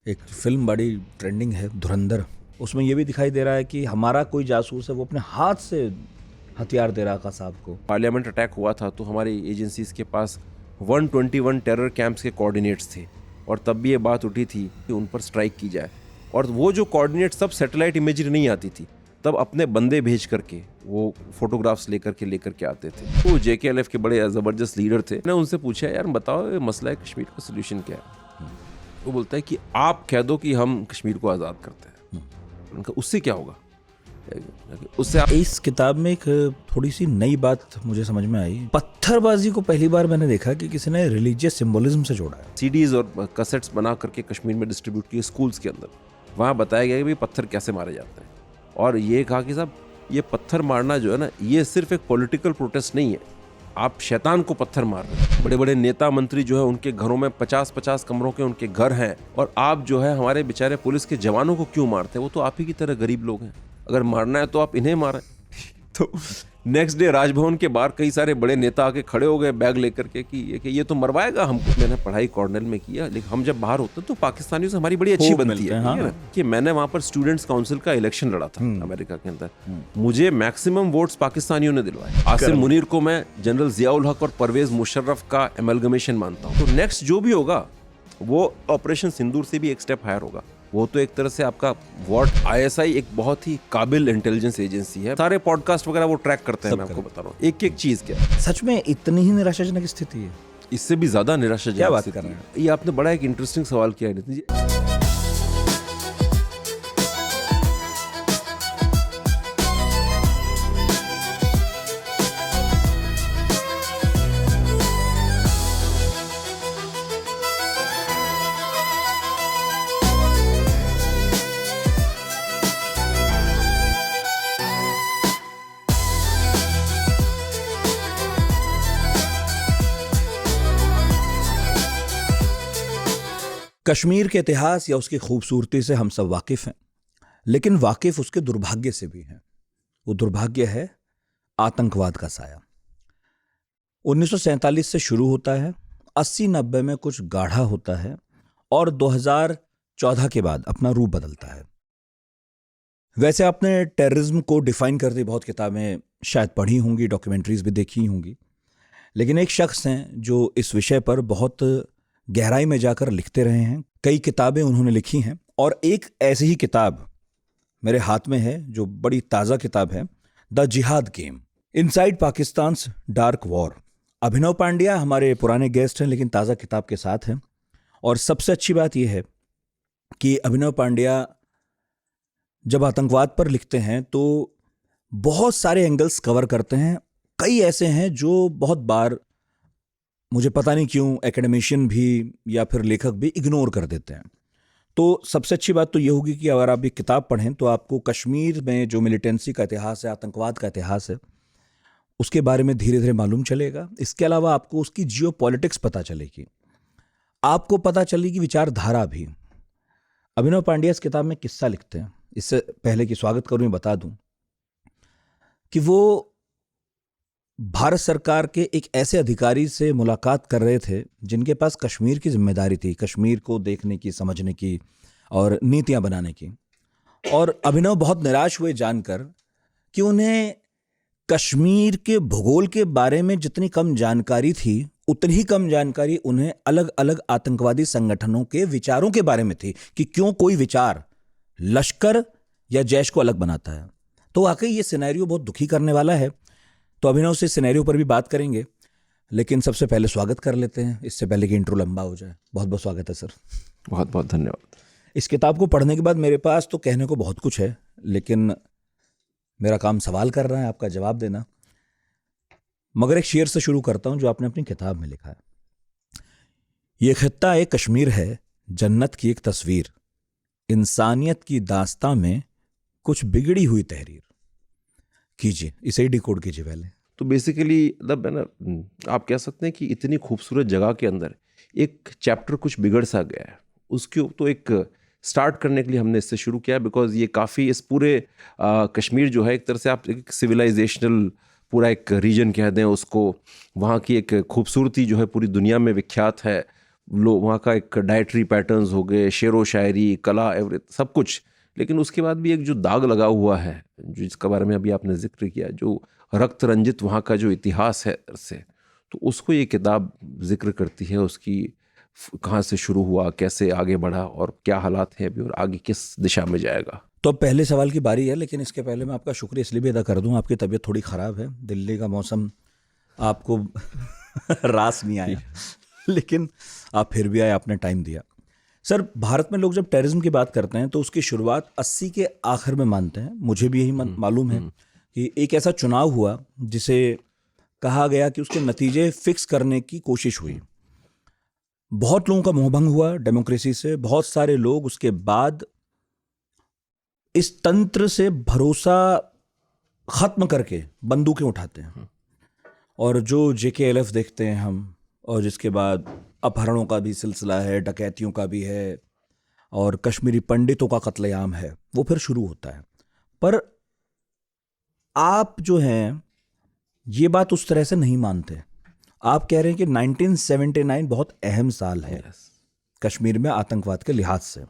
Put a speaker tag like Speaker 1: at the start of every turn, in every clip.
Speaker 1: एक फिल्म बड़ी ट्रेंडिंग है, धुरंधर। उसमें ये भी दिखाई दे रहा है कि हमारा कोई जासूस है, वो अपने हाथ से हथियार दे रहा है कसाब को।
Speaker 2: पार्लियामेंट अटैक हुआ था तो हमारी एजेंसीज के पास 121 टेरर कैंप्स के कोऑर्डिनेट्स थे और तब भी ये बात उठी थी कि उन पर स्ट्राइक की जाए। और वो जो कोऑर्डिनेट सब सैटेलाइट इमेजरी नहीं आती थी, तब अपने बंदे भेज करके वो फोटोग्राफ्स लेकर के आते थे। वो JKLF के बड़े ज़बरदस्त लीडर थे। मैंने उनसे पूछा, यार बताओ ये मसला है कश्मीर का सोल्यूशन क्या है? वो बोलता है कि आप कह दो कि हम कश्मीर को आज़ाद करते हैं। उनका उससे क्या होगा? उससे
Speaker 1: इस किताब में एक थोड़ी सी नई बात मुझे समझ में आई। पत्थरबाजी को पहली बार मैंने देखा कि किसी ने रिलीजियस सिंबोलिज्म से जोड़ा है।
Speaker 2: CDs और कैसेट्स बना करके कश्मीर में डिस्ट्रीब्यूट किए स्कूल्स के अंदर। वहाँ बताया गया कि भाई पत्थर कैसे मारे जाते हैं, और ये कहा कि साहब ये पत्थर मारना जो है ना, ये सिर्फ एक पॉलिटिकल प्रोटेस्ट नहीं है, आप शैतान को पत्थर मार रहे हैं। बड़े बड़े नेता मंत्री जो है उनके घरों में 50-50 कमरों के उनके घर हैं, और आप जो है हमारे बेचारे पुलिस के जवानों को क्यों मारते हैं? वो तो आप ही की तरह गरीब लोग हैं। अगर मारना है तो आप इन्हें मारें। तो नेक्स्ट डे राजभवन के बाहर कई सारे बड़े नेता आके खड़े हो गए बैग लेकर के कि ये तो मरवाएगा हमको। मैंने पढ़ाई कॉर्नेल में किया, लेकिन हम जब बाहर होते तो पाकिस्तानियों से हमारी बड़ी अच्छी बनती है। हाँ। कि मैंने वहां पर स्टूडेंट्स काउंसिल का इलेक्शन लड़ा था अमेरिका के अंदर। मुझे मैक्सिमम वोट्स पाकिस्तानियों ने दिलवाए। आसिम मुनीर को मैं जनरल जियाउल हक और परवेज मुशर्रफ का एमलगमेशन मानता हूँ। तो नेक्स्ट जो भी होगा वो ऑपरेशन सिंदूर से भी एक स्टेप हायर होगा। वो तो एक तरह से आपका ISI एक बहुत ही काबिल इंटेलिजेंस एजेंसी है। सारे पॉडकास्ट वगैरह वो ट्रैक करते हैं। मैं आपको बता रहा हूँ एक एक चीज क्या।
Speaker 1: सच में इतनी ही निराशाजनक स्थिति है?
Speaker 2: इससे भी ज्यादा निराशाजनक।
Speaker 1: क्या बात कर रहे हैं?
Speaker 2: ये आपने बड़ा एक इंटरेस्टिंग सवाल किया है नितिन जी।
Speaker 1: कश्मीर के इतिहास या उसकी खूबसूरती से हम सब वाकिफ हैं, लेकिन वाकिफ उसके दुर्भाग्य से भी हैं। वो दुर्भाग्य है आतंकवाद का साया। 1947 से शुरू होता है, 80-90 में कुछ गाढ़ा होता है, और 2014 के बाद अपना रूप बदलता है। वैसे आपने टेररिज्म को डिफाइन करती बहुत किताबें शायद पढ़ी होंगी, डॉक्यूमेंट्रीज भी देखी होंगी, लेकिन एक शख्स हैं जो इस विषय पर बहुत गहराई में जाकर लिखते रहे हैं। कई किताबें उन्होंने लिखी हैं, और एक ऐसी ही किताब मेरे हाथ में है जो बड़ी ताज़ा किताब है, the jihad game, inside Pakistan's dark war. Abhinav Pandya हमारे पुराने गेस्ट हैं, लेकिन ताज़ा किताब के साथ हैं। और सबसे अच्छी बात यह है कि अभिनव पांड्या जब आतंकवाद पर लिखते हैं तो बहुत सारे एंगल्स कवर करते हैं। कई ऐसे हैं जो बहुत बार, मुझे पता नहीं क्यों, एकेडमिशियन भी या फिर लेखक भी इग्नोर कर देते हैं। तो सबसे अच्छी बात तो ये होगी कि अगर आप ये किताब पढ़ें तो आपको कश्मीर में जो मिलिटेंसी का इतिहास है, आतंकवाद का इतिहास है, उसके बारे में धीरे धीरे मालूम चलेगा। इसके अलावा आपको उसकी जियो पॉलिटिक्स पता चलेगी, आपको पता चलेगी विचारधारा भी। अभिनव पांड्या इस किताब में किस्सा लिखते हैं। इससे पहले कि स्वागत करूं, मैं बता दूं कि वो भारत सरकार के एक ऐसे अधिकारी से मुलाकात कर रहे थे जिनके पास कश्मीर की जिम्मेदारी थी, कश्मीर को देखने की, समझने की और नीतियां बनाने की। और अभिनव बहुत निराश हुए जानकर कि उन्हें कश्मीर के भूगोल के बारे में जितनी कम जानकारी थी, उतनी ही कम जानकारी उन्हें अलग अलग आतंकवादी संगठनों के विचारों के बारे में थी, कि क्यों कोई विचार लश्कर या जैश को अलग बनाता है। तो वाकई ये सिनेरियो बहुत दुखी करने वाला है। तो अभिनव से सिनेरियो पर भी बात करेंगे, लेकिन सबसे पहले स्वागत कर लेते हैं, इससे पहले कि इंट्रो लंबा हो जाए। बहुत बहुत स्वागत है सर।
Speaker 2: बहुत बहुत धन्यवाद।
Speaker 1: इस किताब को पढ़ने के बाद मेरे पास तो कहने को बहुत कुछ है, लेकिन मेरा काम सवाल कर रहा है, आपका जवाब देना। मगर एक शेर से शुरू करता हूं जो आपने अपनी किताब में लिखा है। ये खित्ता एक कश्मीर है, जन्नत की एक तस्वीर, इंसानियत की दास्तां में कुछ बिगड़ी हुई तहरीर। कीजिए, इसे ही डिकोड कीजिए पहले।
Speaker 2: तो बेसिकली मतलब है ना, आप कह सकते हैं कि इतनी खूबसूरत जगह के अंदर एक चैप्टर कुछ बिगड़ सा गया है, उसके तो एक स्टार्ट करने के लिए हमने इससे शुरू किया। बिकॉज ये काफ़ी इस पूरे कश्मीर जो है एक तरह से आप एक सिविलाइजेशनल पूरा एक रीजन कह दें उसको, वहाँ की एक खूबसूरती जो है पूरी दुनिया में विख्यात है। वहाँ का एक डाइटरी पैटर्न्स हो गए, शेरो शायरी, कला, एवरी सब कुछ। लेकिन उसके बाद भी एक जो दाग लगा हुआ है, जो जिसके बारे में अभी आपने जिक्र किया, जो रक्त रंजित वहाँ का जो इतिहास है से, तो उसको ये किताब जिक्र करती है, उसकी कहाँ से शुरू हुआ, कैसे आगे बढ़ा और क्या हालात हैं अभी और आगे किस दिशा में जाएगा।
Speaker 1: तो अब पहले सवाल की बारी है, लेकिन इसके पहले मैं आपका शुक्रिया इसलिए भी अदा कर दूं, आपकी तबीयत थोड़ी ख़राब है, दिल्ली का मौसम आपको रास नहीं आया, लेकिन आप फिर भी आए, आपने टाइम दिया। सर, भारत में लोग जब टेररिज्म की बात करते हैं तो उसकी शुरुआत 80 के आखिर में मानते हैं। मुझे भी यही मालूम है कि एक ऐसा चुनाव हुआ जिसे कहा गया कि उसके नतीजे फिक्स करने की कोशिश हुई। बहुत लोगों का मोहभंग हुआ डेमोक्रेसी से, बहुत सारे लोग उसके बाद इस तंत्र से भरोसा खत्म करके बंदूकें उठाते हैं, और जो JKLF देखते हैं हम, और जिसके बाद अपहरणों का भी सिलसिला है, डकैतियों का भी है, और कश्मीरी पंडितों का कत्लेआम है, वो फिर शुरू होता है। पर आप जो हैं ये बात उस तरह से नहीं मानते। आप कह रहे हैं कि 1979 बहुत अहम साल है कश्मीर में आतंकवाद के लिहाज से।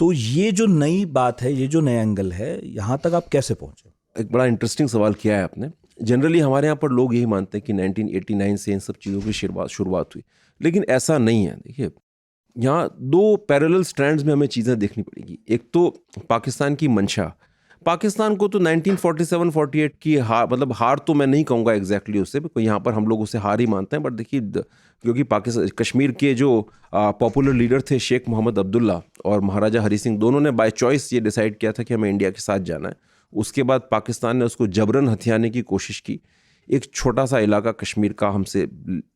Speaker 1: तो ये जो नई बात है, ये जो नया एंगल है, यहाँ तक आप कैसे पहुंचे?
Speaker 2: एक बड़ा इंटरेस्टिंग सवाल किया है आपने। जनरली हमारे यहाँ पर लोग यही मानते हैं कि 1989 से इन सब चीज़ों की शुरुआत हुई, लेकिन ऐसा नहीं है। देखिए, यहाँ दो पैरेलल स्ट्रैंड्स में हमें चीज़ें देखनी पड़ेगी। एक तो पाकिस्तान की मंशा। पाकिस्तान को तो 1947-48 की हार तो मैं नहीं कहूँगा एग्जैक्टली उससे, यहाँ पर हम लोग उसे हार ही मानते हैं। बट देखिए, क्योंकि पाकिस्तान कश्मीर के जो पॉपुलर लीडर थे शेख मोहम्मद अब्दुल्ला और महाराजा हरी सिंह, दोनों ने बाय चॉइस ये डिसाइड किया था कि हमें इंडिया के साथ जाना है। उसके बाद पाकिस्तान ने उसको जबरन हथियाने की कोशिश की। एक छोटा सा इलाका कश्मीर का हमसे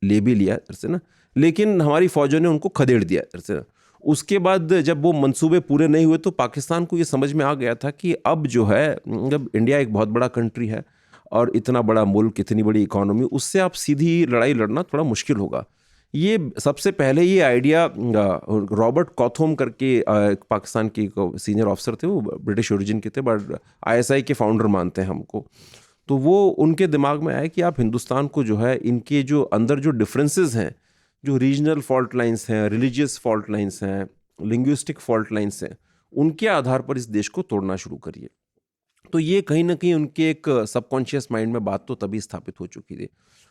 Speaker 2: ले भी लिया इधर से ना, लेकिन हमारी फ़ौजों ने उनको खदेड़ दिया इधर से। उसके बाद जब वो मंसूबे पूरे नहीं हुए तो पाकिस्तान को ये समझ में आ गया था कि अब जो है, जब इंडिया एक बहुत बड़ा कंट्री है और इतना बड़ा मुल्क, इतनी बड़ी इकोनॉमी, उससे आप सीधी लड़ाई लड़ना थोड़ा मुश्किल होगा। ये सबसे पहले ये आइडिया रॉबर्ट कॉथोम करके पाकिस्तान के सीनियर ऑफिसर थे, वो ब्रिटिश ओरिजिन के थे, बट ISI के फाउंडर मानते हैं हमको। तो वो उनके दिमाग में आया कि आप हिंदुस्तान को जो है, इनके जो अंदर जो डिफरेंसेस हैं, जो रीजनल फॉल्ट लाइंस हैं, रिलीजियस फॉल्ट लाइंस हैं, लिंग्विस्टिक फॉल्ट लाइंस हैं, उनके आधार पर इस देश को तोड़ना शुरू करिए। तो ये कहीं ना कहीं उनके एक सबकॉन्शियस माइंड में बात तो तभी स्थापित हो चुकी थी।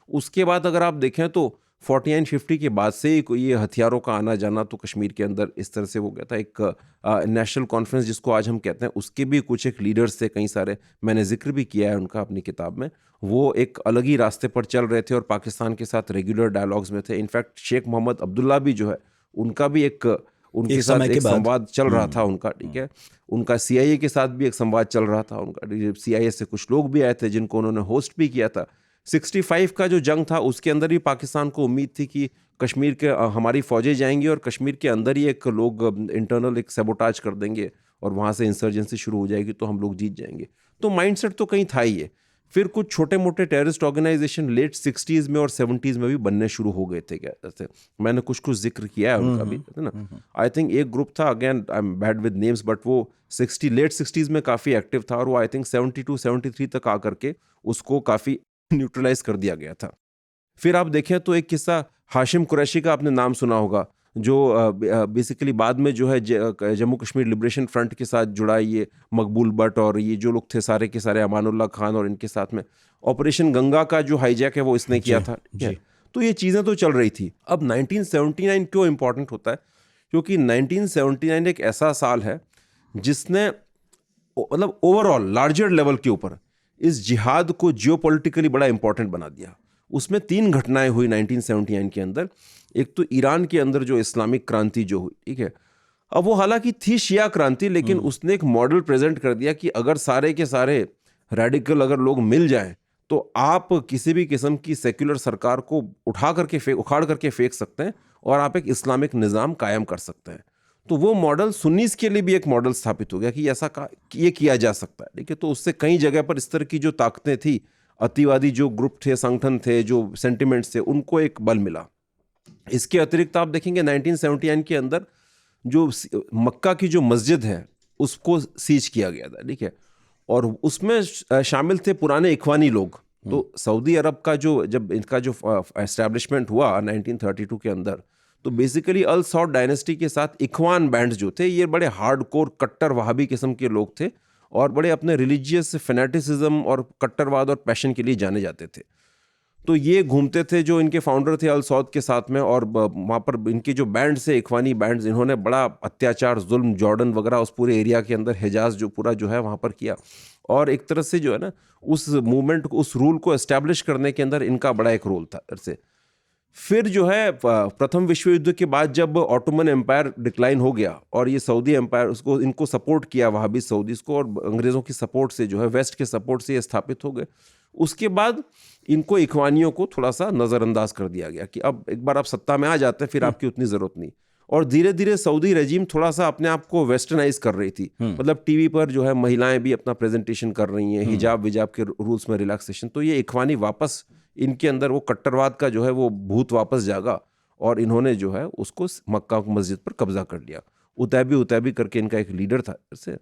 Speaker 2: उसके बाद अगर आप देखें तो 49-50 के बाद से ये हथियारों का आना जाना तो कश्मीर के अंदर इस तरह से हो गया था। एक नेशनल कॉन्फ्रेंस जिसको आज हम कहते हैं, उसके भी कुछ एक लीडर्स थे, कई सारे, मैंने जिक्र भी किया है उनका अपनी किताब में। वो एक अलग ही रास्ते पर चल रहे थे और पाकिस्तान के साथ रेगुलर डायलॉग्स में थे। इनफैक्ट शेख मोहम्मद अब्दुल्ला भी जो है, उनका भी उनके साथ एक संवाद चल रहा था उनका, ठीक है। उनका CIA के साथ भी एक संवाद चल रहा था उनका। CIA से कुछ लोग भी आए थे जिनको उन्होंने होस्ट भी किया था। 65 का जो जंग था उसके अंदर भी पाकिस्तान को उम्मीद थी कि कश्मीर के हमारी फौजें जाएंगी और कश्मीर के अंदर ही एक लोग इंटरनल एक सैबोटाज कर देंगे और वहाँ से इंसर्जेंसी शुरू हो जाएगी तो हम लोग जीत जाएंगे। तो माइंडसेट तो कहीं था ही है। फिर कुछ छोटे मोटे टेररिस्ट ऑर्गेनाइजेशन लेट 60s में और 70s में भी बनने शुरू हो गए थे। क्या मैंने कुछ जिक्र किया है उनका भी, है ना। आई थिंक एक ग्रुप था, again I M bad with names, but वो लेट 60s में काफ़ी एक्टिव था और वो आई थिंक 72-73 तक आकर के उसको काफ़ी न्यूट्रलाइज कर दिया गया था। फिर आप देखें तो एक किस्सा हाशिम कुरैशी का आपने नाम सुना होगा, जो बेसिकली बाद में जो है जम्मू कश्मीर लिबरेशन फ्रंट के साथ जुड़ा। ये मकबूल भट्ट और ये जो लोग थे सारे के सारे, अमानुल्लाह खान और इनके साथ में ऑपरेशन गंगा का जो हाईजैक है वो इसने किया था। तो ये चीज़ें तो चल रही थी। अब 1979 क्यों इंपॉर्टेंट होता है? क्योंकि 1979 एक ऐसा साल है जिसने मतलब ओवरऑल लार्जर लेवल के ऊपर इस जिहाद को जियोपॉलिटिकली बड़ा इंपॉर्टेंट बना दिया। उसमें 3 घटनाएं हुई 1979 के अंदर। एक तो ईरान के अंदर जो इस्लामिक क्रांति जो हुई, ठीक है। अब वो हालांकि थी शिया क्रांति, लेकिन उसने एक मॉडल प्रेजेंट कर दिया कि अगर सारे के सारे रेडिकल अगर लोग मिल जाएं तो आप किसी भी किस्म की सेक्युलर सरकार को उखाड़ करके फेंक सकते हैं और आप एक इस्लामिक निज़ाम कायम कर सकते हैं। तो वो मॉडल सुन्नीस के लिए भी एक मॉडल स्थापित हो गया कि ऐसा ये किया जा सकता है, ठीक है। तो उससे कई जगह पर इस तरह की जो ताकतें थी, अतिवादी जो ग्रुप थे, संगठन थे, जो सेंटिमेंट्स थे, उनको एक बल मिला। इसके अतिरिक्त आप देखेंगे 1979 के अंदर जो मक्का की जो मस्जिद है उसको सीज किया गया था, ठीक है। और उसमें शामिल थे पुराने इखवानी लोग। तो सऊदी अरब का जब इनका जो एस्टैब्लिशमेंट हुआ 1932 के अंदर, तो बेसिकली अल सौद डायनेस्टी के साथ इखवान बैंड्स जो थे, ये बड़े हार्डकोर कट्टर वहाबी किस्म के लोग थे और बड़े अपने रिलीजियस फैनेटिसिज्म और कट्टरवाद और पैशन के लिए जाने जाते थे। तो ये घूमते थे, जो इनके फाउंडर थे अल सौद के साथ में, और वहाँ पर इनके जो बैंड्स है, इखवानी बैंड्स, इन्होंने बड़ा अत्याचार, जुल्म, जॉर्डन वगैरह उस पूरे एरिया के अंदर, हिजाज जो पूरा जो है वहाँ पर किया। और एक तरह से जो है ना उस मूवमेंट को, उस रूल को एस्टैब्लिश करने के अंदर इनका बड़ा एक रोल था। से फिर जो है प्रथम विश्व युद्ध के बाद जब ऑटोमन एम्पायर डिक्लाइन हो गया और ये सऊदी एम्पायर उसको, इनको सपोर्ट किया वहाबी सऊदीज को, और अंग्रेज़ों की सपोर्ट से जो है, वेस्ट के सपोर्ट से ये स्थापित हो गए। उसके बाद इनको इखवानियों को थोड़ा सा नज़रअंदाज कर दिया गया कि अब एक बार आप सत्ता में आ जाते हैं फिर आपकी उतनी ज़रूरत नहीं। और धीरे धीरे सऊदी रेजिम थोड़ा सा अपने आप को वेस्टर्नाइज कर रही थी, मतलब टीवी पर जो है महिलाएं भी अपना प्रेजेंटेशन कर रही हैं, हिजाब विजाब के रूल्स में रिलैक्सेशन। तो ये इखवानी वापस, इनके अंदर वो कट्टरवाद का जो है वो भूत वापस जागा और इन्होंने जो है उसको मक्का मस्जिद पर कब्जा कर लिया। उतैबी करके इनका एक लीडर था से,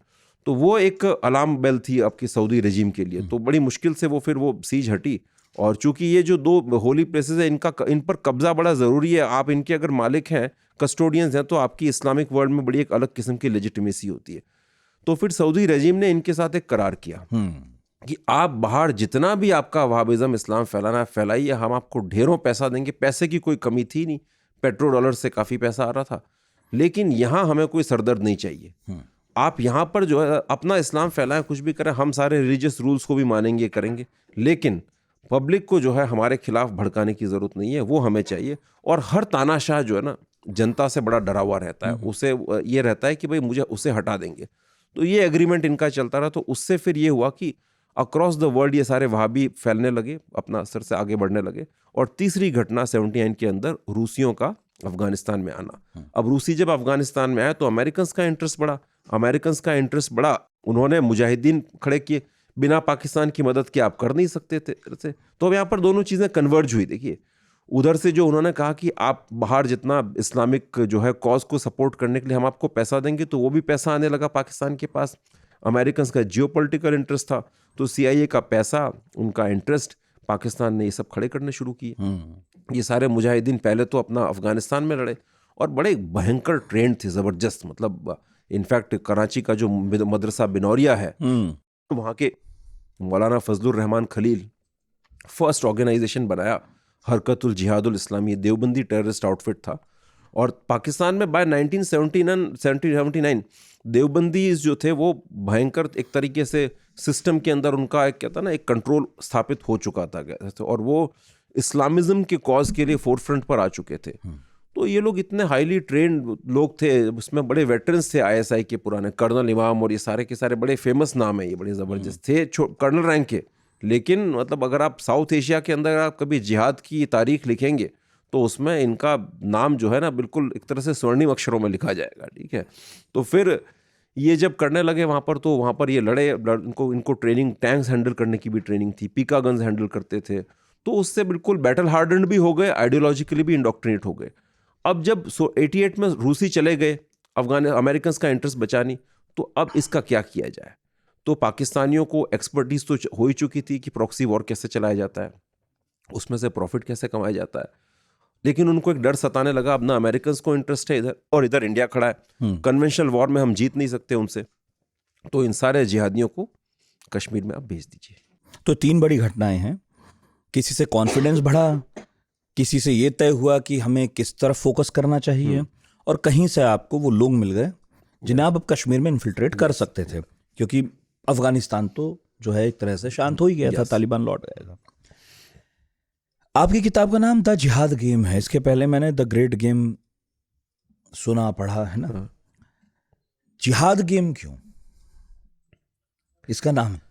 Speaker 2: तो वो एक अलार्म बेल थी आपकी सऊदी रेजिम के लिए। तो बड़ी मुश्किल से वो फिर वो सीज हटी। और चूंकि ये जो दो होली प्लेसेस है, इन पर कब्जा बड़ा ज़रूरी है। आप इनके अगर मालिक हैं, कस्टोडियंस हैं, तो आपकी इस्लामिक वर्ल्ड में बड़ी एक अलग किस्म की लेजिटिमेसी होती है। तो फिर सऊदी रेजिम ने इनके साथ एक करार किया कि आप बाहर जितना भी आपका वहाबिज़म, इस्लाम फैलाना है फैलाइए, हम आपको ढेरों पैसा देंगे। पैसे की कोई कमी थी नहीं, पेट्रो डॉलर से काफ़ी पैसा आ रहा था, लेकिन यहाँ हमें कोई सरदर्द नहीं चाहिए। आप यहाँ पर जो है अपना इस्लाम फैलाएं, कुछ भी करें, हम सारे रिलीजियस रूल्स को भी मानेंगे, करेंगे, लेकिन पब्लिक को जो है हमारे खिलाफ भड़काने की ज़रूरत नहीं है, वो हमें चाहिए। और हर तानाशाह जो है ना जनता से बड़ा डरा हुआ रहता है, उसे ये रहता है कि भाई मुझे उसे हटा देंगे। तो ये एग्रीमेंट इनका चलता रहा। तो उससे फिर ये हुआ कि अक्रॉस द वर्ल्ड ये सारे वहाबी फैलने लगे, अपना असर से आगे बढ़ने लगे। और तीसरी घटना 79 के अंदर रूसियों का अफगानिस्तान में आना। अब रूसी जब अफगानिस्तान में आए तो अमेरिकन्स का इंटरेस्ट बढ़ा। उन्होंने मुजाहिदीन खड़े किए, बिना पाकिस्तान की मदद के आप कर नहीं सकते थे। तो अब यहाँ पर दोनों चीज़ें कन्वर्ज हुई। देखिए, उधर से जो उन्होंने कहा कि आप बाहर जितना इस्लामिक जो है कॉज को सपोर्ट करने के लिए हम आपको पैसा देंगे, तो वो भी पैसा आने लगा पाकिस्तान के पास। अमेरिकन्स का जियोपॉलिटिकल इंटरेस्ट था, तो CIA का पैसा, उनका इंटरेस्ट, पाकिस्तान ने ये सब खड़े करने शुरू किए। ये सारे मुजाहिदीन पहले तो अपना अफगानिस्तान में लड़े और बड़े भयंकर ट्रेंड थे, ज़बरदस्त। मतलब इनफैक्ट कराची का जो मदरसा बिनौरिया है, वहाँ के मौलाना फजलुर रहमान खलील फर्स्ट ऑर्गेनाइजेशन बनाया, हरकतुल जिहादुल इस्लामी, देवबंदी टेररिस्ट आउटफिट था। और पाकिस्तान में बाय 1979 देवबंदी जो थे वो भयंकर एक तरीके से सिस्टम के अंदर उनका एक कहता ना एक कंट्रोल स्थापित हो चुका था, और वो इस्लामिज्म के कॉज के लिए फोरफ्रंट पर आ चुके थे। तो ये लोग इतने हाईली ट्रेंड लोग थे, उसमें बड़े वेटरन्स थे ISI के पुराने, कर्नल इमाम और ये सारे के सारे बड़े फेमस नाम है, ये बड़े ज़बरदस्त थे, कर्नल रैंक के। लेकिन मतलब अगर आप साउथ एशिया के अंदर आप कभी जिहाद की तारीख लिखेंगे तो उसमें इनका नाम जो है ना बिल्कुल एक तरह से स्वर्णिम अक्षरों में लिखा जाएगा। ठीक है, तो फिर ये जब करने लगे वहाँ पर, तो वहाँ पर ये लड़े, इनको ट्रेनिंग, टैंक्स हैंडल करने की भी ट्रेनिंग थी, पीका गन्स हैंडल करते थे। तो उससे बिल्कुल बैटल हार्डन्ड भी हो गए, आइडियोलॉजिकली भी इंडोक्ट्रिनेट हो गए। अब जब 88 में रूसी चले गए, अमेरिकन्स का इंटरेस्ट बचा नहीं, तो अब इसका क्या किया जाए। तो पाकिस्तानियों को एक्सपर्टीज तो हो ही चुकी थी कि प्रॉक्सी वॉर कैसे चलाया जाता है, उसमें से प्रॉफिट कैसे कमाया जाता है। लेकिन उनको एक डर सताने लगा, अब ना अमेरिकन्स को इंटरेस्ट है इधर, और इधर इंडिया खड़ा है, कन्वेंशनल वॉर में हम जीत नहीं सकते उनसे, तो इन सारे जिहादियों को कश्मीर में आप भेज दीजिए।
Speaker 1: तो 3 बड़ी घटनाएं हैं। किसी से कॉन्फिडेंस बढ़ा, किसी से ये तय हुआ कि हमें किस तरफ फोकस करना चाहिए, और कहीं से आपको वो लोग मिल गए जिन्हें आप अब कश्मीर में इन्फिल्ट्रेट कर सकते थे, क्योंकि अफगानिस्तान तो जो है एक तरह से शांत हो ही गया था, तालिबान लौट गया था। आपकी किताब का नाम द जिहाद गेम है। इसके पहले मैंने द ग्रेट गेम सुना पढ़ा है ना। जिहाद गेम क्यों इसका नाम है?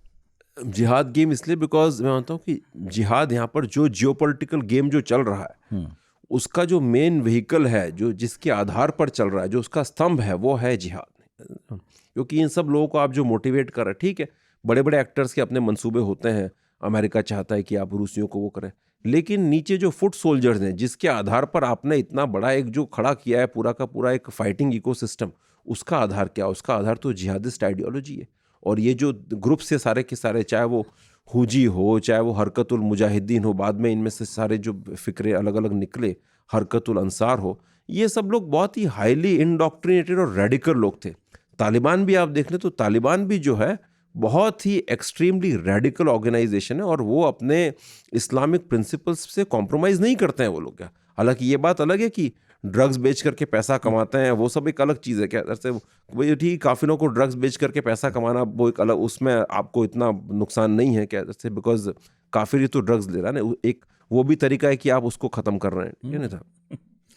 Speaker 2: जिहाद गेम इसलिए बिकॉज मैं मानता हूँ कि जिहाद यहाँ पर जो जियोपॉलिटिकल गेम जो चल रहा है उसका जो मेन व्हीकल है, जो जिसके आधार पर चल रहा है, जो उसका स्तंभ है, वो है जिहाद। क्योंकि इन सब लोगों को आप जो मोटिवेट कर रहे हैं, ठीक है, बड़े बड़े एक्टर्स के अपने मंसूबे होते हैं, अमेरिका चाहता है कि आप रूसियों को वो करें, लेकिन नीचे जो फुट सोल्जर्स हैं, जिसके आधार पर आपने इतना बड़ा एक जो खड़ा किया है पूरा का पूरा एक फाइटिंग इकोसिस्टम, उसका आधार क्या? उसका आधार तो जिहादिस्ट आइडियोलॉजी है। और ये जो ग्रुप से सारे के सारे, चाहे वो हुजी हो, चाहे वो हरकतुल मुजाहिदीन हो, बाद में इनमें से सारे जो फिक्रे अलग अलग निकले, हरकतुल अंसार हो, ये सब लोग बहुत ही हाईली इंडोक्ट्रिनेटेड और रेडिकल लोग थे। तालिबान भी आप देख लें तो तालिबान भी जो है बहुत ही एक्सट्रीमली रेडिकल ऑर्गेनाइजेशन है, और वो अपने इस्लामिक प्रिंसिपल्स से कॉम्प्रोमाइज़ नहीं करते हैं वो लोग। क्या हालांकि ये बात अलग है कि ड्रग्स बेच करके पैसा कमाते हैं, वो सब एक अलग चीज़ है। क्या जैसे वो ठीक काफिरों को ड्रग्स बेच करके पैसा कमाना वो एक अलग, उसमें आपको इतना नुकसान नहीं है क्या जैसे, बिकॉज काफिर ही तो ड्रग्स ले रहा है ना, एक वो भी तरीका है कि आप उसको ख़त्म कर रहे हैं, ठीक है ना था।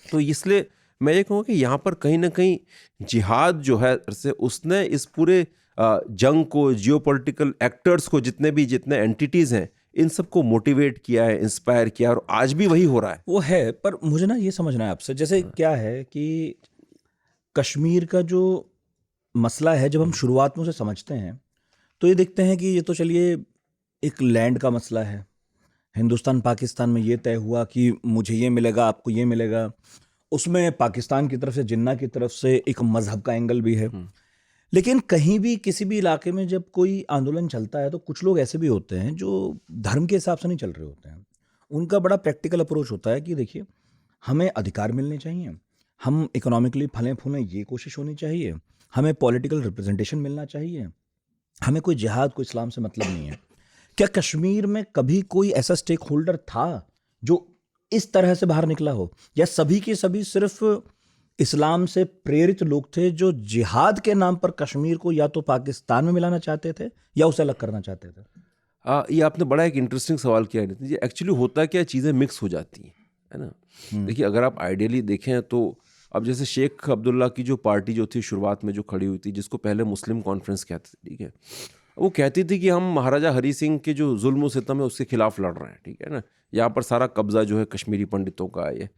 Speaker 2: तो इसलिए मैं ये कहूँगा कि यहाँ पर कहीं ना कहीं जिहाद जो है से उसने इस पूरे जंग को, जियोपॉलिटिकल एक्टर्स को, जितने एंटिटीज़ हैं, इन सबको मोटिवेट किया है, इंस्पायर किया, और आज भी वही हो रहा है।
Speaker 1: वो है, पर मुझे ना ये समझना है आपसे, जैसे क्या है कि कश्मीर का जो मसला है, जब हम शुरुआत में उसे समझते हैं तो ये देखते हैं कि ये तो चलिए एक लैंड का मसला है, हिंदुस्तान पाकिस्तान में ये तय हुआ कि मुझे ये मिलेगा, आपको ये मिलेगा। उसमें पाकिस्तान की तरफ से, जिन्ना की तरफ से एक मजहब का एंगल भी है। लेकिन कहीं भी किसी भी इलाके में जब कोई आंदोलन चलता है तो कुछ लोग ऐसे भी होते हैं जो धर्म के हिसाब से नहीं चल रहे होते हैं। उनका बड़ा प्रैक्टिकल अप्रोच होता है कि देखिए, हमें अधिकार मिलने चाहिए, हम इकोनॉमिकली फलें फूलें, ये कोशिश होनी चाहिए, हमें पॉलिटिकल रिप्रेजेंटेशन मिलना चाहिए, हमें कोई जिहाद, कोई इस्लाम से मतलब नहीं है। क्या कश्मीर में कभी कोई ऐसा स्टेक होल्डर था जो इस तरह से बाहर निकला हो, या सभी के सभी सिर्फ इस्लाम से प्रेरित लोग थे जो जिहाद के नाम पर कश्मीर को या तो पाकिस्तान में मिलाना चाहते थे या उसे अलग करना चाहते थे?
Speaker 2: ये आपने बड़ा एक इंटरेस्टिंग सवाल किया है नितिन जी। एक्चुअली होता क्या, चीज़ें मिक्स हो जाती हैं, है ना। देखिए, अगर आप आइडियली देखें तो अब जैसे शेख अब्दुल्ला की जो पार्टी जो थी शुरुआत में जो खड़ी हुई थी, जिसको पहले मुस्लिम कॉन्फ्रेंस कहते थे, ठीक है, वो कहती थी कि हम महाराजा हरी सिंह के जो जुल्म सितम है उसके खिलाफ लड़ रहे हैं, ठीक है ना, यहाँ पर सारा कब्जा जो है कश्मीरी पंडितों का है ये।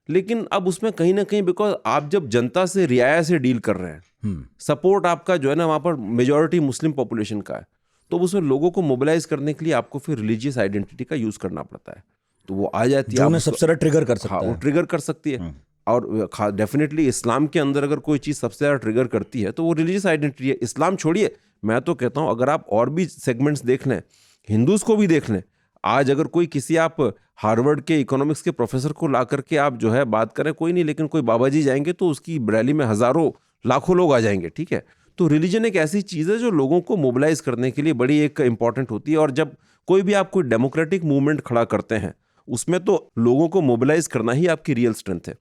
Speaker 2: लेकिन अब उसमें कहीं ना कहीं, बिकॉज आप जब जनता से, रियाया से डील कर रहे हैं, सपोर्ट आपका जो है ना वहाँ पर मेजॉरिटी मुस्लिम पॉपुलेशन का है, तो उसमें लोगों को मोबिलाइज करने के लिए आपको फिर रिलीजियस आइडेंटिटी का यूज़ करना पड़ता है। तो वो आ जाती है,
Speaker 1: जो उन्हें सबसे ज़्यादा ट्रिगर कर सकता
Speaker 2: हाँ,
Speaker 1: है।
Speaker 2: वो ट्रिगर कर सकती है। और डेफिनेटली इस्लाम के अंदर अगर कोई चीज़ सबसे ज़्यादा ट्रिगर करती है तो वो रिलीजियस आइडेंटिटी है। इस्लाम छोड़िए, मैं तो कहता हूँ अगर आप और भी सेगमेंट्स देख लें, हिंदूज़ को भी देख लें, आज अगर कोई किसी आप हार्वर्ड के इकोनॉमिक्स के प्रोफेसर को ला करके आप जो है बात करें, कोई नहीं, लेकिन कोई बाबा जी जाएंगे तो उसकी रैली में हज़ारों लाखों लोग आ जाएंगे, ठीक है। तो रिलीजन एक ऐसी चीज़ है जो लोगों को मोबिलाइज करने के लिए बड़ी एक इंपॉर्टेंट होती है। और जब कोई भी आप कोई डेमोक्रेटिक मूवमेंट खड़ा करते हैं, उसमें तो लोगों को मोबिलाइज करना ही आपकी रियल स्ट्रेंथ है।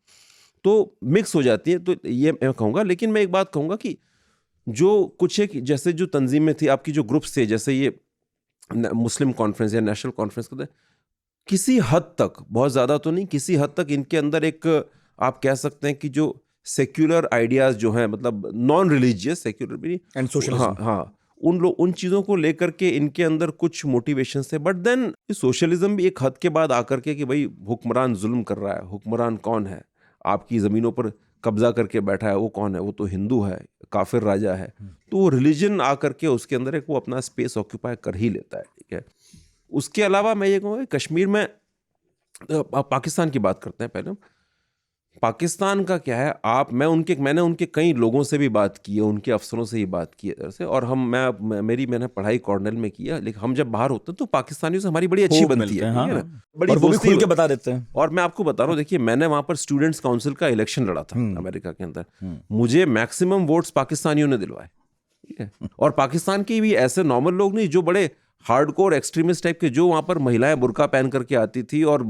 Speaker 2: तो मिक्स हो जाती है, तो ये मैं कहूँगा। लेकिन मैं एक बात कहूँगा कि जो कुछ एक जैसे जो तंजीमें थी, आपकी जो ग्रुप्स थे, जैसे ये मुस्लिम कॉन्फ्रेंस या नेशनल कॉन्फ्रेंस कहते हैं, किसी हद तक, बहुत ज़्यादा तो नहीं, किसी हद तक इनके अंदर एक, आप कह सकते हैं कि जो सेक्युलर आइडियाज़ जो हैं, मतलब नॉन रिलीजियस, सेक्युलर भी
Speaker 1: एंड सोशलिज्म,
Speaker 2: हाँ, उन चीज़ों को लेकर के इनके अंदर कुछ मोटिवेशन थे। बट देन सोशलिज्म भी एक हद के बाद आकर के कि भाई हुक्मरान जुल्म कर रहा है, हुक्मरान कौन है, आपकी ज़मीनों पर कब्जा करके बैठा है, वो कौन है, वो तो हिंदू है, काफिर राजा है। तो वो रिलीजन आकर के उसके अंदर एक वो अपना स्पेस ऑक्यूपाई कर ही लेता है, ठीक है। उसके अलावा मैं ये कहूँगा कश्मीर में, पाकिस्तान की बात करते हैं पहले। पाकिस्तान का क्या है, मैंने उनके कई लोगों से भी बात की है, उनके अफसरों से ही बात की है से, और मैंने पढ़ाई कॉर्नेल में किया, लेकिन हम जब बाहर होते हैं तो पाकिस्तानियों से हमारी बड़ी अच्छी बनती है, ठीक है ना, बड़ी
Speaker 1: और वो भी खुल के बता देते हैं।
Speaker 2: और मैं आपको बता रहा हूँ, देखिए, मैंने वहाँ पर स्टूडेंट्स काउंसिल का इलेक्शन लड़ा था अमेरिका के अंदर, मुझे मैक्सिमम वोट्स पाकिस्तानियों ने दिलवाए, ठीक है। और पाकिस्तान के भी ऐसे नॉर्मल लोग नहीं, जो बड़े हार्डकोर एक्सट्रीमिस्ट टाइप के, जो वहाँ पर महिलाएं बुर्का पहन करके आती थी, और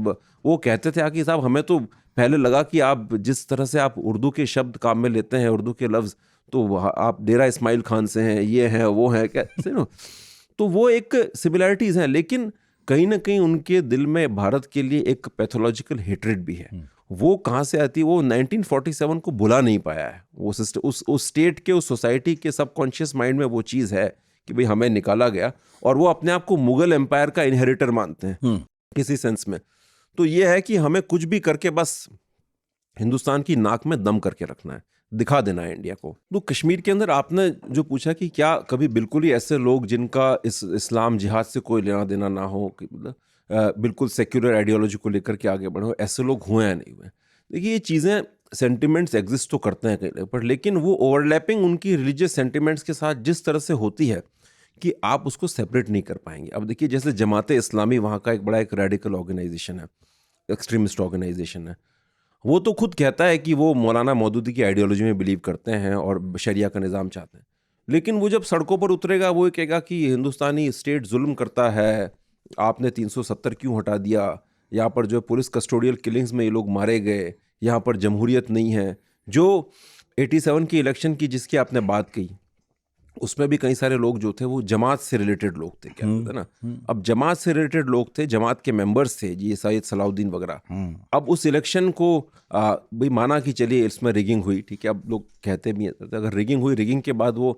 Speaker 2: वो कहते थे कि साहब, हमें तो पहले लगा कि आप जिस तरह से आप उर्दू के शब्द काम में लेते हैं, उर्दू के लफ्ज़, तो आप डेरा इस्माइल खान से हैं, ये हैं, वो हैं, कैसे नो। तो वो एक सिमिलैरिटीज़ हैं, लेकिन कहीं ना कहीं उनके दिल में भारत के लिए एक पैथोलॉजिकल हेट्रेड भी है। वो कहाँ से आती है, वो 1947 को भुला नहीं पाया है। वो सिस्टम, उस स्टेट के, उस सोसाइटी के सबकॉन्शियस माइंड में वो चीज़ है कि भाई हमें निकाला गया, और वो अपने आप को मुगल एम्पायर का इनहेरिटर मानते हैं किसी सेंस में। तो ये है कि हमें कुछ भी करके बस हिंदुस्तान की नाक में दम करके रखना है, दिखा देना है इंडिया को। तो कश्मीर के अंदर आपने जो पूछा कि क्या कभी बिल्कुल ही ऐसे लोग जिनका इस्लाम जिहाद से कोई लेना देना ना हो, कि मतलब बिल्कुल सेक्युलर आइडियोलॉजी को लेकर के आगे बढ़ो, ऐसे लोग हुए या नहीं हुए? देखिए, ये चीज़ें, सेंटिमेंट्स एग्जिस्ट तो करते हैं कहीं पर, लेकिन वो ओवरलैपिंग उनकी रिलीजियस सेंटिमेंट्स के साथ जिस तरह से होती है कि आप उसको सेपरेट नहीं कर पाएंगे। अब देखिए, जैसे जमात इस्लामी वहाँ का एक बड़ा एक रेडिकल ऑर्गेनाइजेशन है, एक्सट्रीमिस्ट ऑर्गेनाइजेशन है। वो तो खुद कहता है कि वो मौलाना मौदूदी की आइडियोलॉजी में बिलीव करते हैं और शरिया का निज़ाम चाहते हैं, लेकिन वो जब सड़कों पर उतरेगा वो ये कहेगा कि हिंदुस्तानी स्टेट जुल्म करता है, आपने 370 क्यों हटा दिया, यहाँ पर जो पुलिस कस्टोडियल किलिंग्स में ये लोग मारे गए, यहाँ पर जमहूरियत नहीं है। जो 87 की इलेक्शन की जिसकी आपने बात कही, उसमें भी कई सारे लोग जो थे वो जमात से रिलेटेड लोग थे, क्या बोलते हैं ना, अब जमात से रिलेटेड लोग थे, जमात के मेंबर्स थे जी, सैयद सलाउद्दीन वगैरह। अब उस इलेक्शन को भाई माना कि चलिए इसमें रिगिंग हुई, ठीक है, अब लोग कहते भी हैं अगर रिगिंग हुई, रिगिंग के बाद वो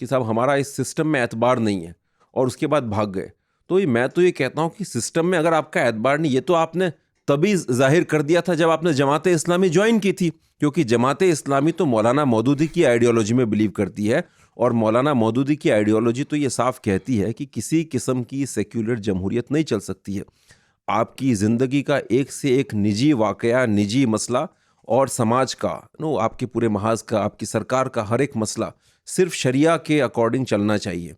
Speaker 2: कि साहब हमारा इस सिस्टम में एतबार नहीं है, और उसके बाद भाग गए। तो मैं तो ये कहता हूँ कि सिस्टम में अगर आपका एतबार नहीं, ये तो आपने तभी जाहिर कर दिया था जब आपने जमात इस्लामी ज्वाइन की थी, क्योंकि जमात इस्लामी तो मौलाना मौदूदी की आइडियोलॉजी में बिलीव करती है, और मौलाना मौदूदी की आइडियोलॉजी तो ये साफ कहती है कि किसी किस्म की सेक्युलर जमहूरियत नहीं चल सकती है। आपकी ज़िंदगी का एक से एक निजी वाकया, निजी मसला, और समाज का आपके पूरे महाज का, आपकी सरकार का हर एक मसला सिर्फ शरिया के अकॉर्डिंग चलना चाहिए।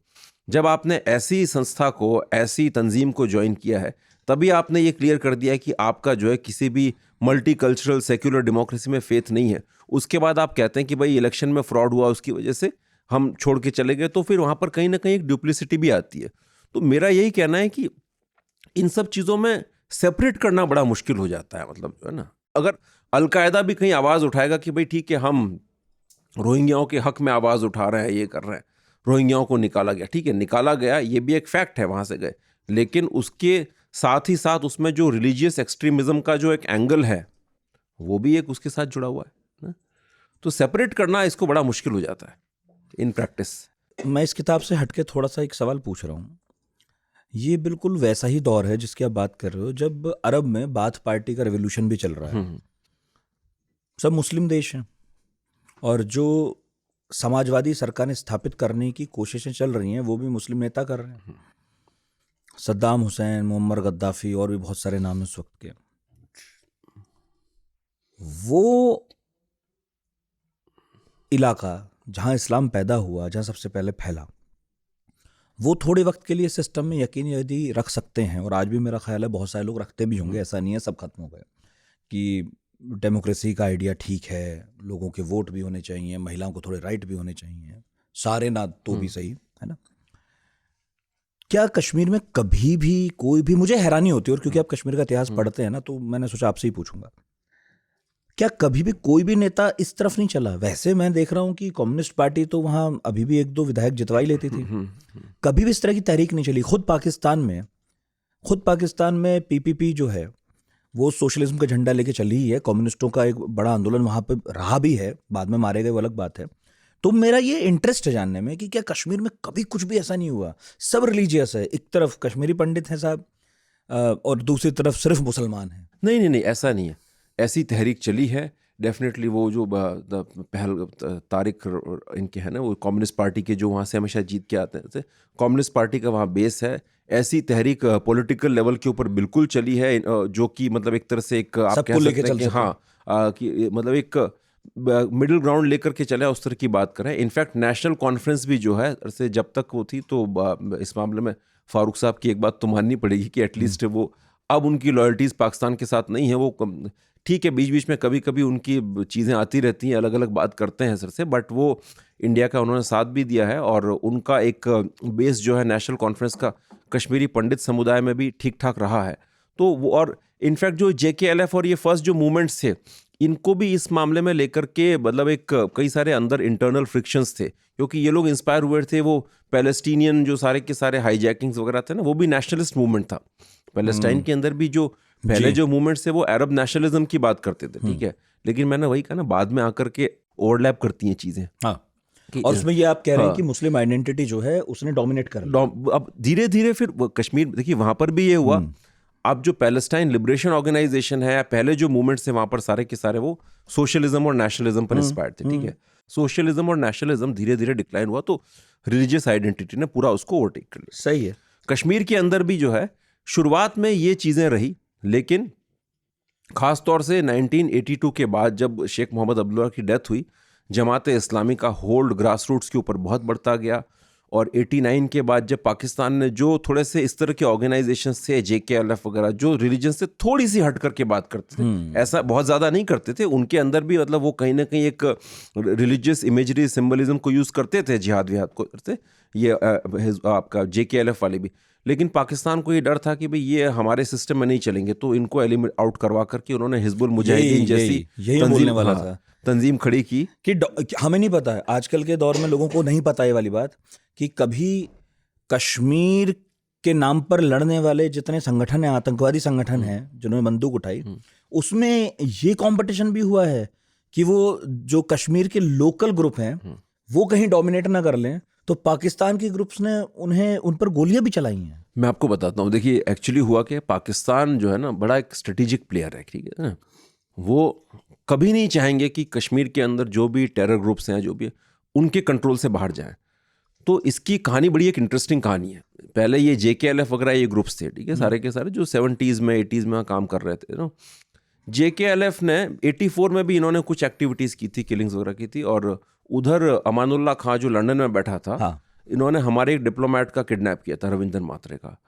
Speaker 2: जब आपने ऐसी संस्था को, ऐसी तंजीम को ज्वाइन किया है, तभी आपने ये क्लियर कर दिया है कि आपका जो है किसी भी मल्टी कल्चरल सेक्युलर डेमोक्रेसी में फेथ नहीं है। उसके बाद आप कहते हैं कि भाई इलेक्शन में फ्रॉड हुआ, उसकी वजह से हम छोड़ के चले गए, तो फिर वहाँ पर कहीं ना कहीं एक डुप्लिसिटी भी आती है। तो मेरा यही कहना है कि इन सब चीज़ों में सेपरेट करना बड़ा मुश्किल हो जाता है। मतलब जो है ना, अगर अलकायदा भी कहीं आवाज़ उठाएगा कि भाई ठीक है हम रोहिंग्याओं के हक में आवाज़ उठा रहे हैं, ये कर रहे हैं, रोहिंग्याओं को निकाला गया, ठीक है निकाला गया, ये भी एक फैक्ट है, वहाँ से गए, लेकिन उसके साथ ही साथ उसमें जो रिलीजियस एक्सट्रीमिज्म का जो एक एंगल है वो भी एक उसके साथ जुड़ा हुआ है ना? तो सेपरेट करना इसको बड़ा मुश्किल हो जाता है इन प्रैक्टिस।
Speaker 1: मैं इस किताब से हटके थोड़ा सा एक सवाल पूछ रहा हूँ। ये बिल्कुल वैसा ही दौर है जिसकी आप बात कर रहे हो जब अरब में बाथ पार्टी का रेवोल्यूशन भी चल रहा है। सब मुस्लिम देश हैं और जो समाजवादी सरकारें स्थापित करने की कोशिशें चल रही हैं वो भी मुस्लिम नेता कर रहे हैं। सद्दाम हुसैन, मुअम्मर गद्दाफी और भी बहुत सारे नाम उस वक्त के। वो इलाका जहां इस्लाम पैदा हुआ, जहां सबसे पहले फैला, वो थोड़े वक्त के लिए सिस्टम में यकीन यदि रख सकते हैं, और आज भी मेरा ख्याल है बहुत सारे लोग रखते भी होंगे, ऐसा नहीं है सब खत्म हो गए, कि डेमोक्रेसी का आइडिया ठीक है, लोगों के वोट भी होने चाहिए, महिलाओं को थोड़े राइट भी होने चाहिए, सारे ना तो भी सही है ना। क्या कश्मीर में कभी भी कोई भी, मुझे हैरानी होती है, और क्योंकि आप कश्मीर का इतिहास पढ़ते हैं ना, तो मैंने सोचा आपसे ही पूछूंगा, क्या कभी भी कोई भी नेता इस तरफ नहीं चला? वैसे मैं देख रहा हूं कि कम्युनिस्ट पार्टी तो वहां अभी भी एक दो विधायक जितवाई लेती थी, कभी भी इस तरह की तहरीक नहीं चली। खुद पाकिस्तान में पीपीपी जो है वो सोशलिज्म का झंडा लेके चली ही है, कम्युनिस्टों का एक बड़ा आंदोलन वहां पे रहा भी है, बाद में मारे गए वो अलग बात है। तो मेरा ये इंटरेस्ट है जानने में कि क्या कश्मीर में कभी कुछ भी ऐसा नहीं हुआ? सब रिलीजियस है, एक तरफ कश्मीरी पंडित हैं साहब और दूसरी तरफ सिर्फ मुसलमान हैं।
Speaker 2: नहीं, ऐसा नहीं है, ऐसी तहरीक चली है डेफिनेटली। वो जो पहल तारिक इनके हैं ना, वो कम्युनिस्ट पार्टी के जो वहाँ से हमेशा जीत के आते हैं, कम्युनिस्ट पार्टी का वहाँ बेस है। ऐसी तहरीक पॉलिटिकल लेवल के ऊपर बिल्कुल चली है, जो कि मतलब एक तरह से एक आप कह सकते हैं कि हाँ, कि मतलब एक मिडिल ग्राउंड लेकर के चले, उस तरह की बात करें। इनफैक्ट नेशनल कॉन्फ्रेंस भी जो है से जब तक वो थी, तो इस मामले में फारूक साहब की एक बात तो माननी पड़ेगी कि एटलीस्ट वो अब उनकी लॉयल्टीज़ पाकिस्तान के साथ नहीं है। वो ठीक है, बीच बीच में कभी कभी उनकी चीज़ें आती रहती हैं, अलग अलग बात करते हैं सर से, बट वो इंडिया का उन्होंने साथ भी दिया है, और उनका एक बेस जो है नेशनल कॉन्फ्रेंस का कश्मीरी पंडित समुदाय में भी ठीक ठाक रहा है। तो वो, और इनफैक्ट जो JKLF और ये फर्स्ट जो मूवमेंट्स थे, इनको भी इस मामले में लेकर के मतलब एक कई सारे अंदर इंटरनल फ्रिक्शंस थे, क्योंकि ये लोग इंस्पायर हुए थे। वो पैलेस्टीनियन जो सारे के सारे हाईजैकिंग्स वगैरह थे ना, वो भी नेशनलिस्ट मूवमेंट था। पैलेस्टाइन के अंदर भी जो पहले जो मूवमेंट्स थे वो अरब नेशनलिज्म की बात करते थे, ठीक है, लेकिन मैंने वही कहा ना, बाद में आकर के ओवरलैप करती हैं चीज़ें।
Speaker 1: हाँ, और उसमें ये आप कह रहे हैं कि मुस्लिम आइडेंटिटी जो है उसने डोमिनेट कर लिया।
Speaker 2: अब धीरे धीरे फिर कश्मीर, देखिए वहाँ पर भी ये हुआ। अब जो पैलेस्टाइन लिबरेशन ऑर्गेनाइजेशन है, पहले जो मूवमेंट्स थे वहाँ पर सारे के सारे वो सोशलिज्म और नेशनलिज्म पर इंस्पायर्ड थे, ठीक है। सोशलिज्म और नेशनलिज्म धीरे धीरे डिक्लाइन हुआ, तो रिलीजियस आइडेंटिटी ने पूरा उसको ओवरटेक कर लिया।
Speaker 1: सही है।
Speaker 2: कश्मीर के अंदर भी जो है शुरुआत में ये चीज़ें रही, लेकिन ख़ास तौर से 1982 के बाद जब शेख मोहम्मद अब्दुल्ला की डेथ हुई, जमात इस्लामी का होल्ड ग्रास रूट्स के ऊपर बहुत बढ़ता गया, और 89 के बाद जब पाकिस्तान ने जो थोड़े से इस तरह के ऑर्गेनाइजेशन थे, JKLF वगैरह, जो रिलीजन से थोड़ी सी हट करके बात करते थे, ऐसा बहुत ज़्यादा नहीं करते थे, उनके अंदर भी मतलब वो कहीं ना कहीं एक रिलीजियस इमेजरी सिंबलिज्म को यूज़ करते थे, जिहाद विहाद को करते, ये आपका JKLF वाले भी। लेकिन पाकिस्तान को ये डर था कि भाई ये हमारे सिस्टम में नहीं चलेंगे, तो इनको एलिमिनेट आउट करवा करके उन्होंने हिजबुल मुजाहिदीन जैसी
Speaker 1: बोलने वाला था,
Speaker 2: तंजीम खड़ी की
Speaker 1: कि हमें नहीं पता है, आजकल के दौर में लोगों को नहीं पता ये वाली बात, कि कभी कश्मीर के नाम पर लड़ने वाले जितने संगठन हैं, आतंकवादी संगठन हैं जिन्होंने बंदूक उठाई, उसमें ये कंपटीशन भी हुआ है कि वो जो कश्मीर के लोकल ग्रुप हैं वो कहीं डोमिनेट ना कर लें, तो पाकिस्तान के ग्रुप्स ने उन पर गोलियां भी चलाई हैं।
Speaker 2: मैं आपको बताता हूँ, देखिए एक्चुअली हुआ कि पाकिस्तान जो है ना बड़ा एक स्ट्रेटेजिक प्लेयर है, ठीक है ना, वो कभी नहीं चाहेंगे कि कश्मीर के अंदर जो भी टेरर ग्रुप्स हैं, जो भी उनके कंट्रोल से बाहर जाएं। तो इसकी कहानी बड़ी एक इंटरेस्टिंग कहानी है। पहले ये JKLF वगैरह ये ग्रुप्स थे, ठीक है, सारे के सारे जो 70s में 80s में काम कर रहे थे ना। JKLF ने 84 में भी इन्होंने कुछ एक्टिविटीज़ की थी, किलिंग्स वगैरह की थी, और उधर अमानुल्लाह खां जो लंदन में बैठा था,
Speaker 1: हाँ।
Speaker 2: इन्होंने हमारे एक डिप्लोमेट का किडनैप किया था, रविंदर मात्रे का।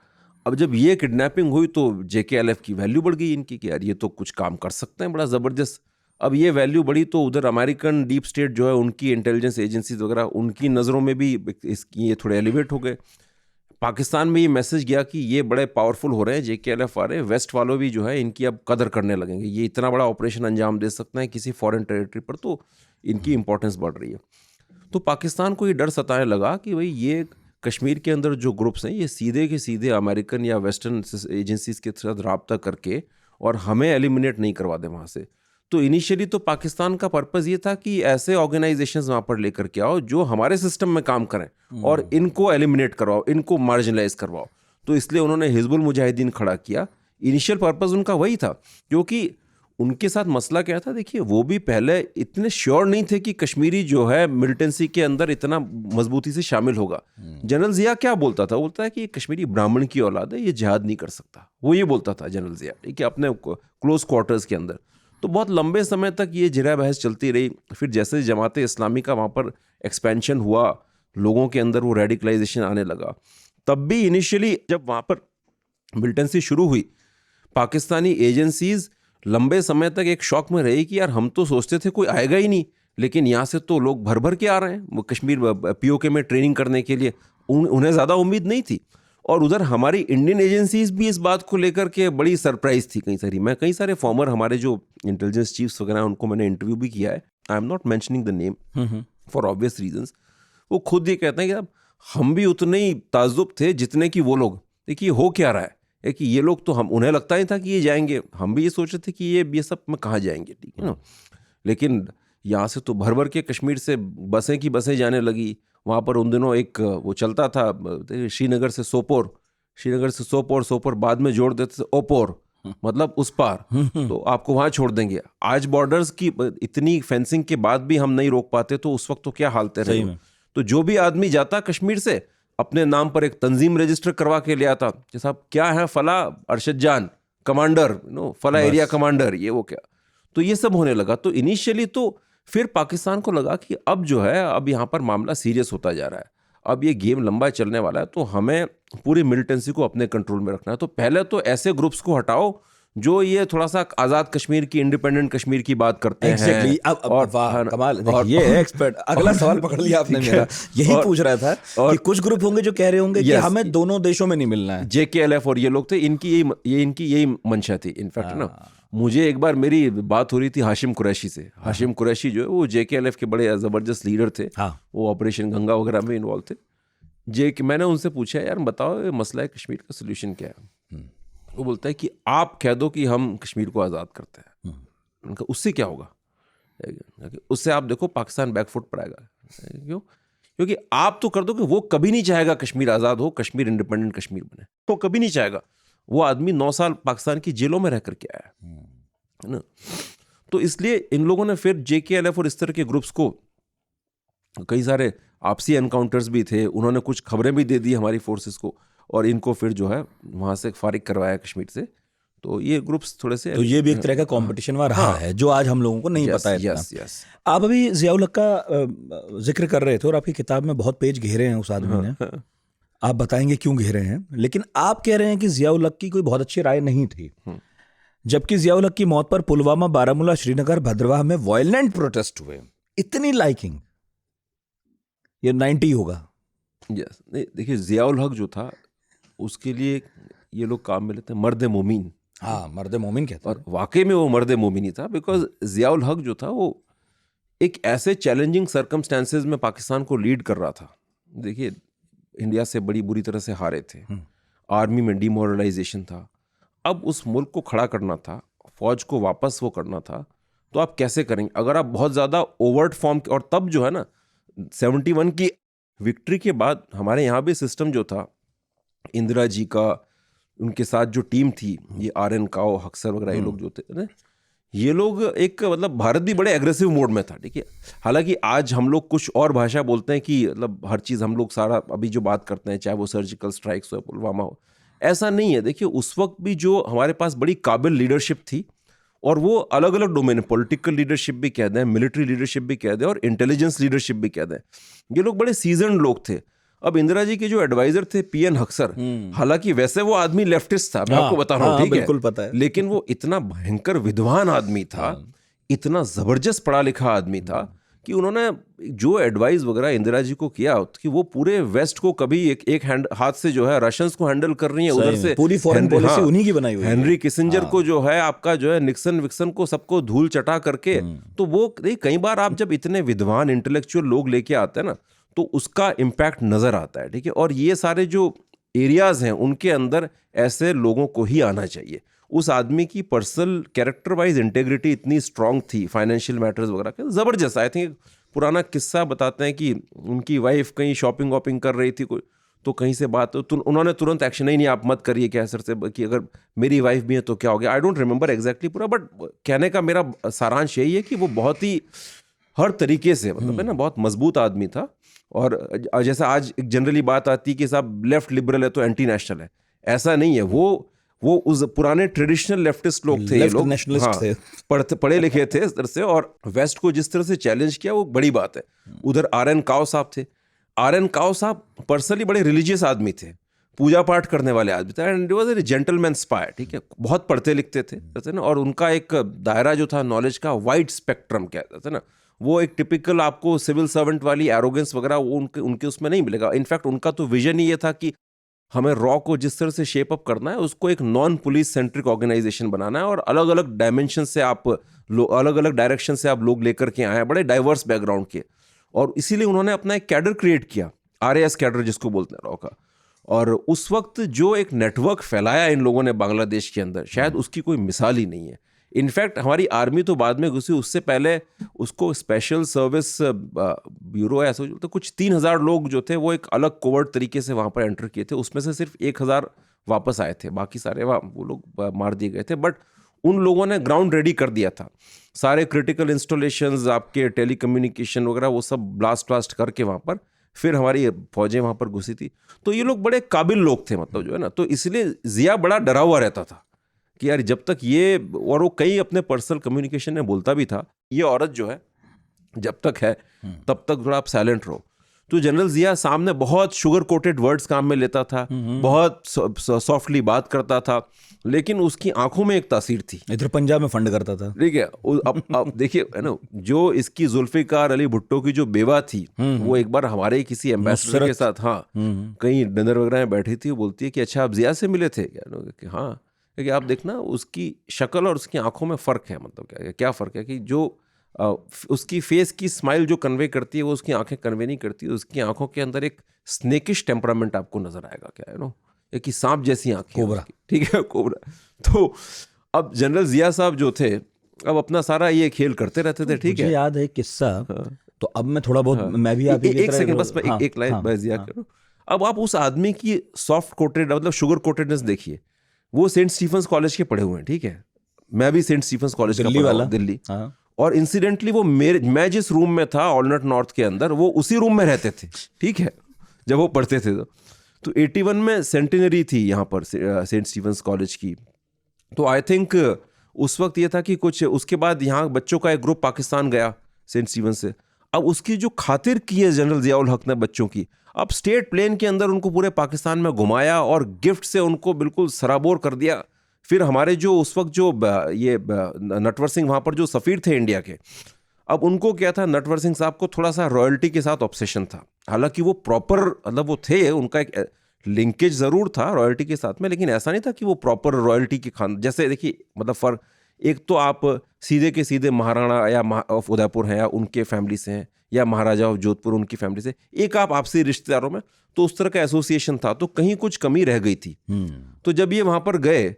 Speaker 2: अब जब ये किडनैपिंग हुई तो JKLF की वैल्यू बढ़ गई इनकी, कि यार ये तो कुछ काम कर सकते हैं बड़ा ज़बरदस्त। अब ये वैल्यू बढ़ी तो उधर अमेरिकन डीप स्टेट जो है, उनकी इंटेलिजेंस एजेंसीज वगैरह, उनकी नज़रों में भी इसकी ये थोड़े एलिवेट हो गए। पाकिस्तान में ये मैसेज गया कि ये बड़े पावरफुल हो रहे हैं JKLF वाले, वेस्ट वालों भी जो है इनकी अब कदर करने लगेंगे, ये इतना बड़ा ऑपरेशन अंजाम दे सकते हैं किसी फॉरेन टेरिटरी पर, तो इनकी इंपॉर्टेंस बढ़ रही है। तो पाकिस्तान को ये डर सताने लगा कि भाई ये कश्मीर के अंदर जो ग्रुप्स हैं, ये सीधे के सीधे अमेरिकन या वेस्टर्न एजेंसीज के साथ रब्ता करके और हमें एलिमिनेट नहीं करवा दें वहाँ से। तो इनिशियली तो पाकिस्तान का पर्पज़ ये था कि ऐसे ऑर्गेनाइजेशंस वहाँ पर लेकर के आओ जो हमारे सिस्टम में काम करें और इनको एलिमिनेट करवाओ, इनको मार्जिनलाइज करवाओ। तो इसलिए उन्होंने हिजबुल मुजाहिदीन खड़ा किया। इनिशियल पर्पज़ उनका वही था, क्योंकि उनके साथ मसला क्या था, देखिए वो भी पहले इतने श्योर नहीं थे कि कश्मीरी जो है मिलिटेंसी के अंदर इतना मजबूती से शामिल होगा। जनरल ज़िया क्या बोलता था, बोलता है कि कश्मीरी ब्राह्मण की औलाद है, ये जिहाद नहीं कर सकता, वो ये बोलता था जनरल ज़िया, ठीक है, अपने क्लोज क्वार्टर्स के अंदर। तो बहुत लंबे समय तक ये जिरा बहस चलती रही। फिर जैसे जमाते इस्लामी का वहाँ पर एक्सपेंशन हुआ, लोगों के अंदर वो रेडिकलाइजेशन आने लगा, तब भी इनिशियली जब वहाँ पर मिलिटेंसी शुरू हुई, पाकिस्तानी एजेंसीज लंबे समय तक एक शौक में रही कि यार हम तो सोचते थे कोई आएगा ही नहीं, लेकिन यहाँ से तो लोग भर भर के आ रहे हैं वो कश्मीर POK में ट्रेनिंग करने के लिए, उन्हें ज़्यादा उम्मीद नहीं थी। और उधर हमारी इंडियन एजेंसीज भी इस बात को लेकर के बड़ी सरप्राइज थी कई सारी। मैं कई सारे फॉर्मर हमारे जो इंटेलिजेंस चीफ्स वगैरह उनको मैंने इंटरव्यू भी किया है, आई am not mentioning the name for obvious reasons. वो खुद ये कहते हैं कि अब हम भी उतने ही ताज्जुब थे जितने कि वो लोग, देखिए हो क्या रहा है कि ये लोग तो हम, उन्हें लगता ही था कि ये जाएंगे, हम भी ये सोच रहे थे कि ये सब में कहाँ जाएंगे, ठीक है ना। लेकिन यहाँ से तो भर भर के कश्मीर से बसें की बसें जाने लगी। वहाँ पर उन दिनों एक वो चलता था श्रीनगर से सोपोर, श्रीनगर से सोपोर बाद में जोड़ देते थे ओपोर, मतलब उस पार, तो आपको वहाँ छोड़ देंगे। आज बॉर्डर्स की इतनी फेंसिंग के बाद भी हम नहीं रोक पाते, तो उस वक्त तो क्या हालत रहे। तो जो भी आदमी जाता कश्मीर से अपने नाम पर एक तंजीम रजिस्टर करवा के ले आता कि साहब क्या है, फला अरशद जान कमांडर, फला एरिया कमांडर, ये वो क्या, तो ये सब होने लगा। तो इनिशियली तो फिर पाकिस्तान को लगा कि अब जो है, अब यहाँ पर मामला सीरियस होता जा रहा है, अब ये गेम लंबा चलने वाला है, तो हमें पूरी मिलिटेंसी को अपने कंट्रोल में रखना है। तो पहले तो ऐसे ग्रुप्स को हटाओ जो ये थोड़ा सा आज़ाद कश्मीर की, इंडिपेंडेंट कश्मीर की बात करते हैं।
Speaker 1: और वाह कमाल, ये एक्सपर्ट। अगला सवाल पकड़ लिया आपने मेरा, यही पूछ रहा था कि कुछ ग्रुप होंगे जो कह रहे होंगे कि हमें दोनों देशों में नहीं मिलना है।
Speaker 2: JKLF और ये लोग थे, इनकी यही मंशा थी। इनफैक्ट ना, मुझे एक बार मेरी बात हो रही थी हाशिम कुरैशी से। हाशिम कुरैशी जो है वो JKLF के बड़े ज़बरदस्त लीडर थे, वो ऑपरेशन गंगा वगैरह में इन्वॉल्व थे। मैंने उनसे पूछा, यार बताओ ये मसला है कश्मीर का सोल्यूशन क्या है। वो बोलता है कि आप कह दो कि हम कश्मीर को आज़ाद करते हैं, उनका उससे क्या होगा, उससे आप देखो पाकिस्तान बैकफुट पर आएगा। क्यों? क्योंकि आप तो कर दो कि वो कभी नहीं चाहेगा कश्मीर आज़ाद हो, कश्मीर इंडिपेंडेंट कश्मीर बने, तो कभी नहीं चाहेगा। वो आदमी 9 साल पाकिस्तान की जेलों में रह करके आया है ना। तो इसलिए इन लोगों ने फिर JKLF और इस तरह के ग्रुप्स को, कई सारे आपसी एनकाउंटर्स भी थे, उन्होंने कुछ खबरें भी दे दी हमारी फोर्सेस को, और इनको फिर जो है वहाँ से फारिग करवाया कश्मीर से। तो ये ग्रुप्स थोड़े से,
Speaker 1: तो ये भी एक तरह का कंपटीशन वहाँ रहा है जो आज हम लोगों को नहीं पता है इतना।
Speaker 2: यस।
Speaker 1: आप अभी ज़ियाउल हक का जिक्र कर रहे थे और आपकी किताब में बहुत पेज घेरे हैं उस आदमी ने, आप बताएंगे क्यों घेरे हैं, लेकिन आप कह रहे हैं कि ज़ियाउल हक की कोई बहुत अच्छी राय नहीं थी, जबकि ज़ियाउल हक की मौत पर पुलवामा, बारामूला, श्रीनगर, भद्रवाह में वायलेंट प्रोटेस्ट हुए। इतनी लाइकिंग, ये 90 होगा।
Speaker 2: यस, नहीं देखिए, ज़ियाउल हक जो था उसके लिए ये लोग काम में लेते हैं मर्द मोमिन।
Speaker 1: हाँ, मर्द मोमिन कहते हैं।
Speaker 2: और वाकई में वो मर्द मोमिन ही था, बिकॉज ज़ियाउल हक जो था वो एक ऐसे चैलेंजिंग सर्कमस्टेंसेज में पाकिस्तान को लीड कर रहा था। देखिए, इंडिया से बड़ी बुरी तरह से हारे थे, आर्मी में डिमोरलाइजेशन था, अब उस मुल्क को खड़ा करना था, फौज को वापस वो करना था, तो आप कैसे करेंगे अगर आप बहुत ज़्यादा ओवर्ट फॉर्म। और तब जो है ना 71 की विक्ट्री के बाद हमारे यहाँ भी सिस्टम जो था, इंदिरा जी का, उनके साथ जो टीम थी, ये RN काओ, हक्सर वगैरह, ये लोग जो थे ना, ये लोग एक मतलब भारत भी बड़े एग्रेसिव मोड में था, ठीक है। हालांकि आज हम लोग कुछ और भाषा बोलते हैं कि मतलब हर चीज़ हम लोग सारा अभी जो बात करते हैं, चाहे वो सर्जिकल स्ट्राइक्स हो, पुलवामा हो, ऐसा नहीं है। देखिए, उस वक्त भी जो हमारे पास बड़ी काबिल लीडरशिप थी, और वो अलग अलग डोमेन, पॉलिटिकल लीडरशिप भी कह दें, मिलिट्री लीडरशिप भी कह दें, और इंटेलिजेंस लीडरशिप भी कह दें, ये लोग बड़े सीजन्ड लोग थे। अब इंदिरा जी के जो एडवाइजर थे PN हक्सर, हालांकि वैसे वो आदमी लेफ्टिस्ट था, मैं आपको बता रहा हूँ, ठीक है,
Speaker 1: बिल्कुल पता है,
Speaker 2: लेकिन वो इतना भयंकर विद्वान आदमी था, इतना जबरदस्त पढ़ा लिखा आदमी था कि उन्होंने जो एडवाइस वगैरह इंदिरा जी को किया कि वो पूरे वेस्ट को कभी एक हाथ से जो है रशियंस को हैंडल कर रही है, उधर से
Speaker 1: पूरी फॉरेन पॉलिसी उन्हीं की बनाई हुई है।
Speaker 2: हेनरी किसिंजर को जो है आपका जो है निक्सन विक्सन को सबको धूल चटा करके, तो वो कई बार आप जब इतने विद्वान इंटेलेक्चुअल लोग लेके आते हैं ना, तो उसका इम्पैक्ट नजर आता है, ठीक है। और ये सारे जो एरियाज हैं उनके अंदर ऐसे लोगों को ही आना चाहिए। उस आदमी की पर्सनल कैरेक्टर वाइज इंटेग्रिटी इतनी स्ट्रांग थी, फाइनेंशियल मैटर्स वगैरह के जबरदस्त। आई थिंक पुराना किस्सा बताते हैं कि उनकी वाइफ कहीं शॉपिंग वॉपिंग कर रही थी कोई, तो कहीं से बात तो उन्होंने तुरंत एक्शन, नहीं आप मत करिए क्या सर से, कि अगर मेरी वाइफ भी है तो क्या हो गया। आई डोंट रिमेंबर एग्जैक्टली पूरा, बट कहने का मेरा सारांश यही है कि वो बहुत ही हर तरीके से मतलब है ना बहुत मजबूत आदमी था। और जैसा आज एक जनरली बात आती है कि साहब लेफ्ट लिबरल है तो एंटी नेशनल है, ऐसा नहीं है। वो उस पुराने ट्रेडिशनल लेफ्टिस्ट लोग थे, ये लोग
Speaker 1: नेशनलिस्ट थे,
Speaker 2: पढ़े लिखे थे इस तरह से, और वेस्ट को जिस तरह से चैलेंज किया वो बड़ी बात है। उधर RN काओ साहब थे। RN काओ साहब पर्सनली बड़े रिलीजियस आदमी थे, पूजा पाठ करने वाले आदमी थे, and was a gentleman spire, ठीक है, बहुत पढ़ते लिखते थे ना। और उनका एक दायरा जो था नॉलेज का वाइड स्पेक्ट्रम कहते थे ना, वो एक टिपिकल आपको सिविल सर्वेंट वाली एरोगेंस वगैरह वो उनके उसमें नहीं मिलेगा। इनफैक्ट उनका तो विजन ही ये था कि हमें रॉ को जिस तरह से शेप अप करना है, उसको एक नॉन पुलिस सेंट्रिक ऑर्गेनाइजेशन बनाना है, और अलग अलग डायमेंशन से आप अलग अलग डायरेक्शन से आप लोग लेकर के आए हैं, बड़े डाइवर्स बैकग्राउंड के। और इसीलिए उन्होंने अपना एक कैडर क्रिएट किया, RAS कैडर जिसको बोलते हैं, रॉ का। और उस वक्त जो एक नेटवर्क फैलाया इन लोगों ने बांग्लादेश के अंदर, शायद उसकी कोई मिसाल ही नहीं है। इनफैक्ट हमारी आर्मी तो बाद में घुसी, उससे पहले उसको स्पेशल सर्विस ब्यूरो ऐसा तो कुछ 3000 लोग जो थे वो एक अलग कोवर्ट तरीके से वहाँ पर एंटर किए थे, उसमें से सिर्फ 1000 वापस आए थे, बाकी सारे वो लोग मार दिए गए थे। बट उन लोगों ने ग्राउंड रेडी कर दिया था, सारे क्रिटिकल इंस्टॉलेशंस आपके टेलीकम्युनिकेशन वगैरह वो सब ब्लास्ट करके वहाँ पर फिर हमारी फौजें वहाँ पर घुसी थी। तो ये लोग बड़े काबिल लोग थे, मतलब जो है ना, तो इसलिए जिया बड़ा डरा हुआ रहता था कि यार जब तक ये, और वो कई अपने पर्सनल कम्युनिकेशन में बोलता भी था, ये औरत जो है जब तक है तब तक थोड़ा आप साइलेंट रहो। तो जनरल जिया सामने बहुत शुगर कोटेड वर्ड्स काम में लेता था, बहुत सॉफ्टली बात करता था, लेकिन उसकी आंखों में एक तासीर थी।
Speaker 1: इधर पंजाब में फंड करता था,
Speaker 2: ठीक है। अब देखिए है ना, जो इसकी जुल्फिकार अली भुट्टो की जो बेवा थी, वो एक बार हमारे किसी एम्बेसडर के साथ कहीं डिनर वगैरह में बैठी थी, वो बोलती है कि अच्छा आप जिया से मिले थे कि हाँ, क्योंकि आप देखना उसकी शक्ल और उसकी आंखों में फ़र्क है। मतलब क्या फ़र्क है कि जो उसकी फेस की स्माइल जो कन्वे करती है वो उसकी आंखें कन्वे नहीं करती। उसकी आंखों के अंदर एक स्नेकिश टेम्परामेंट आपको नजर आएगा, क्या है कि सांप जैसी आंखें, कोबरा, ठीक है, कोबरा। तो अब जनरल जिया साहब जो थे, अब अपना सारा ये खेल करते रहते थे, ठीक है।
Speaker 1: मुझे याद है किस्सा, तो अब मैं थोड़ा बहुत मैं भी आप
Speaker 2: एक सेकंड बस मैं एक लाइन जिया करूं। अब आप उस आदमी की सॉफ्ट कोटेड मतलब शुगर कोटेडनेस देखिए। वो सेंट स्टीफेंस कॉलेज के पढ़े हुए हैं, ठीक है, मैं भी सेंट स्टीफेंस कॉलेज का पढ़ा हूं, दिल्ली। और इंसिडेंटली वो मैं जिस रूम में था ऑलनट नॉर्थ के अंदर, वो उसी रूम में रहते थे, ठीक है, जब वो पढ़ते थे। तो 81 में सेंटिनरी थी यहाँ पर सेंट स्टीफेंस कॉलेज की, तो आई थिंक उस वक्त ये था कि कुछ उसके बाद यहाँ बच्चों का एक ग्रुप पाकिस्तान गया सेंट स्टीवन से। अब उसकी जो खातिर की है जनरल जियाउल हक ने बच्चों की, अब स्टेट प्लेन के अंदर उनको पूरे पाकिस्तान में घुमाया और गिफ्ट से उनको बिल्कुल सराबोर कर दिया। फिर हमारे जो उस वक्त जो ये नटवर सिंह वहाँ पर जो सफ़ीर थे इंडिया के, अब उनको क्या था, नटवर सिंह साहब को थोड़ा सा रॉयल्टी के साथ ऑब्सेशन था। हालांकि वो प्रॉपर मतलब वो थे, उनका एक लिंकेज ज़रूर था रॉयल्टी के साथ में, लेकिन ऐसा नहीं था कि वो प्रॉपर रॉयल्टी के खान, जैसे देखिए मतलब फर्क, एक तो आप सीधे के सीधे महाराणा या ऑफ उदयपुर हैं या उनके फैमिली से हैं, या महाराजा ऑफ जोधपुर उनकी फैमिली से, एक आप आपसी रिश्तेदारों में, तो उस तरह का एसोसिएशन था, तो कहीं कुछ कमी रह गई थी। तो जब ये वहाँ पर गए,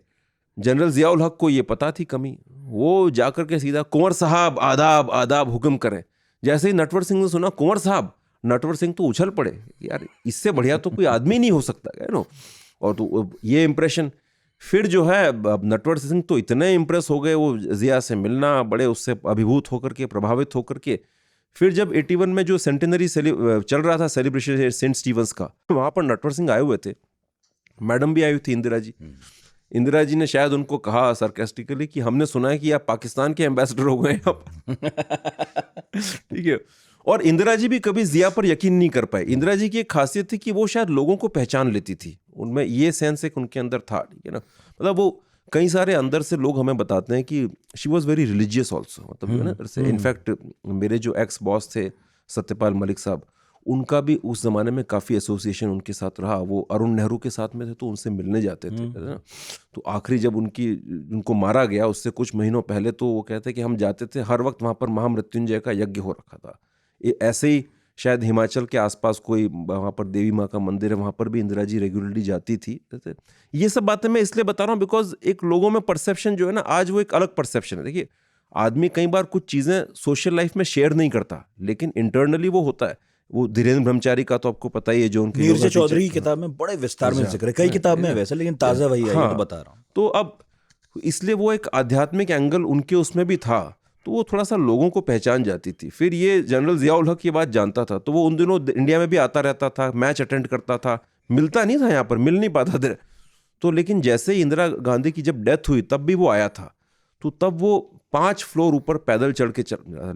Speaker 2: जनरल जियाउल हक को ये पता थी कमी, वो जाकर के सीधा कुंवर साहब आदाब आदाब हुक्म करें। जैसे ही नटवर सिंह ने सुना कुंवर साहब, नटवर सिंह तो उछल पड़े, यार इससे बढ़िया तो कोई आदमी नहीं हो सकता है नो। और तो ये इम्प्रेशन फिर जो है, अब नटवर सिंह तो इतने इम्प्रेस हो गए वो जिया से मिलना, बड़े उससे अभिभूत होकर के, प्रभावित होकर के, फिर जब 81 में जो सेंटेनरी चल रहा था सेलिब्रेशन सेंट स्टीवंस का, वहाँ पर नटवर सिंह आए हुए थे, मैडम भी आई हुई थी इंदिरा जी। इंदिरा जी ने शायद उनको कहा सरकास्टिकली कि हमने सुना है कि आप पाकिस्तान के एम्बेसडर हो गए आप। ठीक है। और इंदिरा जी भी कभी जिया पर यकीन नहीं कर पाए। इंदिरा जी की एक खासियत थी कि वो शायद लोगों को पहचान लेती थी, उनमें ये सेंस एक उनके अंदर था, ठीक है ना। मतलब वो कई सारे अंदर से लोग हमें बताते हैं कि she was very religious also, मतलब इनफैक्ट मेरे जो एक्स बॉस थे सत्यपाल मलिक साहब, उनका भी उस ज़माने में काफ़ी एसोसिएशन उनके साथ रहा। वो अरुण नेहरू के साथ में थे तो उनसे मिलने जाते थे, है ना। तो आखिरी जब उनको मारा गया उससे कुछ महीनों पहले, तो वो कहते हैं कि हम जाते थे, हर वक्त वहाँ पर महामृत्युंजय का यज्ञ हो रखा था। ऐसे ही शायद हिमाचल के आसपास कोई वहाँ पर देवी माँ का मंदिर है, वहाँ पर भी इंदिरा जी रेगुलरली जाती थी। ये सब बातें मैं इसलिए बता रहा हूँ बिकॉज एक लोगों में परसेप्शन जो है ना, आज वो एक अलग परसेप्शन है। देखिए, आदमी कई बार कुछ चीज़ें सोशल लाइफ में शेयर नहीं करता, लेकिन इंटरनली वो होता है। वो धीरेन्द्र ब्रह्मचारी का तो आपको पता ही है, जो उनके
Speaker 1: नीरज चौधरी की किताब में बड़े विस्तार में जिक्र है, कई किताब में है वैसे, लेकिन ताज़ा वही है, ये तो बता रहा हूँ।
Speaker 2: तो अब इसलिए वो एक आध्यात्मिक एंगल उनके उसमें भी था, तो वो थोड़ा सा लोगों को पहचान जाती थी। फिर ये जनरल जियाउल हक ये बात जानता था, तो वो उन दिनों इंडिया में भी आता रहता था, मैच अटेंड करता था, मिलता नहीं था यहाँ पर, मिल नहीं पाता था। तो लेकिन जैसे ही इंदिरा गांधी की जब डेथ हुई तब भी वो आया था, तो तब वो 5 फ्लोर ऊपर पैदल चढ़ के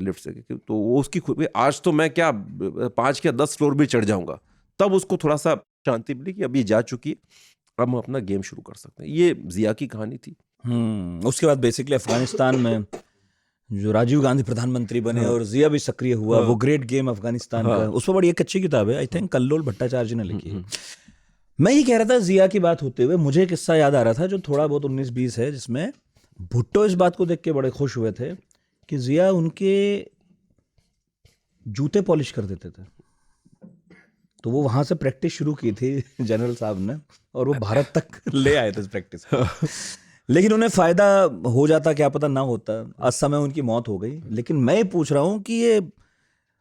Speaker 2: लिफ्ट से, तो वो उसकी आज तो मैं क्या 5 या 10 फ्लोर भी चढ़ जाऊंगा, तब उसको थोड़ा सा शांति मिली कि अब ये जा चुकी है, अब हम अपना गेम शुरू कर सकते हैं। ये जिया की कहानी थी।
Speaker 1: उसके बाद बेसिकली अफगानिस्तान में जो राजीव गांधी प्रधानमंत्री बने और जिया भी सक्रिय हुआ, वो ग्रेट गेम अफगानिस्तान का, उस पर बड़ी एक अच्छी किताब है, आई थिंक कल्लोल भट्टाचार्य ने लिखी है। मैं ये कह रहा था, जिया की बात होते हुए मुझे किस्सा याद आ रहा था जो थोड़ा बहुत 19-20 है, जिसमें भुट्टो इस बात को देख के बड़े खुश हुए थे कि जिया उनके जूते पॉलिश कर देते थे। तो वो वहां से प्रैक्टिस शुरू की थी जनरल साहब ने, और वो भारत तक ले आए थे इस प्रैक्टिस को। लेकिन उन्हें फायदा हो जाता, क्या पता ना होता, असमय उनकी मौत हो गई। लेकिन मैं ये पूछ रहा हूँ कि ये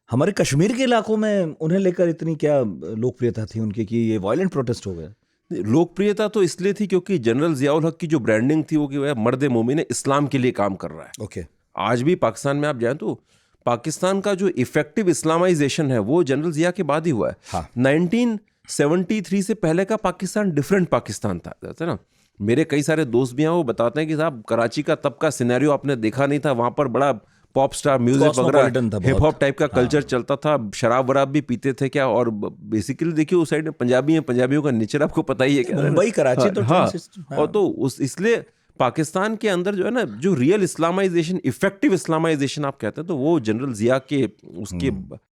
Speaker 1: हमारे कश्मीर के इलाकों में उन्हें लेकर इतनी क्या लोकप्रियता थी उनकी कि ये वायलेंट प्रोटेस्ट हो गए?
Speaker 2: लोकप्रियता तो इसलिए थी क्योंकि जनरल जियाउल हक की जो ब्रांडिंग थी वो कि वह मर्द मोमिन इस्लाम के लिए काम कर रहा है।
Speaker 1: ओके।
Speaker 2: आज भी पाकिस्तान में आप जाएं तो पाकिस्तान का जो इफेक्टिव इस्लामाइजेशन है वो जनरल जिया के बाद ही हुआ है।
Speaker 1: हाँ।
Speaker 2: 1973 से पहले का पाकिस्तान डिफरेंट पाकिस्तान था, है ना। मेरे कई सारे दोस्त भी हैं, वो बताते हैं कि साहब कराची का तब का सिनेरियो आपने देखा नहीं था, वहाँ पर बड़ा पॉप स्टार म्यूजिक वगैरह, हिप हॉप टाइप का कल्चर चलता था, शराब वराब भी पीते थे क्या। और बेसिकली देखिए उस साइड में पंजाबी हैं, पंजाबियों का नेचर आपको पता ही है क्या,
Speaker 1: मुंबई कराची तो
Speaker 2: हाँ। और तो इसलिए पाकिस्तान के अंदर जो है ना, जो रियल इस्लामाइजेशन, इफेक्टिव इस्लामाइजेशन आप कहते हैं, तो वो जनरल जिया के उसके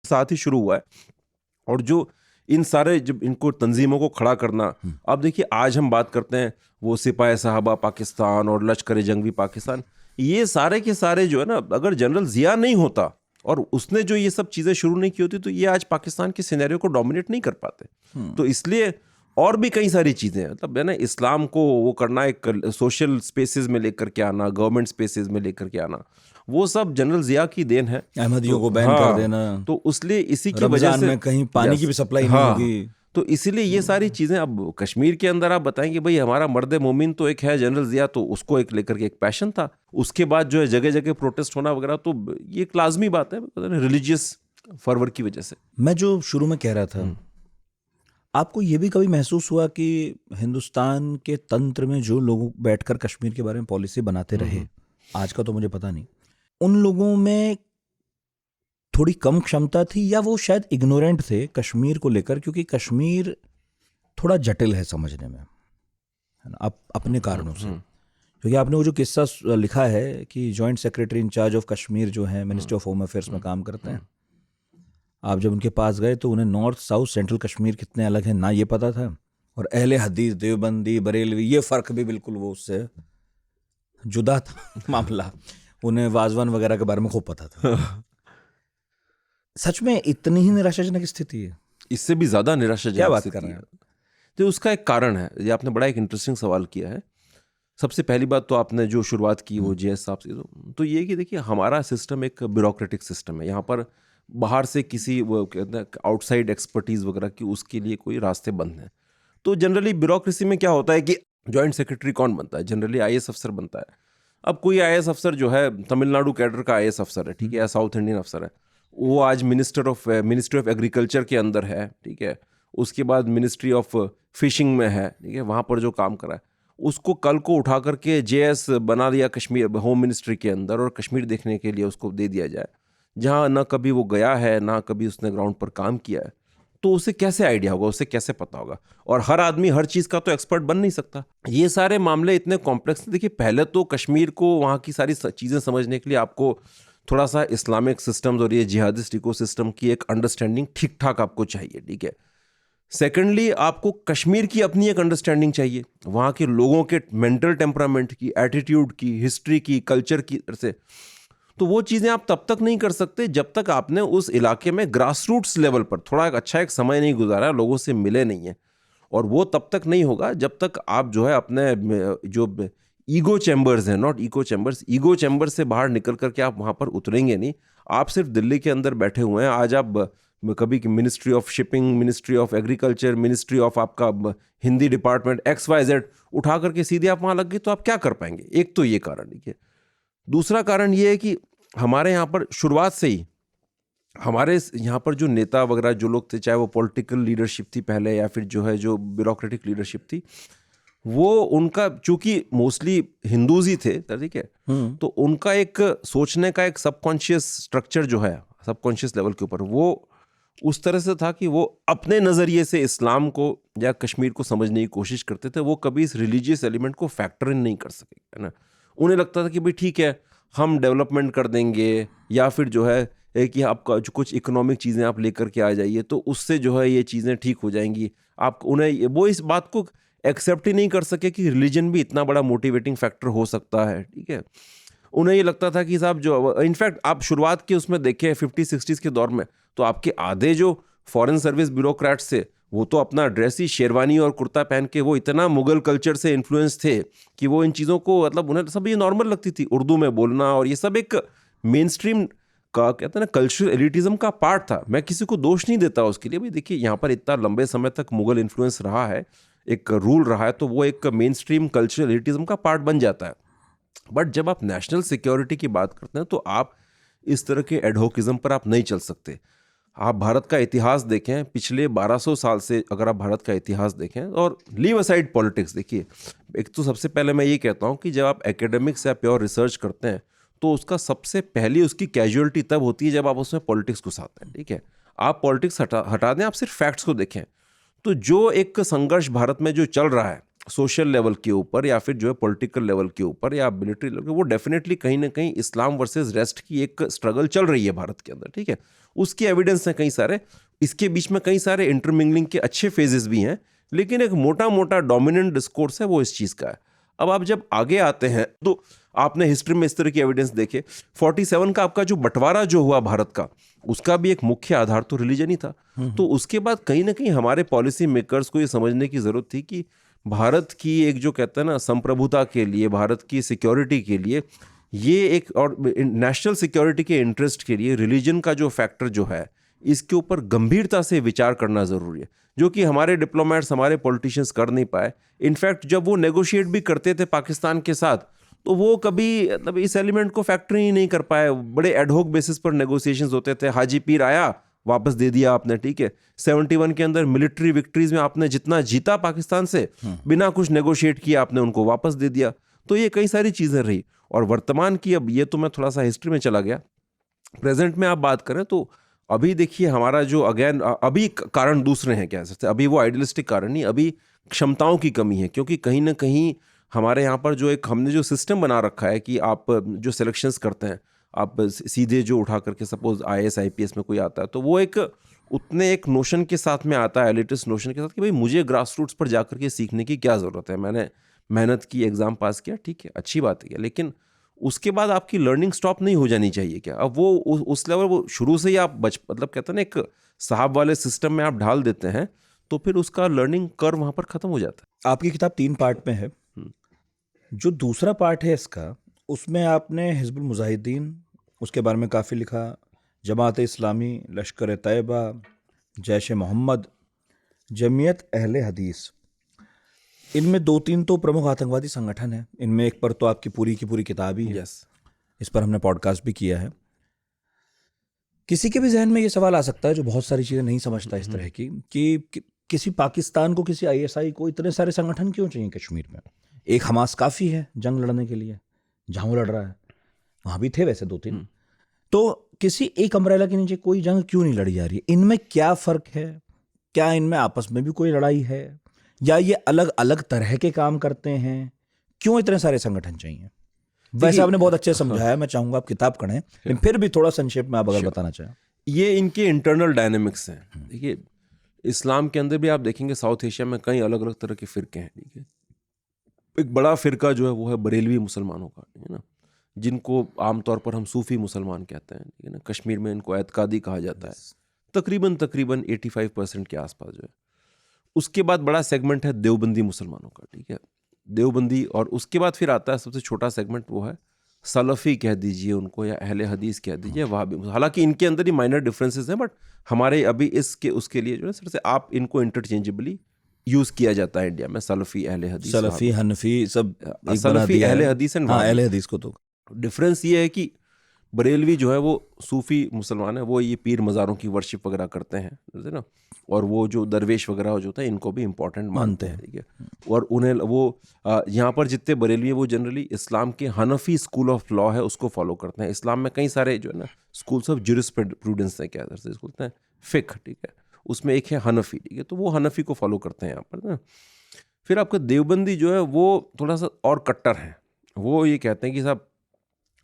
Speaker 2: साथ ही शुरू हुआ है। और जो इन सारे जब इनको तंजीमों को खड़ा करना, अब देखिए आज हम बात करते हैं वो सिपाही साहबा पाकिस्तान और लश्कर जंगी पाकिस्तान, ये सारे के सारे जो है ना, अगर जनरल जिया नहीं होता और उसने जो ये सब चीज़ें शुरू नहीं की होती तो ये आज पाकिस्तान के सिनेरियो को डोमिनेट नहीं कर पाते। तो इसलिए और भी कई सारी चीज़ें, मतलब है ना, इस्लाम को वो करना, एक सोशल स्पेसेस में लेकर के आना, गवर्नमेंट स्पेसेस में लेकर के आना, वो सब जनरल जिया की देन है।
Speaker 1: अहमदियों को बैन कर देना,
Speaker 2: तो इसलिए इसी की वजह से
Speaker 1: कहीं पानी की भी सप्लाई नहीं होगी,
Speaker 2: तो इसीलिए ये सारी चीज़ें। अब कश्मीर के अंदर आप बताएंगे भाई हमारा मर्द मोमिन तो एक है जनरल जिया, तो उसको एक लेकर के एक पैशन था। उसके बाद जो है जगह जगह प्रोटेस्ट होना वगैरह, तो ये एक लाजमी बात है रिलीजियस फर्वर की वजह से।
Speaker 1: मैं जो शुरू में कह रहा था, आपको ये भी कभी महसूस हुआ कि हिंदुस्तान के तंत्र में जो लोग बैठकर कश्मीर के बारे में पॉलिसी बनाते रहे, आज का तो मुझे पता नहीं, उन लोगों में थोड़ी कम क्षमता थी या वो शायद इग्नोरेंट थे कश्मीर को लेकर, क्योंकि कश्मीर थोड़ा जटिल है समझने में, है ना, अपने कारणों से। क्योंकि आपने वो जो किस्सा लिखा है कि joint secretary in charge of Kashmir जो है मिनिस्ट्री ऑफ होम अफेयर्स में काम करते हैं, आप जब उनके पास गए तो उन्हें नॉर्थ साउथ सेंट्रल कश्मीर कितने अलग हैं ना ये पता था, और अहले हदीस देवबंदी बरेलवी ये फ़र्क भी बिल्कुल वो उससे जुदा था मामला। उन्हें वाजवान वगैरह के बारे में खूब पता था। सच में इतनी ही निराशाजनक स्थिति है?
Speaker 2: इससे भी ज़्यादा निराशाजनक
Speaker 1: क्या बात
Speaker 2: स्थिति
Speaker 1: कर रहे
Speaker 2: है।
Speaker 1: हैं?
Speaker 2: तो उसका एक कारण है, ये आपने बड़ा एक इंटरेस्टिंग सवाल किया है। सबसे पहली बात तो आपने जो शुरुआत की वो जेएस साहब से, तो ये कि देखिए हमारा सिस्टम एक ब्यूरोक्रेटिक सिस्टम है। यहाँ पर बाहर से किसी वो कहते हैं आउटसाइड एक्सपर्टीज़ वगैरह की उसके लिए कोई रास्ते बंद हैं। तो जनरली ब्यूरोक्रेसी में क्या होता है कि जॉइंट सेक्रेटरी कौन बनता है? जनरली आईएएस अफसर बनता है। अब कोई आईएएस अफसर जो है तमिलनाडु कैडर का आईएएस अफसर है, ठीक है, या साउथ इंडियन अफसर है, वो आज मिनिस्ट्री ऑफ एग्रीकल्चर के अंदर है, ठीक है, उसके बाद मिनिस्ट्री ऑफ फिशिंग में है, ठीक है, वहाँ पर जो काम करा है उसको कल को उठा करके जेएस बना दिया कश्मीर होम मिनिस्ट्री के अंदर, और कश्मीर देखने के लिए उसको दे दिया जाए जहाँ ना कभी वो गया है ना कभी उसने ग्राउंड पर काम किया है। तो उसे कैसे आइडिया होगा, उसे कैसे पता होगा? और हर आदमी हर चीज़ का तो एक्सपर्ट बन नहीं सकता। ये सारे मामले इतने कॉम्प्लेक्स हैं। देखिए पहले तो कश्मीर को वहाँ की सारी चीज़ें समझने के लिए आपको थोड़ा सा इस्लामिक सिस्टम्स और ये जिहादिस्ट इकोसिस्टम की एक अंडरस्टैंडिंग ठीक ठाक आपको चाहिए, ठीक है। सेकेंडली आपको कश्मीर की अपनी एक अंडरस्टैंडिंग चाहिए, वहाँ के लोगों के मेंटल टेम्परामेंट की, एटीट्यूड की, हिस्ट्री की, कल्चर की से। तो वो चीज़ें आप तब तक नहीं कर सकते जब तक आपने उस इलाके में ग्रास रूट्स लेवल पर थोड़ा एक समय नहीं गुजारा, लोगों से मिले नहीं है। और वो तब तक नहीं होगा जब तक आप जो है अपने जो ईगो चैम्बर्स हैं, not echo chambers, ego chambers से बाहर निकल करके आप वहाँ पर उतरेंगे नहीं। आप सिर्फ दिल्ली के अंदर बैठे हुए हैं। आज आप कभी ministry of shipping, ministry of agriculture, ministry of आपका हिंदी डिपार्टमेंट XYZ उठा करके सीधे आप वहाँ लग गए तो आप क्या कर पाएंगे? एक तो ये कारण, ठीक है। दूसरा कारण ये है कि हमारे यहाँ पर शुरुआत से ही हमारे यहाँ पर जो नेता वगैरह जो लोग थे, चाहे वो पॉलिटिकल लीडरशिप थी पहले या फिर जो है जो ब्यूरोक्रेटिक लीडरशिप थी, वो उनका चूंकि मोस्टली हिंदूज ही थे, ठीक है, तो उनका एक सोचने का एक सबकॉन्शियस स्ट्रक्चर जो है सबकॉन्शियस लेवल के ऊपर वो उस तरह से था कि वो अपने नज़रिए से इस्लाम को या कश्मीर को समझने की कोशिश करते थे। वो कभी इस रिलीजियस एलिमेंट को फैक्टर इन नहीं कर सके, है ना। उन्हें लगता था कि भाई ठीक है, हम डेवलपमेंट कर देंगे, या फिर जो है कि आपका जो कुछ इकोनॉमिक चीज़ें आप लेकर के आ जाइए तो उससे जो है ये चीज़ें ठीक हो जाएंगी। आप उन्हें वो इस बात को एक्सेप्ट ही नहीं कर सके कि रिलीजन भी इतना बड़ा मोटिवेटिंग फैक्टर हो सकता है, ठीक है। उन्हें ये लगता था कि साहब जो इनफैक्ट आप शुरुआत के उसमें देखें 50-60s के दौर में, तो आपके आधे जो फॉरेन सर्विस ब्यूरोक्रेट्स थे वो तो अपना ड्रेस ही शेरवानी और कुर्ता पहन के, वो इतना मुगल कल्चर से इन्फ्लुएंस थे कि वो इन चीज़ों को मतलब उन्हें सब ये नॉर्मल लगती थी, उर्दू में बोलना, और ये सब एक मेन स्ट्रीम का कहते हैं ना कल्चरल एलिटिज्म का पार्ट था। मैं किसी को दोष नहीं देता उसके लिए, भाई देखिए यहाँ पर इतना लंबे समय तक मुगल इन्फ्लुएंस रहा है, एक रूल रहा है, तो वो एक मेन स्ट्रीम कल्चरल एलिटिज्म का पार्ट बन जाता है। बट जब आप नेशनल सिक्योरिटी की बात करते हैं तो आप इस तरह के एडहोकिज्म पर आप नहीं चल सकते। आप भारत का इतिहास देखें, पिछले 1200 साल से अगर आप भारत का इतिहास देखें, और लीव असाइड पॉलिटिक्स, देखिए एक तो सबसे पहले मैं ये कहता हूँ कि जब आप एकेडमिक्स या प्योर रिसर्च करते हैं तो उसका सबसे पहली उसकी कैजुअलिटी तब होती है जब आप उसमें पॉलिटिक्स घुसाते हैं, ठीक है। आप पॉलिटिक्स हटा दें, आप सिर्फ फैक्ट्स को देखें। तो जो एक संघर्ष भारत में जो चल रहा है सोशल लेवल के ऊपर या फिर जो है पॉलिटिकल लेवल के ऊपर या मिलिट्री लेवल के, वो डेफिनेटली कहीं ना कहीं इस्लाम वर्सेस रेस्ट की एक स्ट्रगल चल रही है भारत के अंदर, ठीक है। उसके एविडेंस हैं कई सारे, इसके बीच में कई सारे इंटरमिंगलिंग के अच्छे फेजेस भी हैं, लेकिन एक मोटा मोटा डोमिनेंट डिस्कोर्स है वो इस चीज़ का है। अब आप जब आगे आते हैं तो आपने हिस्ट्री में इस तरह की एविडेंस देखे। 47 का आपका जो बंटवारा जो हुआ भारत का, उसका भी एक मुख्य आधार तो रिलीजन ही था। तो उसके बाद कहीं ना कहीं हमारे पॉलिसी मेकर्स को ये समझने की जरूरत थी कि भारत की एक जो कहते हैं ना संप्रभुता के लिए, भारत की सिक्योरिटी के लिए, ये एक और नेशनल सिक्योरिटी के इंटरेस्ट के लिए रिलीजन का जो फैक्टर जो है इसके ऊपर गंभीरता से विचार करना ज़रूरी है, जो कि हमारे डिप्लोमेट्स, हमारे पॉलिटिशियंस कर नहीं पाए। इनफैक्ट जब वो नेगोशिएट भी करते थे पाकिस्तान के साथ तो वो कभी मतलब इस एलिमेंट को फैक्टर ही नहीं कर पाए। बड़े एडहोक बेसिस पर नेगोशिएशंस होते थे, हाजी पीर आया वापस दे दिया आपने, ठीक है। 71 के अंदर मिलिट्री विक्ट्रीज में आपने जितना जीता पाकिस्तान से, बिना कुछ नेगोशिएट किए आपने उनको वापस दे दिया। तो ये कई सारी चीज़ें रही। और वर्तमान की, अब ये तो मैं थोड़ा सा हिस्ट्री में चला गया, प्रेजेंट में आप बात करें तो अभी देखिए हमारा जो अगेन अभी कारण दूसरे हैं, कह सकते हैं। अभी वो आइडियलिस्टिक कारण नहीं, अभी क्षमताओं की कमी है। क्योंकि कहीं ना कहीं हमारे यहाँ पर जो एक हमने जो सिस्टम बना रखा है कि आप जो सिलेक्शंस करते हैं, आप सीधे जो उठा करके सपोज IAS IPS में कोई आता है, तो वो एक उतने एक नोशन के साथ में आता है, एलिटिस्ट नोशन के साथ, कि भाई मुझे ग्रास रूट्स पर जा करके सीखने की क्या ज़रूरत है। मैंने मेहनत की, एग्ज़ाम पास किया, ठीक है, अच्छी बात है क्या, लेकिन उसके बाद आपकी लर्निंग स्टॉप नहीं हो जानी चाहिए क्या? अब वो उस लेवल, वो शुरू से ही आप मतलब कहते हैं ना, एक साहब वाले सिस्टम में आप ढाल देते हैं, तो फिर उसका लर्निंग कर्व वहाँ पर ख़त्म हो जाता है।
Speaker 1: आपकी किताब 3 पार्ट में है। जो दूसरा पार्ट है इसका, उसमें आपने हिजबुल मुजाहिदीन, उसके बारे में काफ़ी लिखा, जमात इस्लामी, लश्कर तैयबा, जैश मोहम्मद, जमीयत अहले हदीस, इनमें 2-3 तो प्रमुख आतंकवादी संगठन हैं। इनमें एक पर तो आपकी पूरी की पूरी किताब ही है।
Speaker 2: यस,
Speaker 1: इस पर हमने पॉडकास्ट भी किया है। किसी के भी जहन में ये सवाल आ सकता है जो बहुत सारी चीज़ें नहीं समझता इस तरह की, कि किसी पाकिस्तान को, किसी ISI को इतने सारे संगठन क्यों चाहिए कश्मीर में? एक हमास काफ़ी है जंग लड़ने के लिए, जहाँ वो लड़ रहा है, वहाँ भी थे वैसे 2-3। तो किसी एक अम्ब्रेला के नीचे कोई जंग क्यों नहीं लड़ी जा रही है? इनमें क्या फ़र्क है? क्या इनमें आपस में भी कोई लड़ाई है, या ये अलग अलग तरह के काम करते हैं? क्यों इतने सारे संगठन चाहिए? वैसे आपने बहुत अच्छे समझाया, मैं चाहूंगा आप किताब पढ़ें, लेकिन फिर भी थोड़ा संक्षेप में आप अगर बताना चाहें।
Speaker 2: ये इनके इंटरनल डायनेमिक्स हैं। देखिए, इस्लाम के अंदर भी आप देखेंगे साउथ एशिया में कई अलग अलग तरह के फ़िरके हैं, ठीक है। एक बड़ा फ़िरका जो है वो है बरेलवी मुसलमानों का, ठीक है ना, जिनको आमतौर पर हम सूफ़ी मुसलमान कहते हैं, ठीक है ना। कश्मीर में इनको एतकादी कहा जाता है। तकरीबन 85% के आसपास जो है। उसके बाद बड़ा सेगमेंट है देवबंदी मुसलमानों का, ठीक है, देवबंदी। और उसके बाद फिर आता है सबसे छोटा सेगमेंट, वो है सलफ़ी कह दीजिए उनको, या अहले हदीस कह दीजिए, वहाबी। हालांकि इनके अंदर ही माइनर डिफरेंसेस हैं, बट हमारे अभी इसके उसके लिए जो है सर से आप इनको इंटरचेंजेबली यूज़ किया जाता है इंडिया में, सलफ़ी, अहले हदीस,
Speaker 1: सलफ़ी, हनफी सब एक बना
Speaker 2: सलफ़ी,
Speaker 1: दिया
Speaker 2: अहले
Speaker 1: है।
Speaker 2: हदीस एंड
Speaker 1: हाँ,
Speaker 2: वहाबी।
Speaker 1: अहले हदीस को तो
Speaker 2: डिफरेंस ये है कि बरेलवी जो है वो सूफ़ी मुसलमान है, वो ये पीर मज़ारों की वर्शिप वगैरह करते हैं, है ना। और वो जो दरवेश वगैरह जो होता है, इनको भी इम्पोर्टेंट मानते हैं, ठीक है। और उन्हें वो यहाँ पर जितने बरेलवी हैं वो जनरली इस्लाम के हनफी स्कूल ऑफ लॉ है उसको फॉलो करते हैं। इस्लाम में कई सारे जो है ना स्कूल्स ऑफ जुरिस्प्रूडेंस है, क्या से इसको बोलते हैं, फ़िक़्ह, ठीक है। उसमें एक है हनफी, ठीक है, तो वो हनफी को फॉलो करते हैं यहाँ पर ना। फिर आपका देवबंदी जो है वो थोड़ा सा और कट्टर है। वो ये कहते हैं कि साहब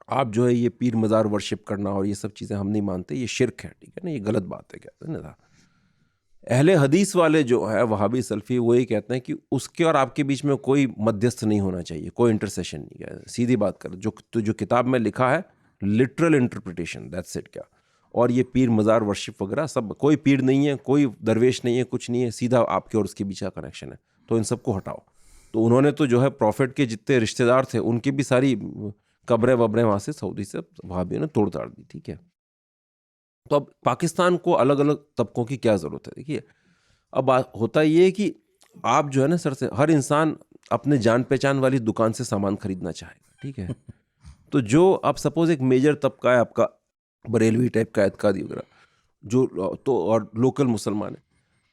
Speaker 2: आप जो है ये पीर मज़ार वर्शिप करना और ये सब चीज़ें हम नहीं मानते, ये शिरक है, ठीक है ना, ये गलत बात है, कहते हैं ना। अहले हदीस वाले जो है वहाबी सल्फ़ी, वो ये कहते हैं कि उसके और आपके बीच में कोई मध्यस्थ नहीं होना चाहिए, कोई इंटरसेशन नहीं है। सीधी बात कर, जो किताब में लिखा है लिटरल इंटरप्रिटेशन, दैट्स इट, क्या। और ये पीर मज़ार वर्शिप वगैरह सब, कोई पीर नहीं है, कोई दरवेश नहीं है, कुछ नहीं है, सीधा आपके और उसके बीच का कनेक्शन है, तो इन सबको हटाओ। तो उन्होंने तो जो है प्रॉफिट के जितने रिश्तेदार थे उनकी भी सारी कब्रें वब्रें वहाँ से सऊदी से वहाबियों ने तोड़ ताड़ दी, ठीक है। तो अब पाकिस्तान को अलग अलग तबकों की क्या ज़रूरत है? देखिए, अब होता ये है कि आप जो है ना सर से, हर इंसान अपने जान पहचान वाली दुकान से सामान खरीदना चाहेगा, ठीक है। तो जो आप सपोज एक मेजर तबका है आपका, बरेलवी टाइप का एतकादी वगैरह, जो तो और लोकल मुसलमान है,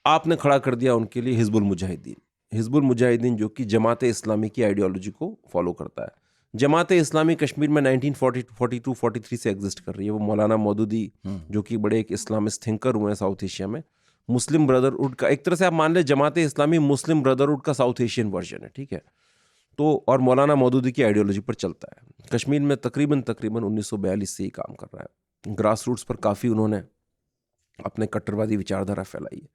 Speaker 2: आपने खड़ा कर दिया उनके लिए हिजबुल मुजाहिदीन। हिजबुल मुजाहिदीन जो कि जमात इस्लामी की आइडियोलॉजी को फॉलो करता है। जमात इस्लामी कश्मीर में 1942-43 से एग्जिस्ट कर रही है। वो मौलाना मौदूदी जो कि बड़े एक इस्लामिस्ट थिंकर हुए हैं साउथ एशिया में, मुस्लिम ब्रदरहुड का, एक तरह से आप मान लें जमात इस्लामी मुस्लिम ब्रदरहुड का साउथ एशियन वर्जन है, ठीक है। तो और मौलाना मौदूदी की आइडियोलॉजी पर चलता है। कश्मीर में तकरीबन 1942 से ही काम कर रहा है। ग्रास रूट्स पर काफ़ी उन्होंने अपने कट्टरवादी विचारधारा फैलाई है।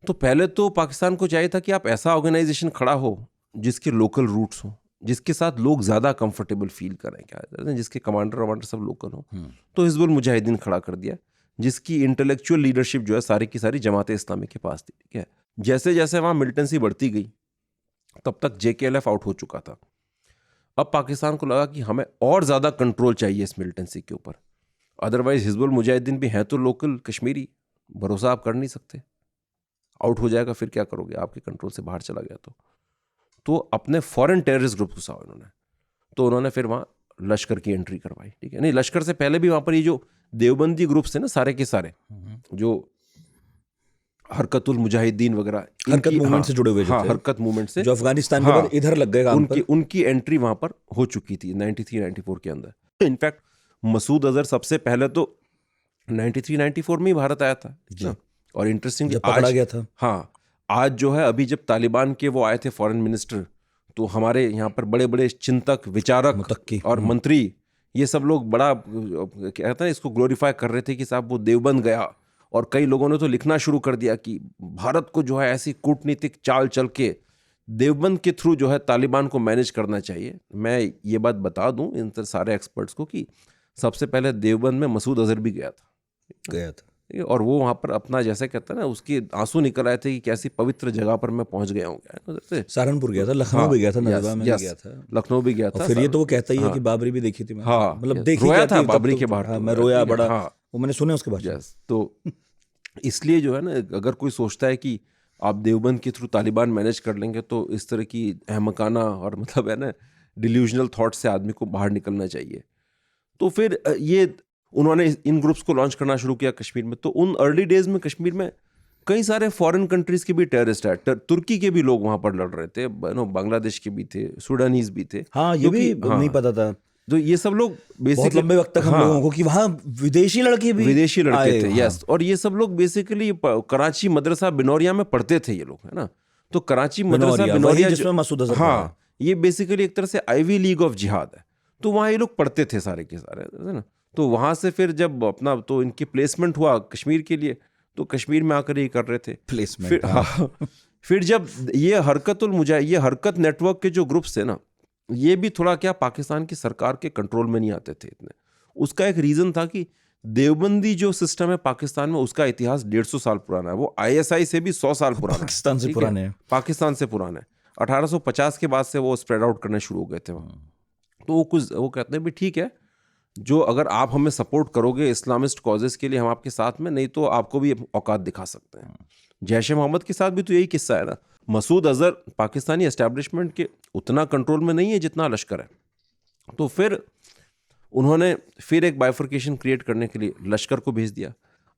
Speaker 2: तो पहले तो पाकिस्तान को चाहिए था कि आप ऐसा ऑर्गेनाइजेशन खड़ा हो जिसके लोकल रूट्स हो, जिसके साथ लोग ज़्यादा कंफर्टेबल फील करें, क्या जिसके कमांडर वमांडर सब लोकल हो। तो हिजबुल मुजाहिदीन खड़ा कर दिया, जिसकी इंटेलेक्चुअल लीडरशिप जो है सारी की सारी जमात इस्लामी के पास थी, ठीक है। जैसे जैसे वहाँ मिलिटेंसी बढ़ती गई, तब तक JKLF आउट हो चुका था। अब पाकिस्तान को लगा कि हमें और ज़्यादा कंट्रोल चाहिए इस मिलिटेंसी के ऊपर, अदरवाइज हिजबुल मुजाहिदीन भी हैं तो लोकल कश्मीरी, भरोसा आप कर नहीं सकते, आउट हो जाएगा फिर क्या करोगे, आपके कंट्रोल से बाहर चला गया तो अपने फॉरेन टेररिस्ट ग्रुप घुसाओ इन्होंने। तो उन्होंने फिर वहाँ लश्कर की एंट्री करवाई, ठीक है। नहीं, लश्कर से पहले भी वहाँ पर ये जो देवबंदी ग्रुप्स है ना सारे के सारे, जो हरकतुल मुजाहिदीन वगैरह,
Speaker 1: हरकत मूवमेंट से जुड़े हुए जो
Speaker 2: हाँ,
Speaker 1: थे,
Speaker 2: हरकत मूवमेंट से,
Speaker 1: जो अफगानिस्तान के बाद इधर लग गए काम पर,
Speaker 2: उनकी एंट्री वहां पर हो चुकी थी 93-94 के अंदर। इनफैक्ट मसूद अजहर सबसे पहले तो 93-94 में ही भारत आया था ना। और इंटरेस्टिंग
Speaker 1: जब पकड़ा गया था।
Speaker 2: हाँ, आज जो है, अभी जब तालिबान के वो आए थे फॉरेन मिनिस्टर, तो हमारे यहाँ पर बड़े बड़े चिंतक, विचारक और मंत्री, ये सब लोग बड़ा क्या कहते हैं इसको ग्लोरीफाई कर रहे थे कि साहब वो देवबंद गया। और कई लोगों ने तो लिखना शुरू कर दिया कि भारत को जो है ऐसी कूटनीतिक चाल चल के देवबंद के थ्रू जो है तालिबान को मैनेज करना चाहिए। मैं ये बात बता दूं इन सारे एक्सपर्ट्स को कि सबसे पहले देवबंद में मसूद अजहर भी गया था। और वो वहाँ पर अपना, जैसे कहते हैं ना, उसके आंसू निकल आए थे कि कैसी पवित्र जगह पर मैं पहुंच गया हूँ।
Speaker 1: सहारनपुर गया था, लखनऊ भी गया था, नजवा में गया था,
Speaker 2: लखनऊ भी गया था।
Speaker 1: फिर ये तो वो कहता ही है कि बाबरी भी देखी थी,
Speaker 2: हाँ,
Speaker 1: मतलब देखी
Speaker 2: रोया था बाबरी के बाहर,
Speaker 1: मैं रोया बड़ा, वो मैंने सुने उसके बाद।
Speaker 2: तो इसलिए जो है ना, अगर कोई सोचता है कि आप देवबंद के थ्रू तालिबान मैनेज कर लेंगे, तो इस तरह की अहमकाना और मतलब है ना डिल्यूजनल थॉट से आदमी को बाहर निकलना चाहिए। तो फिर ये उन्होंने इन ग्रुप्स को लॉन्च करना शुरू किया कश्मीर में। तो उन अर्ली डेज में कश्मीर में कई सारे फॉरेन कंट्रीज के भी टेररिस्ट है, तुर्की के भी लोग वहां पर लड़ रहे थे, बांग्लादेश के भी थे, सूडानीज भी थे।
Speaker 1: हाँ, ये भी नहीं पता था।
Speaker 2: तो ये सब लोग
Speaker 1: बहुत लंबे वक्त तक हम लोगों को कि वहाँ विदेशी लड़के
Speaker 2: थे, यस। और ये सब लोग बेसिकली कराची मदरसा बिनौरिया में पढ़ते थे ये लोग, है ना। तो कराची मदरसा बिनौरिया जिसमें मसूद अजहर, हाँ, ये बेसिकली एक तरह से आईवी लीग ऑफ जिहाद है। तो वहाँ ये लोग पढ़ते थे सारे के सारे, है ना। तो वहाँ से फिर जब अपना तो इनकी प्लेसमेंट हुआ कश्मीर के लिए, तो कश्मीर में आकर ये कर रहे थे प्लेसमेंट। फिर जब ये हरकत नेटवर्क के जो ग्रुप्स थे ना, ये भी थोड़ा क्या पाकिस्तान की सरकार के कंट्रोल में नहीं आते थे इतने। उसका एक रीज़न था कि देवबंदी जो सिस्टम है पाकिस्तान में, उसका इतिहास 150 साल पुराना है। वो ISI से भी 100 साल पुराना है, पाकिस्तान से पुराना है। 1850 के बाद से वो स्प्रेड आउट करने शुरू हो गए थे वहाँ। तो वो कहते हैं भी ठीक है, जो अगर आप हमें सपोर्ट करोगे इस्लामिस्ट कॉजेस के लिए, हम आपके साथ में, नहीं तो आपको भी औकात दिखा सकते हैं। जैश ए मोहम्मद के साथ भी तो यही किस्सा है ना। मसूद अजहर पाकिस्तानी एस्टैब्लिशमेंट के उतना कंट्रोल में नहीं है जितना लश्कर है। तो फिर उन्होंने एक बाइफर्केशन क्रिएट करने के लिए लश्कर को भेज दिया।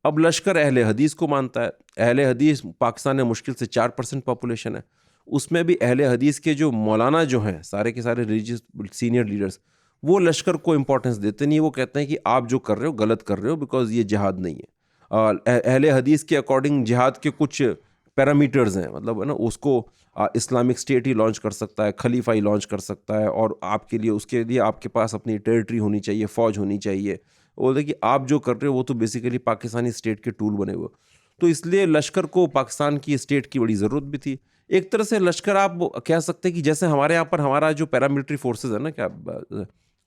Speaker 2: अब लश्कर अहले हदीस को मानता है। अहले हदीस पाकिस्तान में मुश्किल से 4% पॉपुलेशन है। उसमें भी अहले हदीस के जो मौलाना जो हैं, सारे के सारे रिलीजियस सीनियर लीडर्स, वो लश्कर को इंपॉर्टेंस देते नहीं। वो कहते हैं कि आप जो कर रहे हो गलत कर रहे हो, बिकॉज ये जिहाद नहीं है। अहले हदीस के अकॉर्डिंग जिहाद के कुछ पैरामीटर्स हैं, मतलब है ना, उसको इस्लामिक स्टेट ही लॉन्च कर सकता है, खलीफा ही लॉन्च कर सकता है, और आपके लिए उसके लिए आपके पास अपनी टेरिटरी होनी चाहिए, फौज होनी चाहिए। बोलते कि आप जो कर रहे हो वो तो बेसिकली पाकिस्तानी स्टेट के टूल बने हुए। तो इसलिए लश्कर को पाकिस्तान की स्टेट की बड़ी ज़रूरत भी थी। एक तरह से लश्कर आप कह सकते हैं कि जैसे हमारे यहाँ पर हमारा जो पैरामिलिट्री फोर्सेज है ना, क्या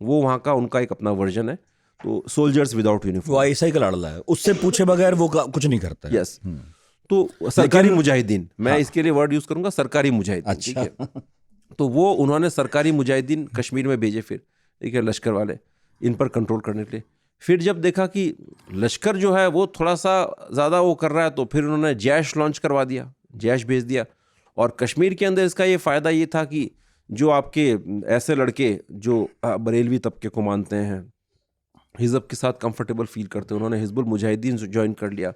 Speaker 2: वो वहाँ का उनका एक अपना वर्जन है। तो सोल्जर्स विदाउट यूनिफॉर्म,
Speaker 1: वो ISI का लाडला है, उससे पूछे बगैर वो कुछ नहीं करता है।
Speaker 2: यस। तो सरकारी मुजाहिदीन, मैं इसके लिए वर्ड यूज करूंगा, सरकारी मुजाहिदीन। ठीक है। तो वो उन्होंने सरकारी मुजाहिदीन कश्मीर में भेजे फिर, ठीक है, लश्कर वाले इन पर कंट्रोल करने के लिए। फिर जब देखा कि लश्कर जो है वो थोड़ा सा ज़्यादा वो कर रहा है, तो फिर उन्होंने जैश लॉन्च करवा दिया, जैश भेज दिया। और कश्मीर के अंदर इसका ये फ़ायदा ये था कि जो आपके ऐसे लड़के जो बरेलवी तबके को मानते हैं, हिज़ब के साथ कंफर्टेबल फील करते हैं, उन्होंने हिज़्बुल मुजाहिदीन ज्वाइन कर लिया।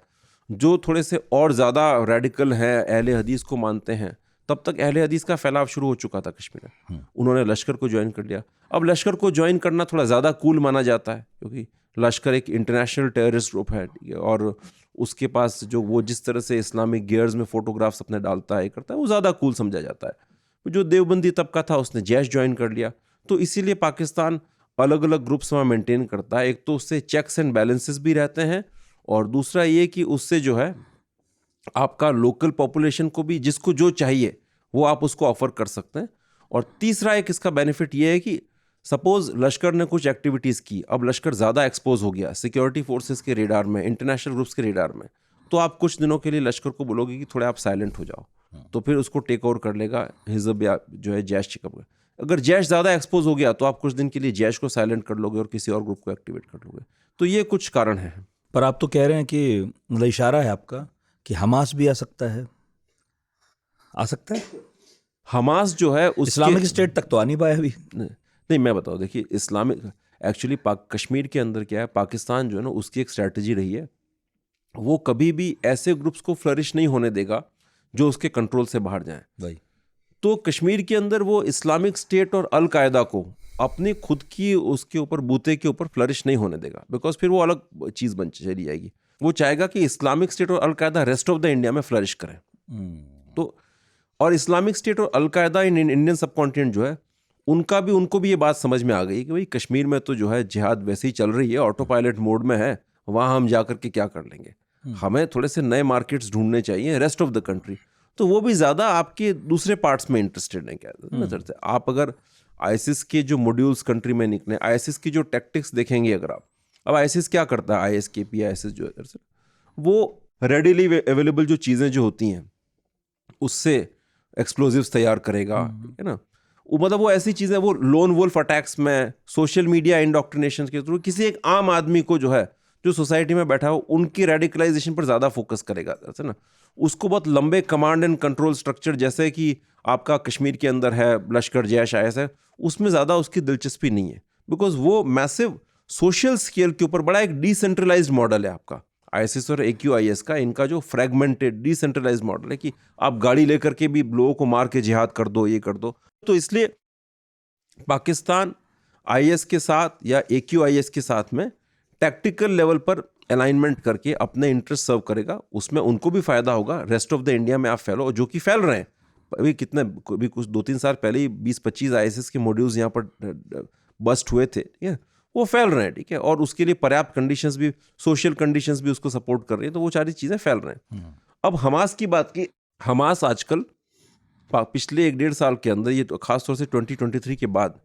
Speaker 2: जो थोड़े से और ज़्यादा रेडिकल हैं, अहले हदीस को मानते हैं, तब तक अहले हदीस का फैलाव शुरू हो चुका था कश्मीर में, उन्होंने लश्कर को ज्वाइन कर लिया। अब लश्कर को ज्वाइन करना थोड़ा ज़्यादा कूल माना जाता है, क्योंकि लश्कर एक इंटरनेशनल टेररिस्ट ग्रुप है, और उसके पास जो वो जिस तरह से इस्लामिक गियर्स में फ़ोटोग्राफ्स अपने डालता है, करता है, वो ज़्यादा कूल समझा जाता है। जो देवबंदी तबका था उसने जैश ज्वाइन कर लिया। तो इसीलिए पाकिस्तान अलग अलग ग्रुप्स वहाँ मेंटेन करता है। एक तो उससे चेक्स एंड बैलेंसेस भी रहते हैं, और दूसरा ये कि उससे जो है आपका लोकल पॉपुलेशन को भी जिसको जो चाहिए वो आप उसको ऑफर कर सकते हैं। और तीसरा एक इसका बेनिफिट ये है कि सपोज लश्कर ने कुछ एक्टिविटीज़ की, अब लश्कर ज़्यादा एक्सपोज हो गया सिक्योरिटी फोर्सेस के रेडार में, इंटरनेशनल ग्रुप्स के रेडार में, तो आप कुछ दिनों के लिए लश्कर को बोलोगे कि थोड़े आप साइलेंट हो जाओ, तो फिर उसको टेक ओवर कर लेगा हिज़ब या जो है जैश चिकअप। अगर जैश ज़्यादा एक्सपोज हो गया तो आप कुछ दिन के लिए जैश को साइलेंट कर लोगे और किसी और ग्रुप को एक्टिवेट कर लोगे। तो ये कुछ कारण हैं।
Speaker 1: पर आप तो कह रहे हैं कि मतलब इशारा है आपका कि हमास भी आ सकता है
Speaker 2: हमास जो है
Speaker 1: इस्लामिक स्टेट तक तो आ नहीं पाया अभी।
Speaker 2: नहीं, मैं बताऊँ, देखिए इस्लामिक एक्चुअली कश्मीर के अंदर क्या है, पाकिस्तान जो है ना उसकी एक स्ट्रैटेजी रही है, वो कभी भी ऐसे ग्रुप्स को फ्लरिश नहीं होने देगा जो उसके कंट्रोल से बाहर जाएं।
Speaker 1: भाई
Speaker 2: तो कश्मीर के अंदर वो इस्लामिक स्टेट और अल कायदा को अपनी खुद की उसके ऊपर बूते के ऊपर फ्लरिश नहीं होने देगा, बिकॉज फिर वो अलग चीज़ बन चली जाएगी। वो चाहेगा कि इस्लामिक स्टेट और अल कायदा रेस्ट ऑफ द इंडिया में फ्लरिश करें। तो और इस्लामिक स्टेट और अल कायदा इन इंडियन सब कॉन्टिनेंट जो है उनको भी ये बात समझ में आ गई कि भाई कश्मीर में तो जो है जिहाद वैसे ही चल रही है, ऑटो पायलट मोड में है, वहाँ हम जा करके क्या कर लेंगे, हमें थोड़े से नए मार्केट्स ढूंढने चाहिए रेस्ट ऑफ द कंट्री। तो वो भी ज़्यादा आपके दूसरे पार्ट्स में इंटरेस्टेड हैं क्या नजर से। आप अगर आईसिस के जो मॉड्यूल्स कंट्री में निकले, आईसिस की जो टैक्टिक्स देखेंगे अगर आप, अब आईसिस क्या करता है, ISKP आईसिस जो है वो रेडिली अवेलेबल जो चीज़ें जो होती हैं उससे एक्सप्लोजिव्स तैयार करेगा, ठीक है ना। वो मतलब वो ऐसी चीज़ें, वो लोन वुल्फ अटैक्स में, सोशल मीडिया इंडोक्ट्रिनेशन के थ्रू किसी एक आम आदमी को जो है जो सोसाइटी में बैठा हो उनकी रेडिकलाइजेशन पर ज़्यादा फोकस करेगा ना। उसको बहुत लंबे कमांड एंड कंट्रोल स्ट्रक्चर जैसे कि आपका कश्मीर के अंदर है लश्कर जैश IS है, उसमें ज़्यादा उसकी दिलचस्पी नहीं है, बिकॉज वो मैसिव सोशल स्केल के ऊपर बड़ा एक डिसेंट्रलाइज्ड मॉडल है आपका ISIS और AQIS का। इनका जो फ्रेगमेंटेड डिसेंट्रलाइज्ड मॉडल है कि आप गाड़ी लेकर के भी लोगों को मार के जिहाद कर दो, ये कर दो। तो इसलिए पाकिस्तान IS के साथ या AQIS के साथ में टैक्टिकल लेवल पर अलाइनमेंट करके अपने इंटरेस्ट सर्व करेगा, उसमें उनको भी फायदा होगा। रेस्ट ऑफ द इंडिया में आप फैलो, जो कि फैल रहे हैं अभी, कितने अभी कुछ 2-3 साल पहले ही 20-25 ISIS के मॉड्यूल्स यहाँ पर बस्ट हुए थे, ठीक है, वो फैल रहे हैं, ठीक है, और उसके लिए पर्याप्त कंडीशंस भी, सोशल कंडीशंस भी उसको सपोर्ट कर रही है, तो वो सारी चीज़ें फैल रहे हैं। अब हमास की बात की, हमास आजकल पिछले 1-1.5 साल के अंदर, ये तो खासतौर से 2023 के बाद,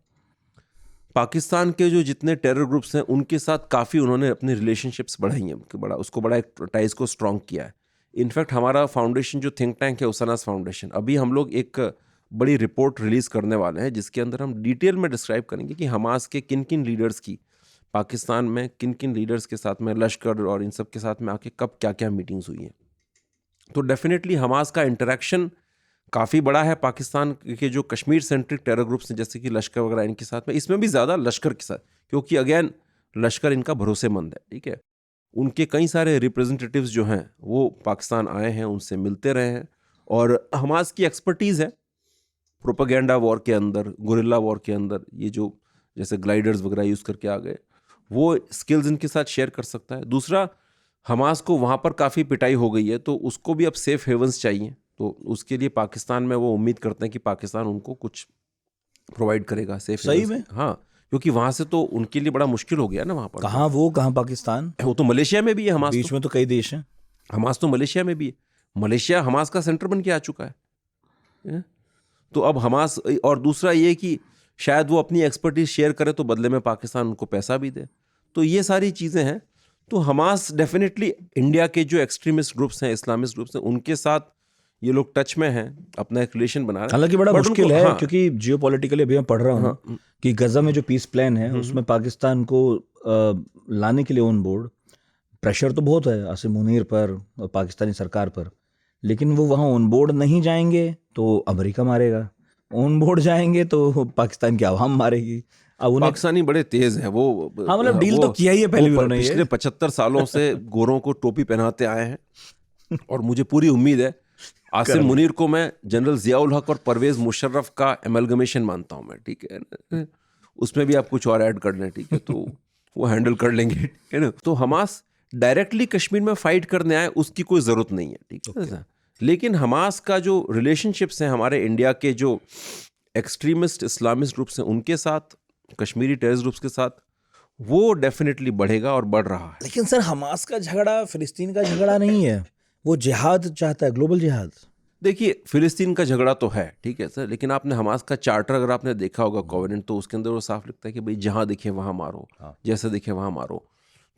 Speaker 2: पाकिस्तान के जो जितने टेरर ग्रुप्स हैं उनके साथ काफ़ी उन्होंने अपनी रिलेशनशिप्स बढ़ाई हैं, बड़ा एक टाइज को स्ट्रॉन्ग किया है। इनफैक्ट हमारा फाउंडेशन जो थिंक टैंक है उसानास फाउंडेशन, अभी हम लोग एक बड़ी रिपोर्ट रिलीज़ करने वाले हैं जिसके अंदर हम डिटेल में डिस्क्राइब करेंगे कि हमास के किन किन लीडर्स की पाकिस्तान में, किन किन लीडर्स के साथ में, लश्कर और इन सब के साथ में आके कब क्या क्या मीटिंग्स हुई हैं। तो डेफिनेटली हमास का इंटरेक्शन काफ़ी बड़ा है पाकिस्तान के जो कश्मीर सेंट्रिक टेरर ग्रुप्स हैं जैसे कि लश्कर वगैरह, इनके साथ में, इसमें भी ज़्यादा लश्कर के साथ, क्योंकि अगेन लश्कर इनका भरोसेमंद है, ठीक है। उनके कई सारे रिप्रेजेंटेटिव्स जो हैं वो पाकिस्तान आए हैं, उनसे मिलते रहे हैं, और हमास की एक्सपर्टीज़ है प्रोपेगेंडा वॉर के अंदर, गुरिल्ला वॉर के अंदर, ये जो जैसे ग्लाइडर्स वगैरह यूज़ करके आ गए, वो स्किल्स इनके साथ शेयर कर सकता है। दूसरा, हमास को वहाँ पर काफ़ी पिटाई हो गई है, तो उसको भी अब सेफ हेवंस चाहिए, तो उसके लिए पाकिस्तान में वो उम्मीद करते हैं कि पाकिस्तान उनको कुछ प्रोवाइड करेगा सेफ
Speaker 1: सही
Speaker 2: हेवंस।
Speaker 1: में?
Speaker 2: हाँ, क्योंकि वहाँ से तो उनके लिए बड़ा मुश्किल हो गया ना वहाँ पर।
Speaker 1: कहाँ पाकिस्तान?
Speaker 2: वो तो मलेशिया में भी है हमास,
Speaker 1: बीच में तो कई देश हैं।
Speaker 2: हमास तो मलेशिया में भी है, मलेशिया हमास का सेंटर बन के आ चुका है। तो अब हमास, और दूसरा ये कि शायद वो अपनी एक्सपर्टीज शेयर करे तो बदले में पाकिस्तान उनको पैसा भी दे, तो ये सारी चीज़ें हैं। तो हमास डेफिनेटली इंडिया के जो एक्सट्रीमिस्ट ग्रुप्स हैं, इस्लामिस्ट ग्रुप्स हैं, उनके साथ ये लोग टच में हैं, अपना एक रिलेशन बना रहे हैं।
Speaker 1: हालांकि बड़ा मुश्किल है,
Speaker 2: हाँ,
Speaker 1: क्योंकि जियोपॉलिटिकली अभी मैं पढ़ रहा हूँ कि गजा में जो पीस प्लान है उसमें पाकिस्तान को लाने के लिए ऑन बोर्ड प्रेशर तो बहुत है आसिम मुनीर पर और पाकिस्तानी सरकार पर, लेकिन वो वहाँ ऑन बोर्ड नहीं जाएंगे तो अमेरिका मारेगा, ऑन बोर्ड जाएंगे तो पाकिस्तान की आवाम मारेगी। अब उन्हें
Speaker 2: पाकिस्तानी बड़े तेज हैं वो।
Speaker 1: हाँ, मतलब डील तो किया ही है पहले भी उन्होंने,
Speaker 2: पिछले 75 सालों से गोरों को टोपी पहनाते आए हैं, और मुझे पूरी उम्मीद है आसिम मुनीर को मैं जनरल जियाउल हक और परवेज मुशर्रफ का एमलगमेशन मानता हूं मैं, ठीक है, उसमें भी आप कुछ और ऐड कर लें, ठीक है, तो वो हैंडल कर लेंगे, ठीक है ना। तो हमास डायरेक्टली कश्मीर में फाइट करने आए उसकी कोई ज़रूरत नहीं है, ठीक है। लेकिन हमास का जो रिलेशनशिप्स हैं हमारे इंडिया के जो एक्सट्रीमिस्ट इस्लामिस्ट ग्रुप्स हैं उनके साथ, कश्मीरी टेररिस्ट ग्रुप्स के साथ, वो डेफिनेटली बढ़ेगा और बढ़ रहा है।
Speaker 1: लेकिन सर हमास का झगड़ा फिलिस्तीन का झगड़ा नहीं है, वो जिहाद चाहता है, ग्लोबल जिहाद।
Speaker 2: देखिए, फिलिस्तीन का झगड़ा तो है, ठीक है सर, लेकिन आपने हमास का चार्टर अगर आपने देखा होगा कोवेनेंट, तो उसके अंदर वो साफ लिखता है कि भाई जहाँ दिखे वहाँ मारो, जैसे दिखे वहाँ मारो।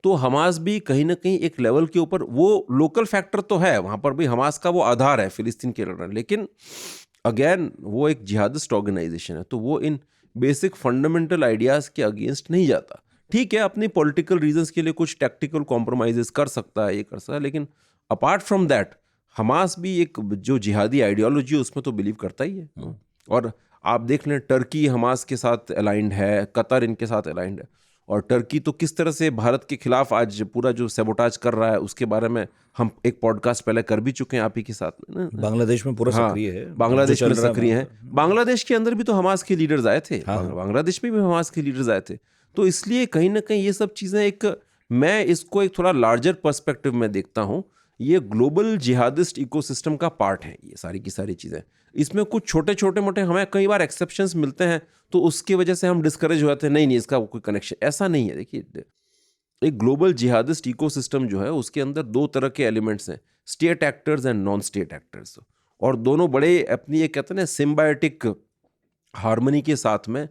Speaker 2: तो हमास भी कहीं ना कहीं एक लेवल के ऊपर, वो लोकल फैक्टर तो है वहाँ पर भी, हमास का वो आधार है फिलिस्तीन के लड़ना, लेकिन अगेन वो एक जिहादिस्ट ऑर्गेनाइजेशन है, तो वो इन बेसिक फंडामेंटल आइडियाज़ के अगेंस्ट नहीं जाता। ठीक है, अपनी पॉलिटिकल रीजंस के लिए कुछ टैक्टिकल कॉम्प्रोमाइजेस कर सकता है, ये कर सकता है, लेकिन अपार्ट फ्रॉम दैट हमास भी एक जो जिहादी आइडियोलॉजी है उसमें तो बिलीव करता ही है। और आप देख लें टर्की हमास के साथ अलाइंड है, कतर इनके साथ अलाइंड है, और टर्की तो किस तरह से भारत के खिलाफ आज पूरा जो सैबोटाज कर रहा है उसके बारे में हम एक पॉडकास्ट पहले कर भी चुके हैं आप ही के साथ में ना।
Speaker 1: बांग्लादेश में पूरा
Speaker 2: हाँ,
Speaker 1: सक्रिय है,
Speaker 2: बांग्लादेश
Speaker 1: जो
Speaker 2: में
Speaker 1: चल रहा
Speaker 2: सक्रिय है।
Speaker 1: वहाँ
Speaker 2: बांग्लादेश के अंदर भी तो हमास के लीडर्स आए थे,
Speaker 1: हाँ।
Speaker 2: बांग्लादेश में भी हमास के लीडर्स आए थे। तो इसलिए कहीं ना कहीं ये सब चीज़ें मैं इसको एक थोड़ा लार्जर पर्सपेक्टिव में देखता हूँ। ये ग्लोबल जिहादिस्ट इकोसिस्टम का पार्ट है ये सारी की सारी चीज़ें। इसमें कुछ छोटे छोटे मोटे हमें कई बार एक्सेप्शंस मिलते हैं तो उसकी वजह से हम डिस्करेज हो जाते हैं, नहीं इसका कोई कनेक्शन, ऐसा नहीं है। देखिए एक ग्लोबल जिहादिस्ट इकोसिस्टम जो है उसके अंदर दो तरह के एलिमेंट्स हैं, state actors and non state actors, और दोनों बड़े अपनी ये कहते हैं ना सिम्बायोटिक हार्मनी के साथ में,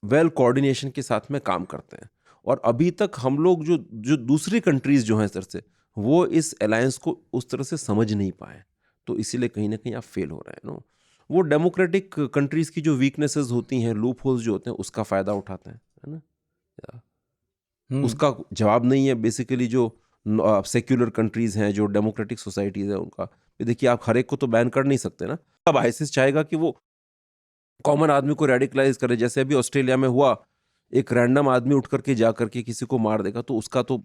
Speaker 2: वेल कोऑर्डिनेशन के साथ में काम करते हैं। और अभी तक हम लोग जो दूसरी कंट्रीज जो हैं सर से, वो इस अलायंस को उस तरह से समझ नहीं पाए, तो इसीलिए कहीं ना कहीं आप फेल हो रहे हैं नो। वो डेमोक्रेटिक कंट्रीज की जो वीकनेसेस होती हैं, लूप होल्स जो होते हैं, उसका फ़ायदा उठाते हैं, है ना। उसका जवाब नहीं है बेसिकली जो सेक्युलर कंट्रीज हैं, जो डेमोक्रेटिक सोसाइटीज़ हैं उनका। देखिए आप हर एक को तो बैन कर नहीं सकते ना। अब आईसिस चाहेगा कि वो कॉमन आदमी को रेडिकलाइज करे, जैसे अभी ऑस्ट्रेलिया में हुआ, एक रैंडम आदमी उठ करके जा करके किसी को मार देगा, तो उसका तो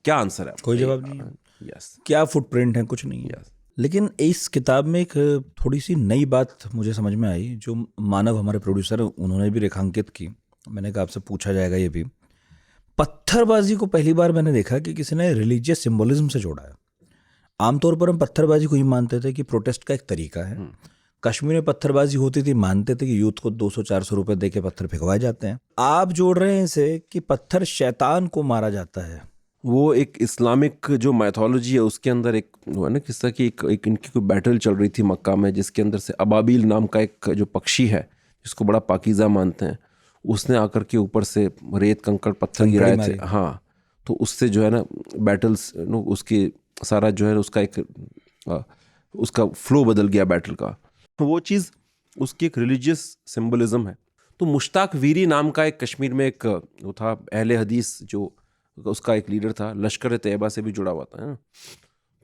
Speaker 2: क्या आंसर है?
Speaker 1: कोई जवाब नहीं है।
Speaker 2: यस,
Speaker 1: क्या फुटप्रिंट है, कुछ नहीं है।
Speaker 2: यस।
Speaker 1: लेकिन इस किताब में एक थोड़ी सी नई बात मुझे समझ में आई, जो मानव हमारे प्रोड्यूसर हैं उन्होंने भी रेखांकित की। मैंने कहा आपसे पूछा जाएगा ये भी। पत्थरबाजी को पहली बार मैंने देखा कि किसी ने रिलीजियस सिंबलिज्म से जोड़ा है। आमतौर पर हम पत्थरबाजी को ही मानते थे कि प्रोटेस्ट का एक तरीका है। कश्मीर में पत्थरबाजी होती थी, मानते थे कि यूथ को 200-400 रुपए दे के पत्थर फेंकवाए जाते हैं। आप जोड़ रहे हैं इसे कि पत्थर शैतान को मारा जाता है।
Speaker 2: वो एक इस्लामिक जो मैथोलॉजी है उसके अंदर एक वो है ना किस्सा कि एक इनकी कोई बैटल चल रही थी मक्का में, जिसके अंदर से अबाबील नाम का एक जो पक्षी है जिसको बड़ा पाकीज़ा मानते हैं, उसने आकर के ऊपर से रेत कंकड़ पत्थर गिराए थे। हाँ, तो उससे जो है ना बैटल्स उसकी सारा जो है उसका एक उसका फ्लो बदल गया बैटल का। तो वो चीज़ उसकी एक रिलीजियस सिंबलिज्म है। तो मुश्ताक वीरी नाम का एक कश्मीर में एक वो था अहले हदीस, जो उसका एक लीडर था, लश्कर तैयबा से भी जुड़ा हुआ था, है ना।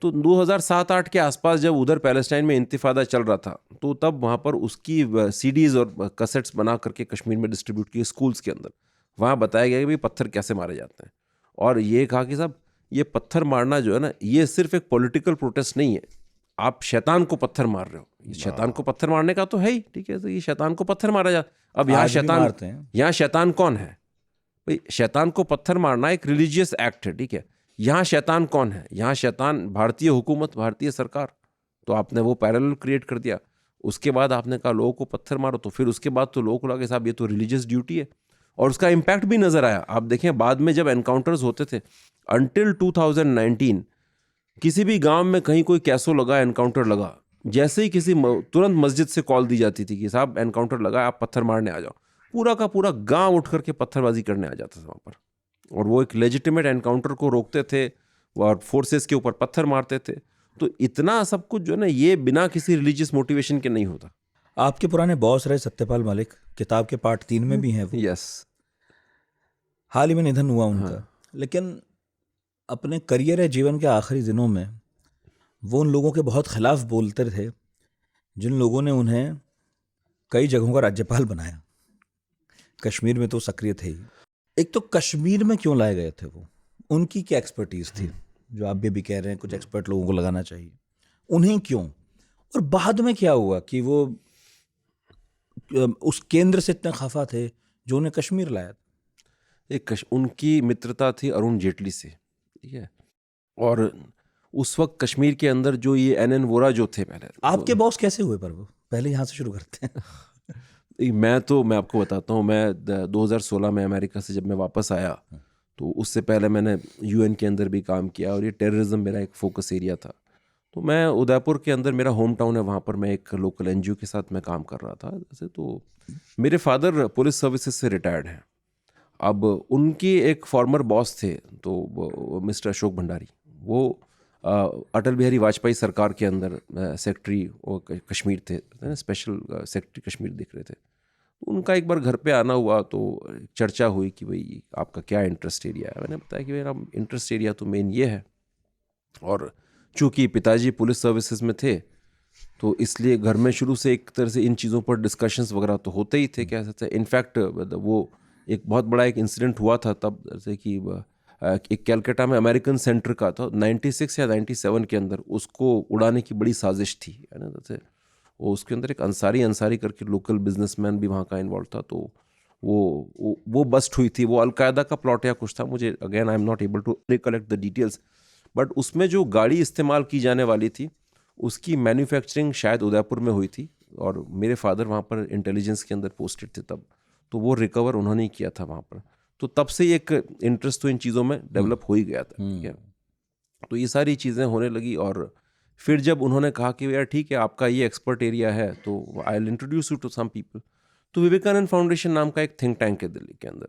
Speaker 2: तो 2007-8 के आसपास जब उधर पैलेस्टाइन में इंतिफादा चल रहा था, तो तब वहाँ पर उसकी सीडीज़ और कैसेट्स बना करके कश्मीर में डिस्ट्रीब्यूट किए स्कूल्स के अंदर। वहाँ बताया गया कि भाई पत्थर कैसे मारे जाते हैं, और ये कहा कि साहब ये पत्थर मारना जो है ना, ये सिर्फ एक पॉलिटिकल प्रोटेस्ट नहीं है, आप शैतान को पत्थर मार रहे हो। ये शैतान को पत्थर मारने का तो है ही, ठीक है, तो ये शैतान को पत्थर मारा जा। अब यहाँ शैतान कौन है भाई? शैतान को पत्थर मारना एक रिलीजियस एक्ट है, ठीक है। यहाँ शैतान कौन है? यहाँ शैतान भारतीय हुकूमत, भारतीय सरकार। तो आपने वो पैरेलल क्रिएट कर दिया। उसके बाद आपने कहा लोगों को पत्थर मारो, तो फिर उसके बाद तो लोगों को लगा साहब ये तो रिलीजियस ड्यूटी है, और उसका इम्पैक्ट भी नजर आया। आप देखें बाद में जब एनकाउंटर्स होते थे, अंटिल 2019 किसी भी गांव में कहीं कोई कैसो लगा, एनकाउंटर लगा, जैसे ही किसी तुरंत मस्जिद से कॉल दी जाती थी कि साहब एनकाउंटर लगा, आप पत्थर मारने आ जाओ, पूरा का पूरा गांव उठ करके पत्थरबाजी करने आ जाता था वहाँ पर। और वो एक लेजिटिमेट एनकाउंटर को रोकते थे और फोर्सेस के ऊपर पत्थर मारते थे। तो इतना सब कुछ जो है ना, ये बिना किसी रिलीजियस मोटिवेशन के नहीं होता।
Speaker 1: आपके पुराने बॉस रहे सत्यपाल मलिक, किताब के पार्ट 3 में भी हैं वो।
Speaker 2: यस,
Speaker 1: हाल ही में निधन हुआ उनका। लेकिन अपने करियर या जीवन के आखिरी दिनों में वो उन लोगों के बहुत खिलाफ बोलते थे जिन लोगों ने उन्हें कई जगहों का राज्यपाल बनाया। कश्मीर में तो सक्रिय थे ही। एक तो कश्मीर में क्यों लाए गए थे वो, उनकी क्या एक्सपर्टीज थी, जो आप भी कह रहे हैं कुछ एक्सपर्ट लोगों को लगाना चाहिए, उन्हें क्यों? और बाद में क्या हुआ कि वो उस केंद्र से इतने खफा थे जो उन्हें कश्मीर लाया?
Speaker 2: उनकी मित्रता थी अरुण जेटली से, ठीक है। और उस वक्त कश्मीर के अंदर जो ये एन वोरा जो थे पहले।
Speaker 1: आपके बॉस कैसे हुए पर वो? पहले यहाँ से शुरू करते हैं।
Speaker 2: मैं आपको बताता हूँ, मैं 2016 में अमेरिका से जब मैं वापस आया, तो उससे पहले मैंने यूएन के अंदर भी काम किया, और ये टेररिज्म मेरा एक फोकस एरिया था। तो मैं उदयपुर के अंदर, मेरा होम टाउन है, वहाँ पर मैं एक लोकल एनजीओ के साथ मैं काम कर रहा था जैसे। तो मेरे फादर पुलिस सर्विसेज से रिटायर्ड हैं। अब उनकी एक फॉर्मर बॉस थे, तो मिस्टर अशोक भंडारी, वो अटल बिहारी वाजपेयी सरकार के अंदर सेक्रेटरी कश्मीर थे, स्पेशल सेक्रेटरी कश्मीर दिख रहे थे। उनका एक बार घर पे आना हुआ, तो चर्चा हुई कि भाई आपका क्या इंटरेस्ट एरिया है। मैंने बताया कि मेरा इंटरेस्ट एरिया तो मेन ये है, और चूँकि पिताजी पुलिस सर्विसेज में थे, तो इसलिए घर में शुरू से एक तरह से इन चीज़ों पर डिस्कशंस वगैरह तो होते ही थे, कह सकते हैं। इनफैक्ट वो एक बहुत बड़ा एक इंसिडेंट हुआ था तब, जैसे कि एक कैलकाटा में अमेरिकन सेंटर का था 96 या 97 के अंदर, उसको उड़ाने की बड़ी साजिश थी, है ना। जैसे वो उसके अंदर एक अंसारी करके लोकल बिजनेसमैन भी वहाँ का इन्वॉल्व था, तो वो बस्ट हुई थी। वो अलकायदा का प्लॉट या कुछ था, मुझे again I am not able to recollect the details, but उसमें जो गाड़ी इस्तेमाल की जाने वाली थी उसकी मैन्युफैक्चरिंग शायद उदयपुर में हुई थी, और मेरे फादर वहाँ पर इंटेलिजेंस के अंदर पोस्टेड थे तब, तो वो रिकवर उन्होंने ही किया था वहाँ पर। तो तब से एक इंटरेस्ट तो इन चीज़ों में डेवलप हो ही गया था, ठीक है। तो ये सारी चीज़ें होने लगी, और फिर जब उन्होंने कहा कि यार ठीक है आपका ये एक्सपर्ट एरिया है, तो I will introduce you to some people. तो विवेकानंद फाउंडेशन नाम का एक थिंक टैंक है दिल्ली के अंदर,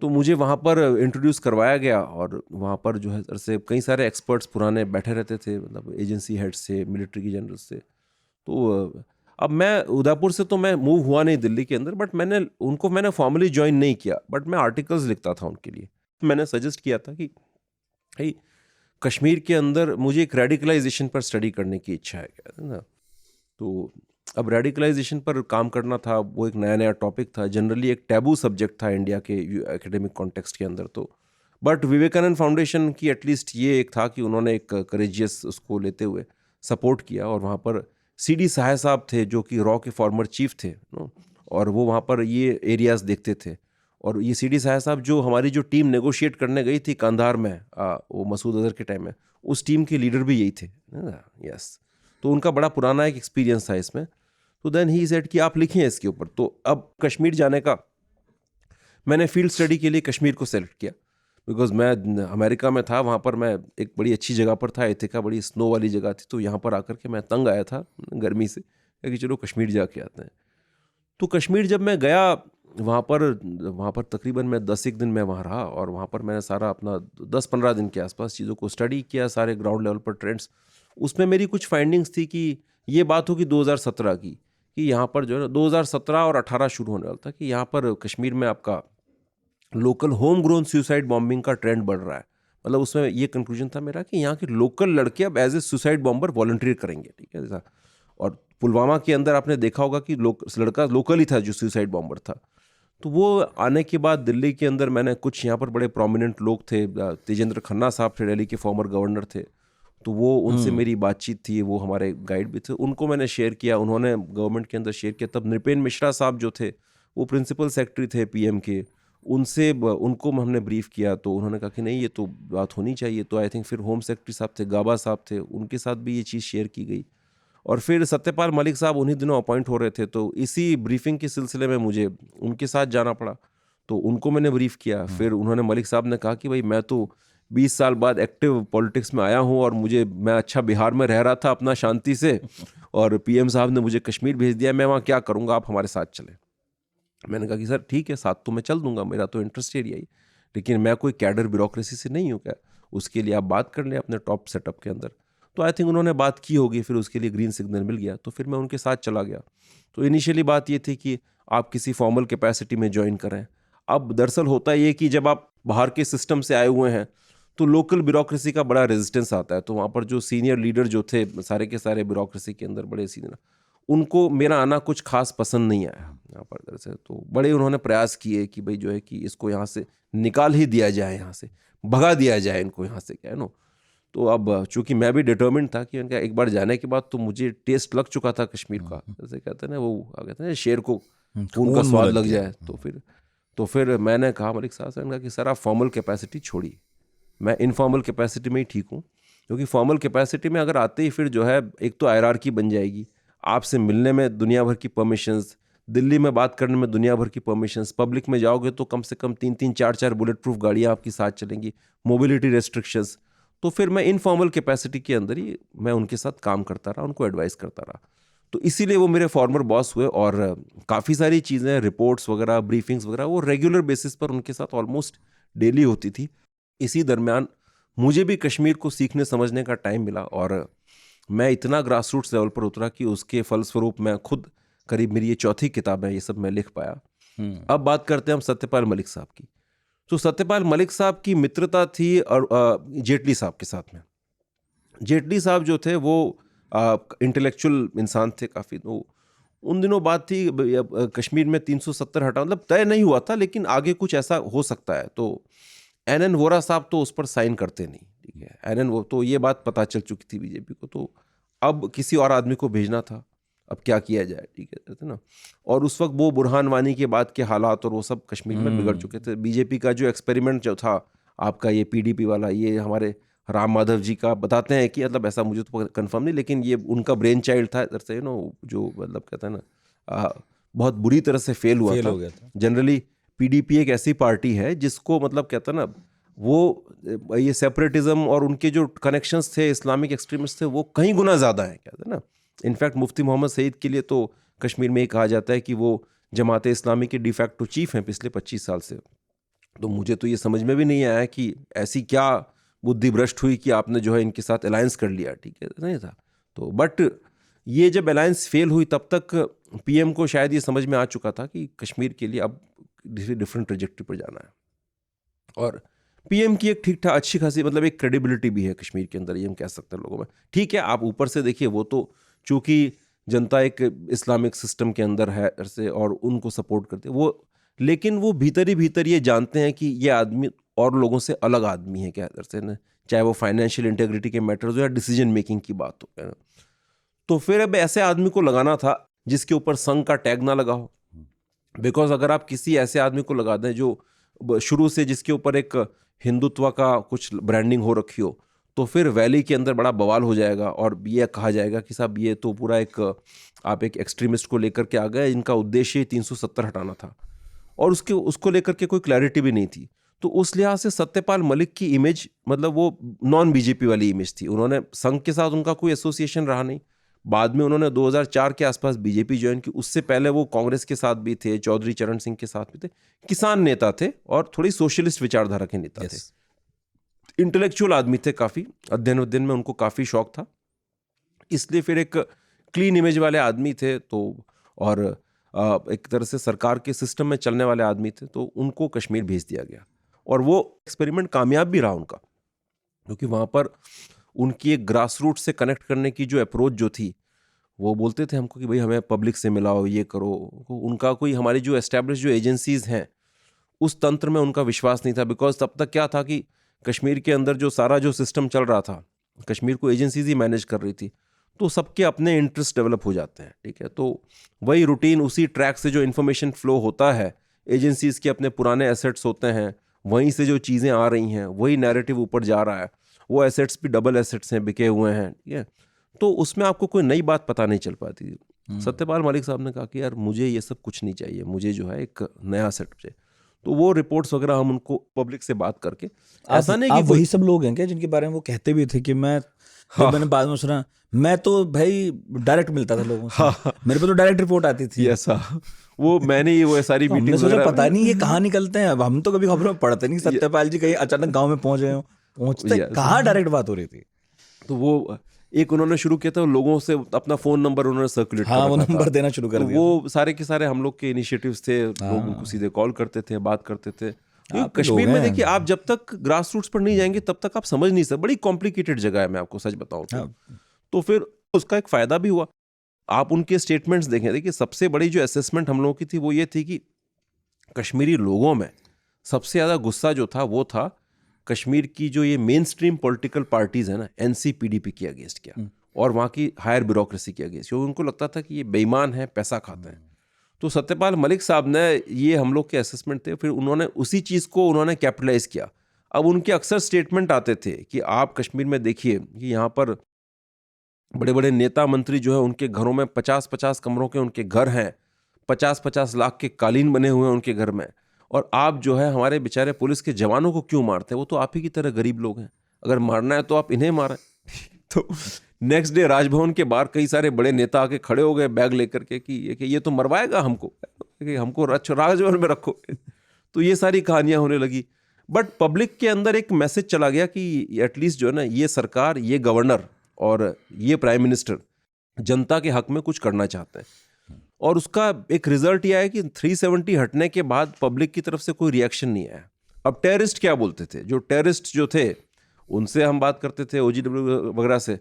Speaker 2: तो मुझे वहाँ पर इंट्रोड्यूस करवाया गया, और वहाँ पर जो है से कई सारे एक्सपर्ट्स पुराने बैठे रहते थे, मतलब एजेंसी हेड से, मिलिट्री की जनरल से। तो अब मैं उदयपुर से तो मैं मूव हुआ नहीं दिल्ली के अंदर, बट मैंने फॉर्मली ज्वाइन नहीं किया, बट मैं आर्टिकल्स लिखता था उनके लिए। मैंने सजेस्ट किया था कि भाई कश्मीर के अंदर मुझे एक रेडिकलाइजेशन पर स्टडी करने की इच्छा है ना। तो अब रेडिकलाइजेशन पर काम करना था, वो एक नया टॉपिक था, जनरली एक टैबू सब्जेक्ट था इंडिया के एकेडमिक कॉन्टेक्स्ट के अंदर। तो बट विवेकानंद फाउंडेशन की एटलीस्ट ये एक था कि उन्होंने एक करेजियस उसको लेते हुए सपोर्ट किया, और वहाँ पर सीडी साहे साहब थे जो कि रॉ के फॉर्मर चीफ थे, और वो वहाँ पर ये एरियाज़ देखते थे। और ये सीडी साहे साहब, जो हमारी जो टीम नेगोशिएट करने गई थी कांधार में वो मसूद अजहर के टाइम में, उस टीम के लीडर भी यही थे, यस। तो उनका बड़ा पुराना एक एक्सपीरियंस था इसमें। तो देन ही सेड कि आप लिखें इसके ऊपर। तो अब कश्मीर जाने का मैंने फील्ड स्टडी के लिए कश्मीर को सेलेक्ट किया, बिकॉज मैं अमेरिका में था, वहाँ पर मैं एक बड़ी अच्छी जगह पर था, इथिका बड़ी स्नो वाली जगह थी, तो यहाँ पर आकर के मैं तंग आया था गर्मी से, कि चलो कश्मीर जाके आते हैं। तो कश्मीर जब मैं गया वहाँ पर तकरीबन मैं 10 दिन मैं वहाँ रहा, और वहाँ पर मैंने सारा अपना 10-15 दिन के आसपास चीज़ों को स्टडी किया, सारे ग्राउंड लेवल पर ट्रेंड्स। उसमें मेरी कुछ फाइंडिंग्स थी कि ये बात होगी 2017 की, कि यहाँ पर जो है ना 2017 और 18 शुरू होने वाला था, कि यहाँ पर कश्मीर में आपका local home grown suicide bombing का ट्रेंड बढ़ रहा है। मतलब उसमें ये कंक्लूजन था मेरा कि यहाँ के लोकल लड़के अब as a suicide bomber volunteer करेंगे, ठीक है जैसा। और पुलवामा के अंदर आपने देखा होगा कि लड़का लोकल ही था जो सुसाइड बॉम्बर था। तो वो आने के बाद दिल्ली के अंदर मैंने कुछ यहाँ पर बड़े प्रोमिनेंट लोग थे, तेजेंद्र खन्ना साहब थे, दिल्ली के फॉर्मर गवर्नर थे, तो वो उनसे मेरी बातचीत थी, वो हमारे गाइड भी थे, उनको मैंने शेयर किया, उन्होंने गवर्नमेंट के अंदर शेयर किया। तब नृपेन मिश्रा साहब जो थे वो प्रिंसिपल सेक्रेटरी थे पीएम के, उनको हमने ब्रीफ किया, तो उन्होंने कहा कि नहीं ये तो बात होनी चाहिए। तो आई थिंक फिर होम सेक्रेटरी साहब थे, गाबा साहब थे, उनके साथ भी ये चीज़ शेयर की गई। और फिर सत्यपाल मलिक साहब उन्हीं दिनों अपॉइंट हो रहे थे, तो इसी ब्रीफिंग के सिलसिले में मुझे उनके साथ जाना पड़ा, तो उनको मैंने ब्रीफ किया। फिर उन्होंने, मलिक साहब ने कहा कि भाई मैं तो 20 साल बाद एक्टिव पॉलिटिक्स में आया हूँ, और मैं अच्छा बिहार में रह रहा था अपना शांति से, और पीएम साहब ने मुझे कश्मीर भेज दिया, मैं वहाँ क्या करूँगा, आप हमारे साथ चलें। मैंने कहा कि सर ठीक है, साथ तो मैं चल दूंगा, मेरा तो इंटरेस्ट एरिया ही, लेकिन मैं कोई कैडर ब्यूरोक्रेसी से नहीं हूँ क्या, उसके लिए आप बात कर लें अपने टॉप सेटअप के अंदर। तो आई थिंक उन्होंने बात की होगी, फिर उसके लिए ग्रीन सिग्नल मिल गया, तो फिर मैं उनके साथ चला गया। तो इनिशियली बात ये थी कि आप किसी फॉर्मल कैपेसिटी में ज्वाइन करें। अब दरअसल होता ये कि जब आप बाहर के सिस्टम से आए हुए हैं तो लोकल ब्यूरोक्रेसी का बड़ा रेजिस्टेंस आता है। तो वहाँ पर जो सीनियर लीडर जो थे सारे के सारे ब्यूरोक्रेसी के अंदर बड़े सीनियर, उनको मेरा आना कुछ खास पसंद नहीं आया यहाँ पर दरअसल। तो बड़े उन्होंने प्रयास किए कि भाई जो है कि इसको यहाँ से निकाल ही दिया जाए, यहाँ से भगा दिया जाए इनको यहाँ से, क्या है नो। तो अब चूंकि मैं भी डिटर्मिन्ड था कि उनका एक बार जाने के बाद तो मुझे टेस्ट लग चुका था कश्मीर का, जैसे कहते हैं ना वो कहते हैं शेर को खून का स्वाद लग जाए। तो फिर मैंने कहा मलिक साहब से कहा कि सर आप फॉर्मल कैपेसिटी छोड़िए, मैं इनफॉर्मल कैपेसिटी में ही ठीक हूँ, क्योंकि फॉर्मल कैपेसिटी में अगर आते ही फिर जो है एक तो हायरार्की बन जाएगी, आपसे मिलने में दुनिया भर की परमिशंस, दिल्ली में बात करने में दुनिया भर की परमिशंस, पब्लिक में जाओगे तो कम से कम 3-3, 4-4 बुलेट प्रूफ गाड़ियाँ आपकी साथ चलेंगी, मोबिलिटी रेस्ट्रिक्शंस। तो फिर मैं इनफॉर्मल कैपेसिटी के अंदर ही मैं उनके साथ काम करता रहा, उनको एडवाइस करता रहा। तो इसीलिए वो मेरे फॉर्मर बॉस हुए, और काफ़ी सारी चीज़ें, रिपोर्ट्स वगैरह, ब्रीफिंग्स वगैरह वो रेगुलर बेसिस पर उनके साथ ऑलमोस्ट डेली होती थी। इसी दरमियान मुझे भी कश्मीर को सीखने समझने का टाइम मिला, और मैं इतना ग्रास रूट्स लेवल पर उतरा कि उसके फलस्वरूप मैं खुद करीब, मेरी ये चौथी किताब है, ये सब मैं लिख पाया। अब बात करते हैं हम सत्यपाल मलिक साहब की। तो सत्यपाल मलिक साहब की मित्रता थी और जेटली साहब के साथ में। जेटली साहब जो थे वो इंटेलेक्चुअल इंसान थे काफ़ी। तो उन दिनों बात थी कश्मीर में 370 हटा, मतलब तय नहीं हुआ था लेकिन आगे कुछ ऐसा हो सकता है। तो एनएन वोरा साहब तो उस पर साइन करते नहीं, ठीक है। एनएन वो तो ये बात पता चल चुकी थी बीजेपी को, तो अब किसी और आदमी को भेजना था, अब क्या किया जाए, ठीक है ना। और उस वक्त वो बुरहान वानी के बाद के हालात और वो सब कश्मीर में बिगड़ चुके थे। बीजेपी का जो एक्सपेरिमेंट जो था आपका ये पीडीपी वाला, ये हमारे राम माधव जी का बताते हैं कि, मतलब ऐसा मुझे तो कंफर्म नहीं, लेकिन ये उनका ब्रेन चाइल्ड था इधर से, जो मतलब कहते हैं ना बहुत बुरी तरह से फेल हुआ था। जनरली पीडीपी एक ऐसी पार्टी है जिसको मतलब कहते हैं ना, वो ये सेपरेटिज्म और उनके जो कनेक्शंस थे इस्लामिक एक्सट्रीमिस्ट थे वो कहीं गुना ज़्यादा है, कहते हैं ना। इनफैक्ट मुफ्ती मोहम्मद सईद के लिए तो कश्मीर में ये कहा जाता है कि वो जमात इस्लामी के डिफैक्टो चीफ हैं पिछले 25 साल से। तो मुझे तो ये समझ में भी नहीं आया कि ऐसी क्या बुद्धि भ्रष्ट हुई कि आपने जो है इनके साथ अलायंस कर लिया, ठीक है, नहीं था तो। बट ये जब अलायंस फेल हुई तब तक पीएम को शायद ये समझ में आ चुका था कि कश्मीर के लिए अब डिफरेंट ट्रेजेक्टरी पर जाना है। और पीएम की एक ठीक ठाक अच्छी खासी मतलब एक क्रेडिबिलिटी भी है कश्मीर के अंदर, ये हम कह सकते हैं लोगों में। ठीक है, आप ऊपर से देखिए, वो तो चूंकि जनता एक इस्लामिक सिस्टम के अंदर है से और उनको सपोर्ट करते वो, लेकिन वो भीतर ही भीतर ये जानते हैं कि ये आदमी और लोगों से अलग आदमी है, क्या इधर से ना, चाहे वो फाइनेंशियल इंटेग्रिटी के मैटर्स हो या डिसीजन मेकिंग की बात हो। तो फिर अब ऐसे आदमी को लगाना था जिसके ऊपर संघ का टैग ना लगा हो। बिकॉज अगर आप किसी ऐसे आदमी को लगा दें जो शुरू से जिसके ऊपर एक हिंदुत्व का कुछ ब्रांडिंग हो रखी हो, तो फिर वैली के अंदर बड़ा बवाल हो जाएगा और ये कहा जाएगा कि साहब ये तो पूरा एक आप एक एक्सट्रीमिस्ट को लेकर के आ गए, इनका उद्देश्य 370 हटाना था और उसको लेकर के कोई क्लैरिटी भी नहीं थी। तो उस लिहाज से सत्यपाल मलिक की इमेज मतलब वो नॉन बीजेपी वाली इमेज थी। उन्होंने संघ के साथ उनका कोई एसोसिएशन रहा नहीं। बाद में उन्होंने 2004 के आसपास बीजेपी ज्वाइन की। उससे पहले वो कांग्रेस के साथ भी थे, चौधरी चरण सिंह के साथ भी थे, किसान नेता थे और थोड़ी सोशलिस्ट विचारधारा के नेता थे। इंटेलेक्चुअल आदमी थे, काफ़ी अध्ययन में उनको काफ़ी शौक था, इसलिए फिर एक क्लीन इमेज वाले आदमी थे। तो और एक तरह से सरकार के सिस्टम में चलने वाले आदमी थे, तो उनको कश्मीर भेज दिया गया। और वो एक्सपेरिमेंट कामयाब भी रहा उनका, क्योंकि वहाँ पर उनकी एक ग्रास रूट से कनेक्ट करने की जो अप्रोच जो थी, वो बोलते थे हमको कि भाई हमें पब्लिक से मिलाओ, ये करो। उनका कोई हमारी जो एस्टैब्लिश जो एजेंसीज़ हैं उस तंत्र में उनका विश्वास नहीं था। बिकॉज तब तक क्या था कि कश्मीर के अंदर जो सारा जो सिस्टम चल रहा था, कश्मीर को एजेंसीज ही मैनेज कर रही थी, तो सबके अपने इंटरेस्ट डेवलप हो जाते हैं, ठीक है। तो वही रूटीन उसी ट्रैक से जो इन्फॉर्मेशन फ्लो होता है, एजेंसीज के अपने पुराने एसेट्स होते हैं, वहीं से जो चीज़ें आ रही हैं वही नैरेटिव ऊपर जा रहा है। वो एसेट्स भी डबल एसेट्स हैं, बिके हुए हैं, ठीक है। तो उसमें आपको कोई नई बात पता नहीं चल पाती। सत्यपाल मलिक साहब ने कहा कि यार मुझे ये सब कुछ नहीं चाहिए, मुझे जो है एक नया सेटअप चाहिए। तो वो रिपोर्ट्स वगैरह हम उनको पब्लिक से बात करके, ऐसा नहीं कि
Speaker 1: वही सब लोग हैं क्या जिनके बारे में वो कहते भी थे कि मैं जब मैंने बाद में सुना, मैं तो भाई डायरेक्ट मिलता था लोगों से, मेरे पे तो डायरेक्ट रिपोर्ट आती थी।
Speaker 2: ऐसा वो मैंने ये वो सारी मीटिंग
Speaker 1: सोचा पता नहीं ये कहाँ निकलते हैं, अब हम तो कभी खबरों में पढ़ते नहीं सत्यपाल जी कहीं अचानक गाँव में पहुंच गए हो, पहुंचते कहाँ डायरेक्ट बात हो रही थी।
Speaker 2: तो वो एक उन्होंने शुरू किया था, लोगों से अपना फोन नंबर उन्होंने सर्कुलेट किया,
Speaker 1: वो नंबर देना शुरू कर दिया।
Speaker 2: वो सारे के सारे हम लोग के इनिशिएटिव्स थे, लोग उनको सीधे कॉल करते थे, बात करते थे। कश्मीर में देखिए, आप जब तक ग्रास रूट्स पर नहीं जाएंगे तब तक आप समझ नहीं सकते, बड़ी कॉम्प्लिकेटेड जगह है, मैं आपको सच बताऊं तो फिर उसका एक फायदा भी हुआ। आप उनके स्टेटमेंट्स देखें, देखिए सबसे बड़ी जो असेसमेंट हम लोगों की थी वो ये थी कि कश्मीरी लोगों में सबसे ज़्यादा गुस्सा जो था वो था कश्मीर की जो ये मेन स्ट्रीम पॉलिटिकल पार्टीज़ है ना, एनसीपीडीपी के अगेंस्ट किया और वहाँ की हायर ब्यूरोक्रेसी के अगेंस्ट, क्योंकि उनको लगता था कि ये बेईमान है, पैसा खाते हैं। तो सत्यपाल मलिक साहब ने, ये हम लोग के असेसमेंट थे, फिर उन्होंने उसी चीज़ को उन्होंने कैपिटलाइज किया। अब उनके अक्सर स्टेटमेंट आते थे कि आप कश्मीर में देखिए कि यहाँ पर बड़े बड़े नेता मंत्री जो है उनके घरों में 50-50 कमरों के उनके घर हैं, 50-50 लाख के कालीन बने हुए हैं उनके घर में, और आप जो है हमारे बेचारे पुलिस के जवानों को क्यों मारते हैं? वो तो आप ही की तरह गरीब लोग हैं, अगर मारना है तो आप इन्हें मारें। तो नेक्स्ट डे राजभवन के बाहर कई सारे बड़े नेता आके खड़े हो गए बैग लेकर के कि ये तो मरवाएगा हमको, कि हमको राजभवन में रखो। तो ये सारी कहानियां होने लगी। बट पब्लिक के अंदर एक मैसेज चला गया कि एटलीस्ट जो है ना, ये सरकार, ये गवर्नर और ये प्राइम मिनिस्टर जनता के हक में कुछ करना चाहते हैं। और उसका एक रिजल्ट यह है कि 370 हटने के बाद पब्लिक की तरफ से कोई रिएक्शन नहीं आया। अब टेररिस्ट क्या बोलते थे, जो टेररिस्ट जो थे उनसे हम बात करते थे, OGW वगैरह से,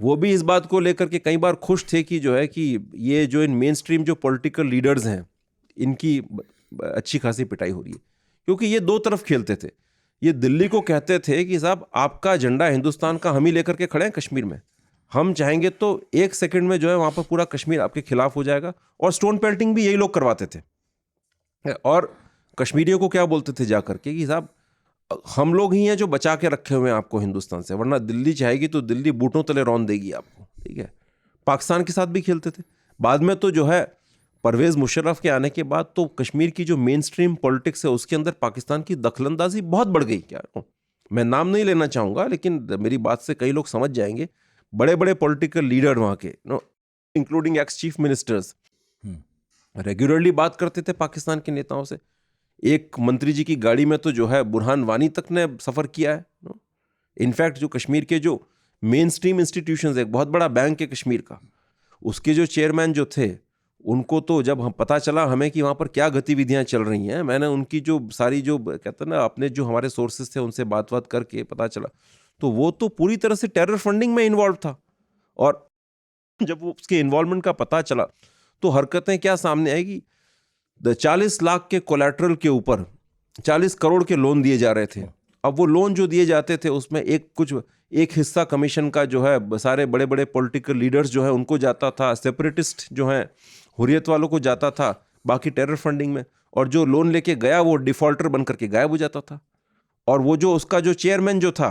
Speaker 2: वो भी इस बात को लेकर के कई बार खुश थे कि जो है कि ये जो इन मेन स्ट्रीम जो पॉलिटिकल लीडर्स हैं इनकी अच्छी खासी पिटाई हो रही है, क्योंकि ये दो तरफ खेलते थे। ये दिल्ली को कहते थे कि साहब आपका झंडा हिंदुस्तान का हम ही लेकर के खड़े हैं कश्मीर में, हम चाहेंगे तो 1 सेकंड में जो है वहाँ पर पूरा कश्मीर आपके खिलाफ हो जाएगा। और स्टोन पेल्टिंग भी यही लोग करवाते थे। और कश्मीरियों को क्या बोलते थे जा करके कि साहब हम लोग ही हैं जो बचा के रखे हुए हैं आपको हिंदुस्तान से, वरना दिल्ली चाहेगी तो दिल्ली बूटों तले रौंद देगी आपको, ठीक है। पाकिस्तान के साथ भी खेलते थे। बाद में तो जो है परवेज़ मुशर्रफ के आने के बाद तो कश्मीर की जो मेन स्ट्रीम पॉलिटिक्स है उसके अंदर पाकिस्तान की दखलंदाजी बहुत बढ़ गई। क्या मैं नाम नहीं लेना चाहूँगा, लेकिन मेरी बात से कई लोग समझ जाएंगे। बड़े बड़े पॉलिटिकल लीडर वहाँ के including ex chief ministers regularly बात करते थे पाकिस्तान के नेताओं से। एक मंत्री जी की गाड़ी में तो जो है बुरहान वानी तक ने सफ़र किया है। इनफैक्ट जो कश्मीर के जो मेन स्ट्रीम इंस्टीट्यूशंस, एक बहुत बड़ा बैंक है कश्मीर का, उसके जो चेयरमैन जो थे उनको तो जब हम पता चला हमें कि वहाँ पर क्या गतिविधियाँ चल रही हैं, मैंने उनकी जो सारी जो कहते हैं ना अपने जो हमारे सोर्सेज थे उनसे बात करके पता चला तो वो तो पूरी तरह से टेरर फंडिंग में इन्वॉल्व था। और जब वो उसके इन्वॉल्वमेंट का पता चला तो हरकतें क्या सामने आएगी। 40 लाख के कोलैटरल के ऊपर 40 करोड़ के लोन दिए जा रहे थे। अब वो लोन जो दिए जाते थे उसमें एक हिस्सा कमीशन का जो है सारे बड़े बड़े पॉलिटिकल लीडर्स जो है उनको जाता था, सेपरेटिस्ट जो हैं हुर्रियत वालों को जाता था, बाकी टेरर फंडिंग में। और जो लोन लेके गया वो डिफॉल्टर बन करके गायब हो जाता था। और वो जो उसका जो चेयरमैन जो था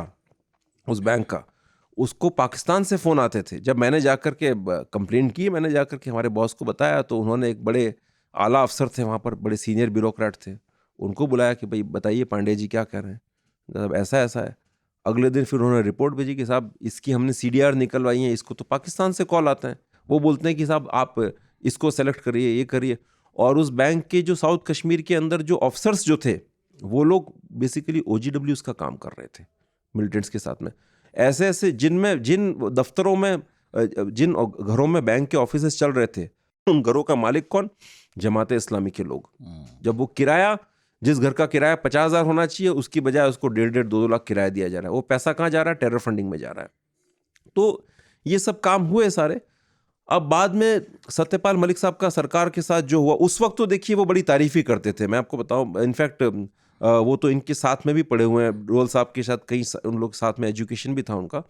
Speaker 2: उस बैंक का, उसको पाकिस्तान से फ़ोन आते थे। जब मैंने जाकर के कंप्लेंट की, मैंने जाकर के हमारे बॉस को बताया तो उन्होंने एक बड़े आला अफसर थे वहाँ पर, बड़े सीनियर ब्यूरोक्रेट थे, उनको बुलाया कि भाई बताइए पांडे जी क्या कह रहे हैं, साहब ऐसा ऐसा है। अगले दिन फिर उन्होंने रिपोर्ट भेजी कि साहब इसकी हमने CDR निकलवाई है, इसको तो पाकिस्तान से कॉल आता है, वो बोलते हैं कि साहब आप इसको सेलेक्ट करिए, ये करिए। और उस बैंक के जो साउथ कश्मीर के अंदर जो ऑफिसर्स जो थे वो लोग बेसिकली OGWs का काम कर रहे थे मिलिटेंट्स के साथ में। ऐसे जिन दफ्तरों में जिन घरों में बैंक के ऑफिस चल रहे थे उन घरों का मालिक कौन? जमाते इस्लामी के लोग। जब वो किराया, जिस घर का किराया 50,000 होना चाहिए उसकी बजाय उसको 1.5-2 लाख किराया दिया जा रहा है। वो पैसा कहाँ जा रहा है? टेरर फंडिंग में जा रहा है। तो ये सब काम हुए सारे। अब बाद में सत्यपाल मलिक साहब का सरकार के साथ जो हुआ, उस वक्त तो देखिए वो बड़ी तारीफ ही करते थे। मैं आपको बताऊं, इनफैक्ट वो तो इनके साथ में भी पढ़े हुए हैं, डोल साहब के साथ कई उन लोग साथ में एजुकेशन भी था उनका।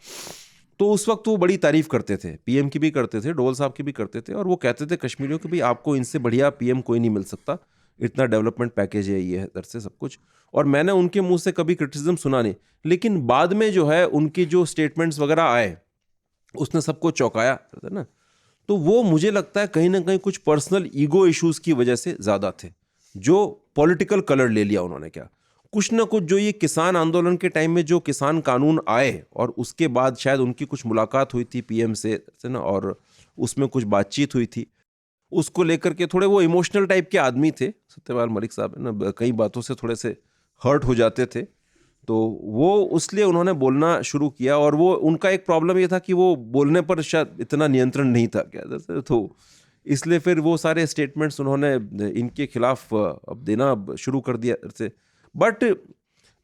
Speaker 2: तो उस वक्त वो बड़ी तारीफ करते थे, PM की भी करते थे, डोल साहब की भी करते थे। और वो कहते थे कश्मीरियों कि भाई आपको इनसे बढ़िया PM कोई नहीं मिल सकता, इतना डेवलपमेंट पैकेज है, ये है इधर से सब कुछ। और मैंने उनके मुंह से कभी क्रिटिसिज्म सुना नहीं। लेकिन बाद में जो है उनके जो स्टेटमेंट्स वगैरह आए उसने सबको चौंकाया है ना। तो वो मुझे लगता है कहीं ना कहीं कुछ पर्सनल ईगो इश्यूज की वजह से ज़्यादा थे, जो पॉलिटिकल कलर ले लिया उन्होंने। क्या कुछ ना कुछ जो ये किसान आंदोलन के टाइम में जो किसान कानून आए और उसके बाद शायद उनकी कुछ मुलाकात हुई थी PM से ना, और उसमें कुछ बातचीत हुई थी, उसको लेकर के थोड़े वो इमोशनल टाइप के आदमी थे सत्यपाल मलिक साहब ना, कई बातों से थोड़े से हर्ट हो जाते थे। तो वो उसलिए उन्होंने बोलना शुरू किया। और वो उनका एक प्रॉब्लम ये था कि वो बोलने पर शायद इतना नियंत्रण नहीं था क्या, तो इसलिए फिर वो सारे स्टेटमेंट्स उन्होंने इनके खिलाफ अब देना शुरू कर दिया से। बट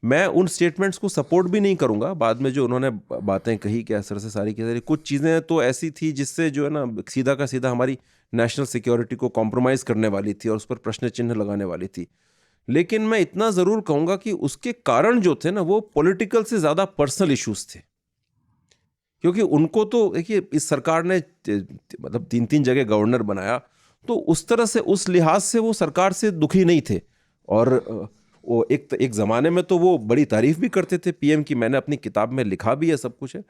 Speaker 2: मैं उन स्टेटमेंट्स को सपोर्ट भी नहीं करूंगा। बाद में जो उन्होंने बातें कही कि असर से सारी की सारी कुछ चीज़ें तो ऐसी थी जिससे जो है ना सीधा का सीधा हमारी नेशनल सिक्योरिटी को कॉम्प्रोमाइज़ करने वाली थी और उस पर प्रश्न चिन्ह लगाने वाली थी। लेकिन मैं इतना ज़रूर कहूँगा कि उसके कारण जो थे ना वो पॉलिटिकल से ज़्यादा पर्सनल इश्यूज थे। क्योंकि उनको तो देखिए इस सरकार ने मतलब 3-3 जगह गवर्नर बनाया, तो उस तरह से उस लिहाज से वो सरकार से दुखी नहीं थे। और वो एक ज़माने में तो वो बड़ी तारीफ भी करते थे PM की, मैंने अपनी किताब में लिखा भी है, सब कुछ है।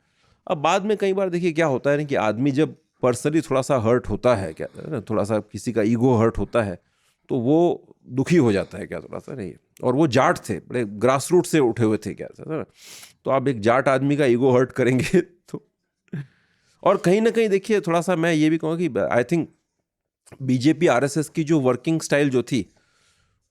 Speaker 2: अब बाद में कई बार देखिए क्या होता है ना कि आदमी जब पर्सनली थोड़ा सा हर्ट होता है, क्या ना, थोड़ा सा किसी का ईगो हर्ट होता है तो वो दुखी हो जाता है, क्या थोड़ा सा नहीं। और वो जाट थे, बड़े ग्रास रूट से उठे हुए थे, क्या ना, तो आप एक जाट आदमी का ईगो हर्ट करेंगे तो। और कहीं ना कहीं देखिए थोड़ा सा मैं ये भी कहूँगा कि आई थिंक BJP RSS की जो वर्किंग स्टाइल जो थी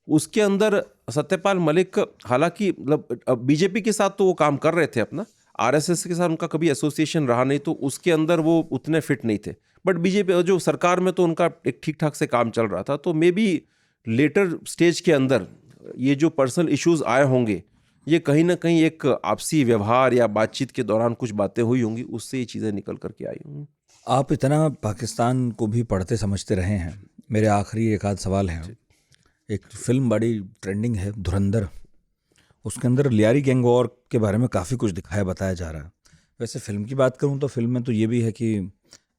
Speaker 2: उसके अंदर सत्यपाल मलिक, हालांकि मतलब BJP के साथ तो वो काम कर रहे थे अपना, RSS के साथ उनका कभी एसोसिएशन रहा नहीं, तो उसके अंदर वो उतने फिट नहीं थे। बट BJP जो सरकार में तो उनका एक ठीक ठाक से काम चल रहा था। तो मे बी लेटर स्टेज के अंदर ये जो पर्सनल इश्यूज आए होंगे ये कहीं ना कहीं एक आपसी व्यवहार या बातचीत के दौरान कुछ बातें हुई होंगी, उससे ये चीज़ें निकल करके आई होंगी।
Speaker 1: आप इतना पाकिस्तान को भी पढ़ते समझते रहे हैं, मेरे आखिरी एक आध सवाल हैं। एक फिल्म बड़ी ट्रेंडिंग है, धुरंधर, उसके अंदर लियारी गैंग वॉर के बारे में काफ़ी कुछ दिखाया बताया जा रहा है। वैसे फिल्म की बात करूं तो फिल्म में तो ये भी है कि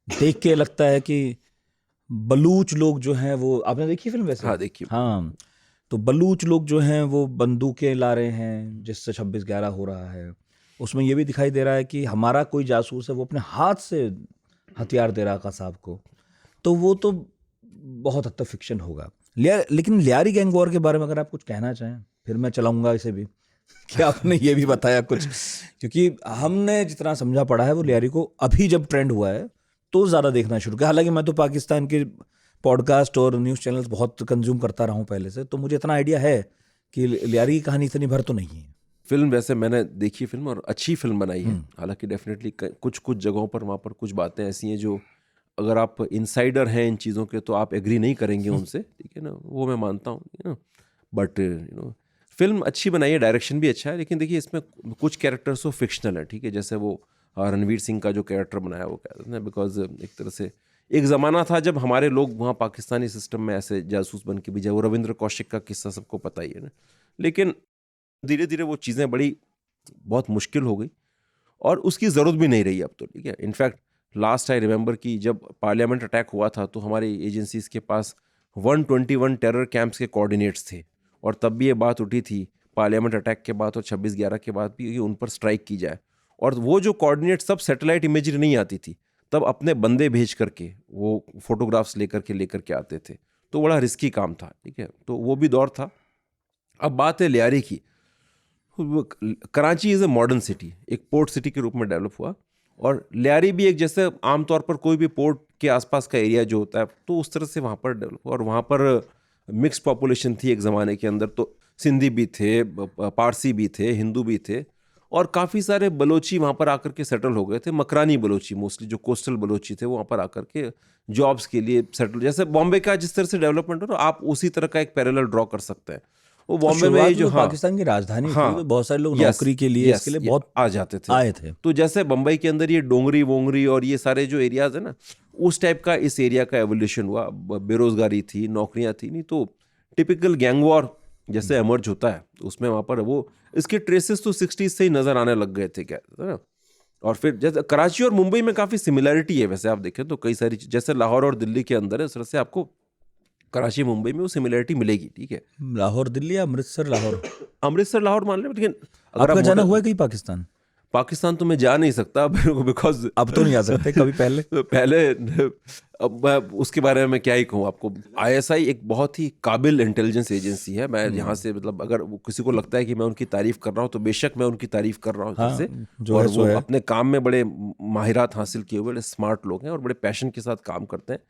Speaker 1: देख के लगता है कि बलूच लोग जो हैं वो, आपने देखी फिल्म वैसे?
Speaker 2: हाँ देखिए।
Speaker 1: हाँ, तो बलूच लोग जो हैं वो बंदूकें ला रहे हैं जिससे 26/11 हो रहा है। उसमें ये भी दिखाई दे रहा है कि हमारा कोई जासूस है वो अपने हाथ से हथियार दे रहा है कसाब को। तो वो तो बहुत हद तक फिक्शन होगा। लेकिन लियारी गैंग वॉर के बारे में अगर आप कुछ कहना चाहें, फिर मैं चलाऊंगा इसे भी कि आपने ये भी बताया कुछ, क्योंकि हमने जितना समझा पड़ा है वो लियारी को अभी जब ट्रेंड हुआ है तो ज़्यादा देखना शुरू किया। हालांकि मैं तो पाकिस्तान के पॉडकास्ट और न्यूज़ चैनल्स बहुत कंज्यूम करता रहा हूँ पहले से, तो मुझे इतना आइडिया है कि लियारी की कहानी इतनी भर तो नहीं है।
Speaker 2: फिल्म वैसे मैंने देखी फिल्म, और अच्छी फिल्म बनाई है। हालांकि डेफिनेटली कुछ कुछ जगहों पर वहाँ पर कुछ बातें ऐसी हैं जो अगर आप इनसाइडर हैं इन चीज़ों के तो आप एग्री नहीं करेंगे उनसे, ठीक है ना, वो मैं मानता हूँ, you know. But you know film अच्छी बनाई है, डायरेक्शन भी अच्छा है। लेकिन देखिए इसमें कुछ कैरेक्टर्स तो फिक्शनल है, ठीक है, जैसे वो रणवीर सिंह का जो कैरेक्टर बनाया वो कहते हैं, बिकॉज एक तरह से एक ज़माना था जब हमारे लोग वहाँ पाकिस्तानी सिस्टम में ऐसे जासूस बन के भी जाए। वो रविंद्र कौशिक का किस्सा सबको पता ही है ना। लेकिन धीरे धीरे वो चीज़ें बड़ी बहुत मुश्किल हो गई और उसकी ज़रूरत भी नहीं रही अब तो, ठीक है। इनफैक्ट लास्ट आई रिमेंबर कि जब पार्लियामेंट अटैक हुआ था तो हमारी एजेंसीज़ के पास 121 टेरर कैंप्स के कोऑर्डिनेट्स थे, और तब भी ये बात उठी थी पार्लियामेंट अटैक के बाद और 26/11 के बाद भी कि उन पर स्ट्राइक की जाए। और वो जो कोऑर्डिनेट सब सैटेलाइट इमेजरी नहीं आती थी, तब अपने बंदे भेज करके वो फोटोग्राफ्स लेकर के आते थे। तो बड़ा रिस्की काम था, ठीक है। तो वो भी दौर था। अब बात है लियारी की। Karachi is a modern city, एक पोर्ट सिटी के रूप में डेवलप हुआ, और लियारी भी एक, जैसे आमतौर पर कोई भी पोर्ट के आसपास का एरिया जो होता है तो उस तरह से वहाँ पर डेवलप हुआ। और वहाँ पर मिक्स पॉपुलेशन थी एक ज़माने के अंदर, तो सिंधी भी थे, पारसी भी थे, हिंदू भी थे, और काफ़ी सारे बलोची वहाँ पर आकर के सेटल हो गए थे। मकरानी बलोची मोस्टली, जो कोस्टल बलोची थे, वो वहाँ पर आकर के जॉब्स के लिए सेटल, जैसे बॉम्बे का जिस तरह से डेवलपमेंट हो, आप उसी तरह का एक पैरेलल ड्रॉ कर सकते हैं। वो बॉम्बे में जो
Speaker 1: पाकिस्तान की राजधानी
Speaker 2: हाँ,
Speaker 1: थी, तो बहुत सारे लोग नौकरी के लिए इसके लिए बहुत
Speaker 2: आ जाते थे,
Speaker 1: आए थे।
Speaker 2: तो जैसे बम्बई के अंदर ये डोंगरी वोंगरी और ये सारे जो एरियाज है ना, उस टाइप का इस एरिया का एवोल्यूशन हुआ। बेरोजगारी थी, नौकरियां थी नहीं, तो टिपिकल गैंग वॉर जैसे एमर्ज होता है उसमें वहाँ पर वो इसके ट्रेसेस तो 60s से ही नजर आने लग गए थे, क्या है ना। और फिर जैसे कराची और मुंबई में काफ़ी सिमिलैरिटी है, वैसे आप देखें तो कई सारी जैसे लाहौर और दिल्ली के अंदर है, उस तरह से आपको कराची मुंबई में वो सिमिलैरिटी मिलेगी, ठीक है।
Speaker 1: लाहौर दिल्ली या अमृतसर लाहौर?
Speaker 2: अमृतसर लाहौर मान ले, लेकिन अगर
Speaker 1: आपका
Speaker 2: आप
Speaker 1: जाना हुआ है कहीं पाकिस्तान?
Speaker 2: पाकिस्तान तो मैं जा नहीं सकता बिकॉज
Speaker 1: अब तो नहीं जा सकते, कभी पहले
Speaker 2: पहले अब मैं उसके बारे में मैं क्या ही कहूँ आपको। आईएसआई एक बहुत ही काबिल इंटेलिजेंस एजेंसी है। मैं यहाँ से मतलब अगर किसी को लगता है कि मैं उनकी तारीफ कर रहा हूँ तो बेशक मैं उनकी तारीफ कर रहा हूँ
Speaker 1: हाँ,
Speaker 2: से।
Speaker 1: जो
Speaker 2: और
Speaker 1: है सो
Speaker 2: वो
Speaker 1: है।
Speaker 2: अपने काम में बड़े माहिरात हासिल किए हुए, बड़े स्मार्ट लोग हैं और बड़े पैशन के साथ काम करते हैं।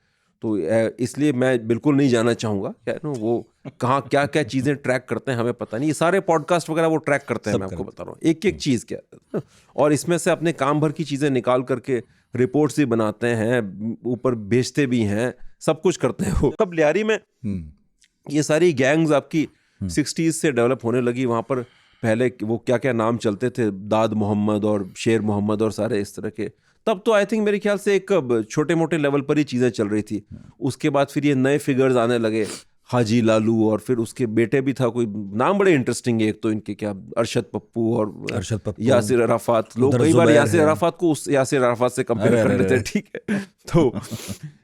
Speaker 2: तो इसलिए मैं बिल्कुल नहीं जाना चाहूँगा, क्या नो वो कहाँ क्या क्या चीज़ें ट्रैक करते हैं हमें पता नहीं। ये सारे पॉडकास्ट वगैरह वो ट्रैक करते हैं, मैं आपको बता रहा हूँ एक एक चीज़ क्या, और इसमें से अपने काम भर की चीज़ें निकाल करके रिपोर्ट्स भी बनाते हैं, ऊपर भेजते भी हैं, सब कुछ करते हैं वो। कब लियारी में ये सारी गैंग्स आपकी 60s से डेवलप होने लगी। वहाँ पर पहले वो क्या क्या नाम चलते थे, दाद मोहम्मद और शेर मोहम्मद और सारे इस तरह के, तब तो आई थिंक मेरे ख्याल से एक छोटे मोटे लेवल पर ही चीज़ें चल रही थी। उसके बाद फिर ये नए फिगर्स आने लगे, हाजी लालू, और फिर उसके बेटे भी था कोई, नाम बड़े इंटरेस्टिंग है एक तो इनके, क्या अरशद पप्पू और यासिर अराफात। लोग कई बार यासिर अराफात को उस यासिर अराफात से कंपेयर कर लेते हैं, ठीक है। तो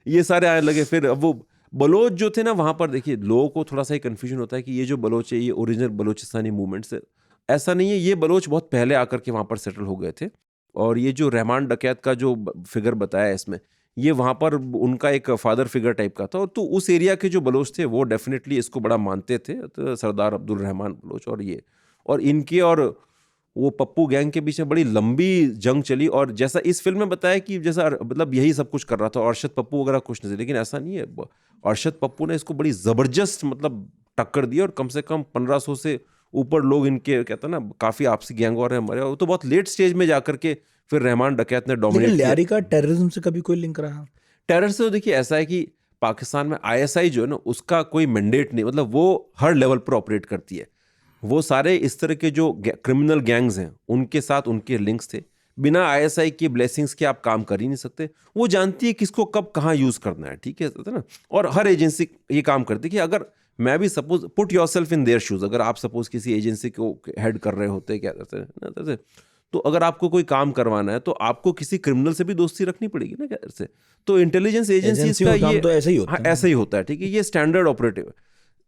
Speaker 2: ये सारे आने लगे। फिर अब वो बलोच जो थे ना, वहाँ पर देखिए लोगों को थोड़ा सा कन्फ्यूजन होता है कि ये जो बलोच है ये ओरिजिनल बलोचिस्तानी मूवमेंट से, ऐसा नहीं है। ये बलोच बहुत पहले आकर के वहाँ पर सेटल हो गए थे। और ये जो रहमान डकैत का जो फिगर बताया इसमें, ये वहाँ पर उनका एक फादर फिगर टाइप का था। और तो उस एरिया के जो बलोच थे वो डेफिनेटली इसको बड़ा मानते थे, तो सरदार अब्दुल रहमान बलोच और ये, और इनके और वो पप्पू गैंग के बीच में बड़ी लंबी जंग चली। और जैसा इस फिल्म में बताया कि जैसा मतलब यही सब कुछ कर रहा था, अरशद पप्पू वगैरह कुछ नहीं, लेकिन ऐसा नहीं है। अरशद पप्पू ने इसको बड़ी ज़बरदस्त मतलब टक्कर दी, और कम से कम 1500 से ऊपर लोग इनके, कहते हैं ना, काफ़ी आपसी गैंग और मरे। और तो बहुत लेट स्टेज में जाकर के फिर रहमान डकैत ने डोमिनेट किया।
Speaker 1: लियारी का टेररिज्म से कभी कोई लिंक रहा?
Speaker 2: टेरर से तो देखिए ऐसा है कि पाकिस्तान में आईएसआई जो है ना, उसका कोई मैंडेट नहीं, मतलब वो हर लेवल पर ऑपरेट करती है। वो सारे इस तरह के जो क्रिमिनल गैंग्स हैं उनके साथ उनके लिंक्स थे। बिना आईएसआई की ब्लेसिंग्स के आप काम कर ही नहीं सकते। वो जानती है किसको कब कहाँ यूज करना है, ठीक है ना। और हर एजेंसी ये काम करती है कि अगर मैं भी suppose put yourself in their shoes, अगर आप सपोज किसी एजेंसी को हेड कर रहे होते क्या करते हैं, तो अगर आपको कोई काम करवाना है तो आपको किसी क्रिमिनल से भी दोस्ती रखनी पड़ेगी ना कैसे। तो इंटेलिजेंस एजेंसीज का ये
Speaker 1: तो ऐसा ही होता
Speaker 2: हाँ,
Speaker 1: है।
Speaker 2: ऐसा ही होता है, ठीक है। ये स्टैंडर्ड ऑपरेटिव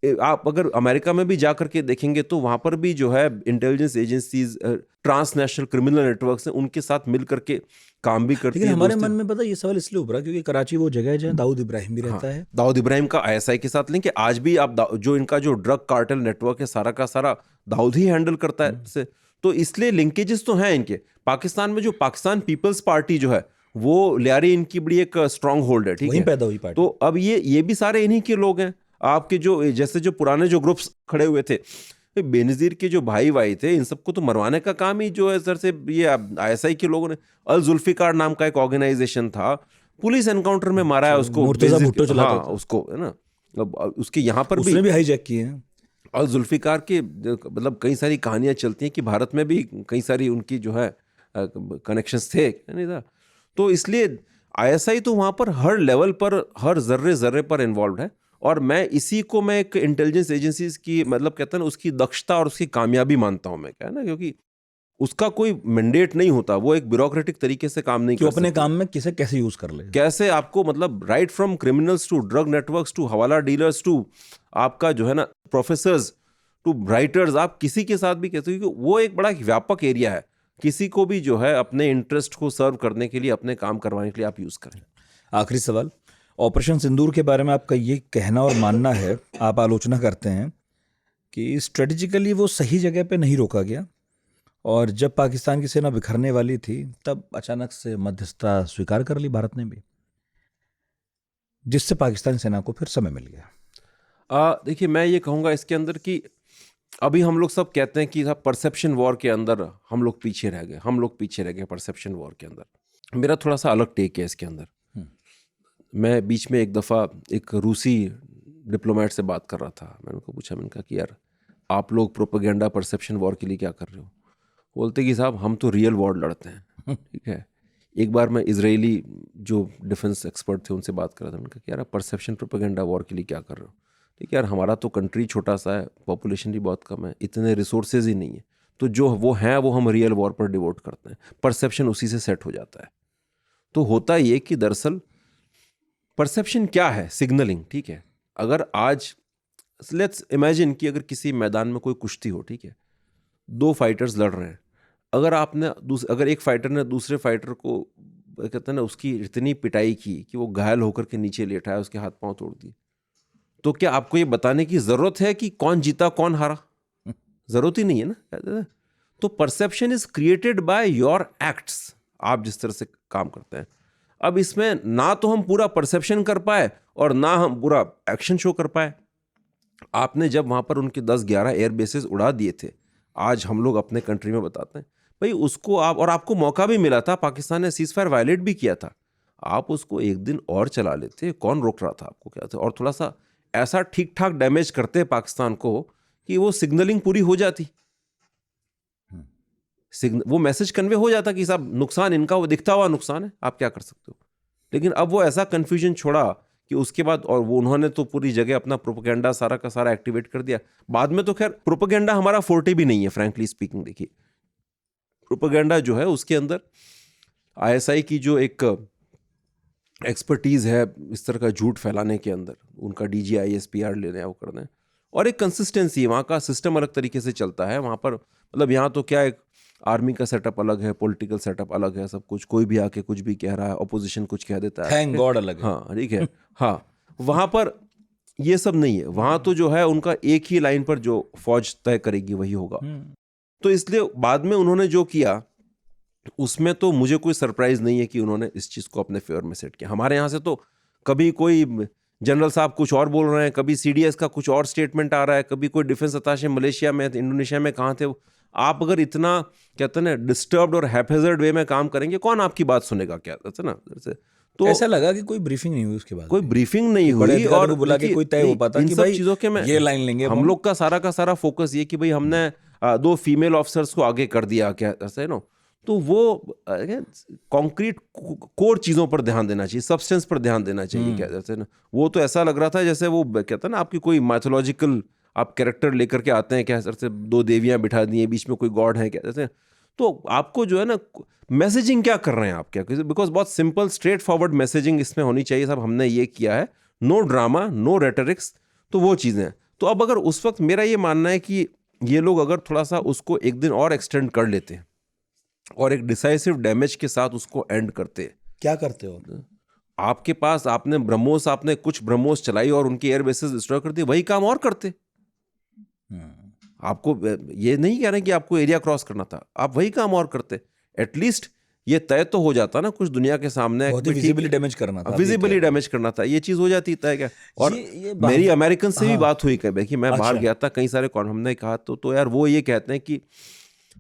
Speaker 2: है। आप अगर अमेरिका में भी जा करके देखेंगे तो वहां पर भी जो है intelligence agencies, transnational criminal networks हैं, उनके साथ मिल करके काम भी करती
Speaker 1: लेकिन
Speaker 2: है।
Speaker 1: हमारे मन में पता ये सवाल इसलिए उभरा क्योंकि कराची वो जगह है जहाँ दाऊद इब्राहिम भी रहता है।
Speaker 2: दाऊद इब्राहिम का आईएसआई के साथ लिंक है। आज भी आप जो इनका जो ड्रग कार्टेल नेटवर्क है सारा का सारा दाऊद ही हैंडल करता है से। तो इसलिए लिंकेजेस तो हैं इनके। पाकिस्तान में जो पाकिस्तान पीपल्स पार्टी जो है वो लियारी इनकी बड़ी एक स्ट्रांग होल्ड है, ठीक
Speaker 1: वहीं
Speaker 2: है।
Speaker 1: पैदा हुई पार्टी।
Speaker 2: तो अब ये भी सारे इन्हीं के लोग हैं। आपके जो जैसे जो पुराने जो ग्रुप्स खड़े हुए थे, बेनजीर के जो भाई थे, इन सबको तो मरवाने का काम ही जो है सर से ये आईएसआई के लोगों ने। अल जुल्फिकार नाम का एक ऑर्गेनाइजेशन था, पुलिस एनकाउंटर में मारा है उसको,
Speaker 1: मुर्तजा भुट्टो चलाता
Speaker 2: हाँ
Speaker 1: था।
Speaker 2: उसको, है ना। अब उसके यहाँ पर
Speaker 1: उसने भी हाईजैक किए हैं।
Speaker 2: अल जुल्फिकार के मतलब कई सारी कहानियां चलती हैं कि भारत में भी कई सारी उनकी जो है कनेक्शंस थे, नहीं था। तो इसलिए आईएसआई तो वहाँ पर हर लेवल पर, हर जर्रे जर्रे पर इन्वॉल्व है। और मैं इसी को मैं एक इंटेलिजेंस एजेंसीज की मतलब कहते हैं ना उसकी दक्षता और उसकी कामयाबी मानता हूँ मैं, क्या है ना, क्योंकि उसका कोई मैंडेट नहीं होता, वो एक ब्यूरोक्रेटिक तरीके से काम नहीं
Speaker 1: कि
Speaker 2: कर
Speaker 1: अपने
Speaker 2: सकते।
Speaker 1: काम में किसे कैसे यूज कर ले,
Speaker 2: कैसे आपको मतलब right from criminals to drug networks to hawala dealers to आपका जो है ना प्रोफेसर्स टू राइटर्स, आप किसी के साथ भी कैसे, क्योंकि वो एक बड़ा व्यापक एरिया है। किसी को भी जो है अपने इंटरेस्ट को सर्व करने के लिए, अपने काम करवाने के लिए आप यूज करें।
Speaker 1: आखिरी सवाल, ऑपरेशन सिंदूर के बारे में आपका ये कहना और मानना है, आप आलोचना करते हैं कि स्ट्रेटेजिकली वो सही जगह पे नहीं रोका गया और जब पाकिस्तान की सेना बिखरने वाली थी तब अचानक से मध्यस्थता स्वीकार कर ली भारत ने भी, जिससे पाकिस्तानी सेना को फिर समय मिल गया।
Speaker 2: देखिए मैं ये कहूँगा इसके अंदर कि अभी हम लोग सब कहते हैं कि परसेप्शन वॉर के अंदर हम लोग पीछे रह गए, हम लोग पीछे रह गए परसेप्शन वॉर के अंदर। मेरा थोड़ा सा अलग टेक है इसके अंदर। मैं बीच में एक दफ़ा एक रूसी डिप्लोमेट से बात कर रहा था, मैंने उनको पूछा, मैंने कहा कि यार आप लोग प्रोपेगेंडा परसेप्शन वॉर के लिए क्या कर रहे हो। बोलते कि साहब हम तो रियल वॉर लड़ते हैं, ठीक है। एक बार मैं इजरायली जो डिफेंस एक्सपर्ट थे उनसे बात कर रहा था, मैंने कहा कि यार आप परसेप्शन प्रोपेगेंडा वॉर के लिए क्या कर रहे हो, ठीक है यार, हमारा तो कंट्री छोटा सा है, पॉपुलेशन भी बहुत कम है, इतने रिसोर्सेज ही नहीं है, तो जो वो हैं वो हम रियल वॉर पर डिवोट करते हैं, परसेप्शन उसी से सेट हो जाता है। तो होता ये कि दरअसल परसेप्शन क्या है, सिग्नलिंग, ठीक है। अगर आज लेट्स इमेजिन कि अगर किसी मैदान में कोई कुश्ती हो, ठीक है, दो फाइटर्स लड़ रहे हैं, अगर आपने अगर एक फाइटर ने दूसरे फाइटर को कहते हैं ना उसकी इतनी पिटाई की कि वो घायल होकर के नीचे लेटा है, उसके हाथ पांव तोड़ दिए, तो क्या आपको ये बताने की जरूरत है कि कौन जीता कौन हारा? जरूरत ही नहीं है ना। तो perception is created by your acts, आप जिस तरह से काम करते हैं। अब इसमें ना तो हम पूरा परसेप्शन कर पाए और ना हम पूरा एक्शन शो कर पाए। आपने जब वहां पर उनके 10-11 एयर बेसेस उड़ा दिए थे, आज हम लोग अपने कंट्री में बताते हैं भाई उसको आप, और आपको मौका भी मिला था, पाकिस्तान ने सीज फायर वायलेट भी किया था, आप उसको एक दिन और चला लेते, कौन रोक रहा था आपको, क्या था, और थोड़ा सा ऐसा ठीक ठाक डैमेज करते पाकिस्तान को कि वो सिग्नलिंग पूरी हो जाती, वो मैसेज कन्वे हो जाता कि साहब नुकसान इनका वो दिखता हुआ नुकसान है, आप क्या कर सकते हो। लेकिन अब वो ऐसा कंफ्यूजन छोड़ा कि उसके बाद, और वो उन्होंने तो पूरी जगह अपना प्रोपेगेंडा सारा का सारा एक्टिवेट कर दिया। बाद में तो खैर प्रोपेगेंडा हमारा फोर्टे भी नहीं है, फ्रैंकली स्पीकिंग। देखिए प्रोपेगेंडा जो है उसके अंदर आईएसआई की जो एक एक्सपर्टीज है इस तरह का झूठ फैलाने के अंदर, उनका DGI SPR लेने हैं, वो करना है, और एक कंसिस्टेंसी, वहाँ का सिस्टम अलग तरीके से चलता है वहाँ पर। मतलब यहाँ तो क्या, एक आर्मी का सेटअप अलग है, पॉलिटिकल सेटअप अलग है, सब कुछ, कोई भी आके कुछ भी कह रहा है, ऑपोजिशन कुछ कह देता है,
Speaker 1: थैंक गॉड अलग है।
Speaker 2: हाँ ठीक है। हाँ वहाँ पर ये सब नहीं है, वहाँ तो जो है उनका एक ही लाइन पर जो फौज तय करेगी वही होगा। तो इसलिए बाद में उन्होंने जो किया उसमें तो मुझे कोई सरप्राइज नहीं है कि उन्होंने इस चीज़ को अपने फेवर में सेट किया। हमारे यहाँ से तो कभी कोई जनरल साहब कुछ और बोल रहे हैं, कभी CDS का कुछ और स्टेटमेंट आ रहा है, कभी कोई डिफेंस अताशे मलेशिया में, इंडोनेशिया में कहाँ थे वो। आप अगर इतना कहते हैं ना डिस्टर्ब्ड और हैपेजर्ड वे में काम करेंगे, कौन आपकी बात सुनेगा, क्या कहते हैं ना। तो
Speaker 1: ऐसा लगा कि कोई ब्रीफिंग नहीं हुई उसके बाद,
Speaker 2: कोई ब्रीफिंग नहीं
Speaker 1: बड़े
Speaker 2: हुई
Speaker 1: अधिकारी
Speaker 2: और
Speaker 1: को बुला के
Speaker 2: देखिए,
Speaker 1: कोई तय हो पाता
Speaker 2: इन
Speaker 1: कि
Speaker 2: सब
Speaker 1: भाई
Speaker 2: चीजों के में
Speaker 1: ये लाइन लेंगे
Speaker 2: हम लोग का सारा फोकस ये कि भाई हमने 2 फीमेल ऑफिसर्स को आगे कर दिया क्या, ऐसे नो, तो वो कॉन्क्रीट कोर चीजों पर ध्यान देना चाहिए, सब्सटेंस पर ध्यान देना चाहिए क्या, जैसे ना वो तो ऐसा लग रहा था जैसे वो कहता है ना आपकी कोई माइथोलॉजिकल आप कैरेक्टर लेकर के आते हैं क्या, जैसे 2 देवियां बिठा दी हैं, बीच में कोई गॉड है क्या, जैसे तो आपको जो है ना मैसेजिंग क्या कर रहे हैं आप क्या, बिकॉज बहुत सिंपल स्ट्रेट फॉरवर्ड मैसेजिंग इसमें होनी चाहिए, साहब हमने ये किया है, नो ड्रामा नो रेटरिक्स, तो वो चीज़ें। तो अब अगर उस वक्त मेरा ये मानना है कि ये लोग अगर थोड़ा सा उसको एक दिन और एक्सटेंड कर लेते हैं और एक डिसाइसिव डैमेज के साथ उसको एंड करते,
Speaker 1: क्या करते हो?
Speaker 2: आपके पास आपने ब्रह्मोस, आपने कुछ ब्रह्मोस चलाई और उनकी एयर बेसिस डिस्ट्रॉय कर दिए, वही काम और करते। आपको ये नहीं कह रहे कि आपको एरिया क्रॉस करना था, आप वही काम और करते, एटलीस्ट ये तय तो हो जाता ना कुछ दुनिया के सामने,
Speaker 1: विजिबली डैमेज करना था,
Speaker 2: विजिबली डैमेज करना था, ये चीज हो जाती तय क्या। और मेरी अमेरिकन से भी बात हुई कभी कि मैं बाहर गया था, कई सारे हमने कहा तो यार वो ये कहते हैं कि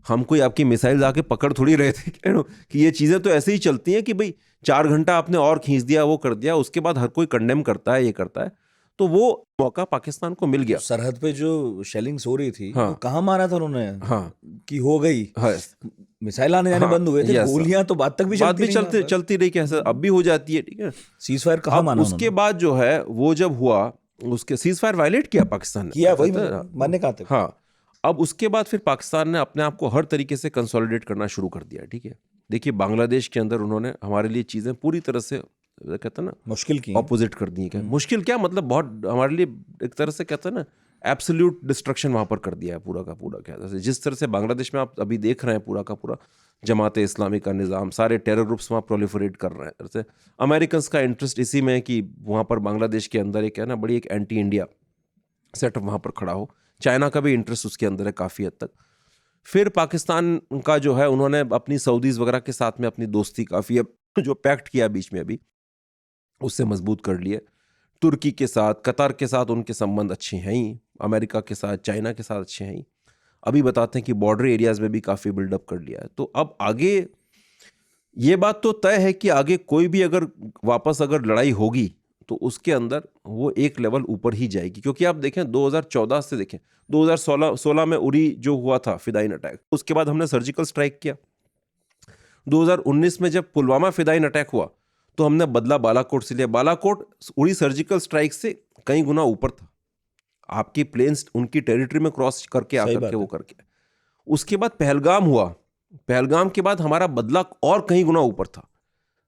Speaker 2: हम कोई आपकी मिसाइल आके पकड़ थोड़ी रहे थे कि ये चीजें तो ऐसे ही चलती हैं कि भाई 4 घंटा आपने और खींच दिया, वो कर दिया, उसके बाद हर कोई कंडेम करता है, ये करता है, तो वो मौका पाकिस्तान को मिल गया।
Speaker 1: सरहद पे जो शेलिंग्स हो रही थी, हाँ, तो कहाँ मारा था उन्होंने,
Speaker 2: हाँ,
Speaker 1: कि हो गई, हाँ, मिसाइल आने जाने बंद हुए थे, गोलियां तो बाद तक भी
Speaker 2: चलती रही, कैसे अब भी हो जाती है, ठीक है।
Speaker 1: सीज फायर कहाँ माना
Speaker 2: उसके बाद जो है वो जब हुआ, उसके सीज फायर वायलेट किया पाकिस्तान ने,
Speaker 1: किया, वही मानने का था।
Speaker 2: हाँ, अब उसके बाद फिर पाकिस्तान ने अपने आप को हर तरीके से कंसोलिडेट करना शुरू कर दिया, ठीक है। देखिए बांग्लादेश के अंदर उन्होंने हमारे लिए चीजें पूरी तरह से कहते हैं ना
Speaker 1: मुश्किल की,
Speaker 2: ऑपोजिट कर दी। क्या मुश्किल, क्या मतलब बहुत हमारे लिए एक तरह से कहते हैं ना एब्सोल्यूट डिस्ट्रक्शन वहां पर कर दिया है पूरा का पूरा। क्या जैसे जिस तरह से बांग्लादेश में आप अभी देख रहे हैं पूरा का पूरा जमात इस्लामी का निज़ाम, सारे टेरर ग्रुप्स वहाँ प्रोलिफरेट कर रहे हैं। जैसे अमेरिकन का इंटरेस्ट इसी में है कि वहाँ पर बांग्लादेश के अंदर एक है ना बड़ी एक एंटी इंडिया सेटअप वहाँ पर खड़ा हो। चाइना का भी इंटरेस्ट उसके अंदर है काफ़ी हद तक। फिर पाकिस्तान का जो है उन्होंने अपनी सऊदीज़ वगैरह के साथ में अपनी दोस्ती काफ़ी जो पैक्ट किया बीच में अभी उससे मजबूत कर लिए। तुर्की के साथ, कतर के साथ उनके संबंध अच्छे हैं ही, अमेरिका के साथ, चाइना के साथ अच्छे हैं ही। अभी बताते हैं कि बॉर्डर एरियाज़ में भी काफ़ी बिल्डअप कर लिया है। तो अब आगे ये बात तो तय है कि आगे कोई भी अगर वापस अगर लड़ाई होगी तो उसके अंदर वो एक लेवल ऊपर ही जाएगी। क्योंकि आप देखें 2014 से देखें 2016 में उरी जो हुआ था फिदाइन अटैक, उसके बाद हमने सर्जिकल स्ट्राइक किया। 2019 में जब पुलवामा फिदाइन अटैक हुआ तो हमने बदला बालाकोट से लिया। बालाकोट उरी सर्जिकल स्ट्राइक से कई गुना ऊपर था, आपकी प्लेन्स उनकी टेरिटरी में क्रॉस करके आकर के वो करके। उसके बाद पहलगाम हुआ, पहलगाम के बाद हमारा बदला और कई गुना ऊपर था।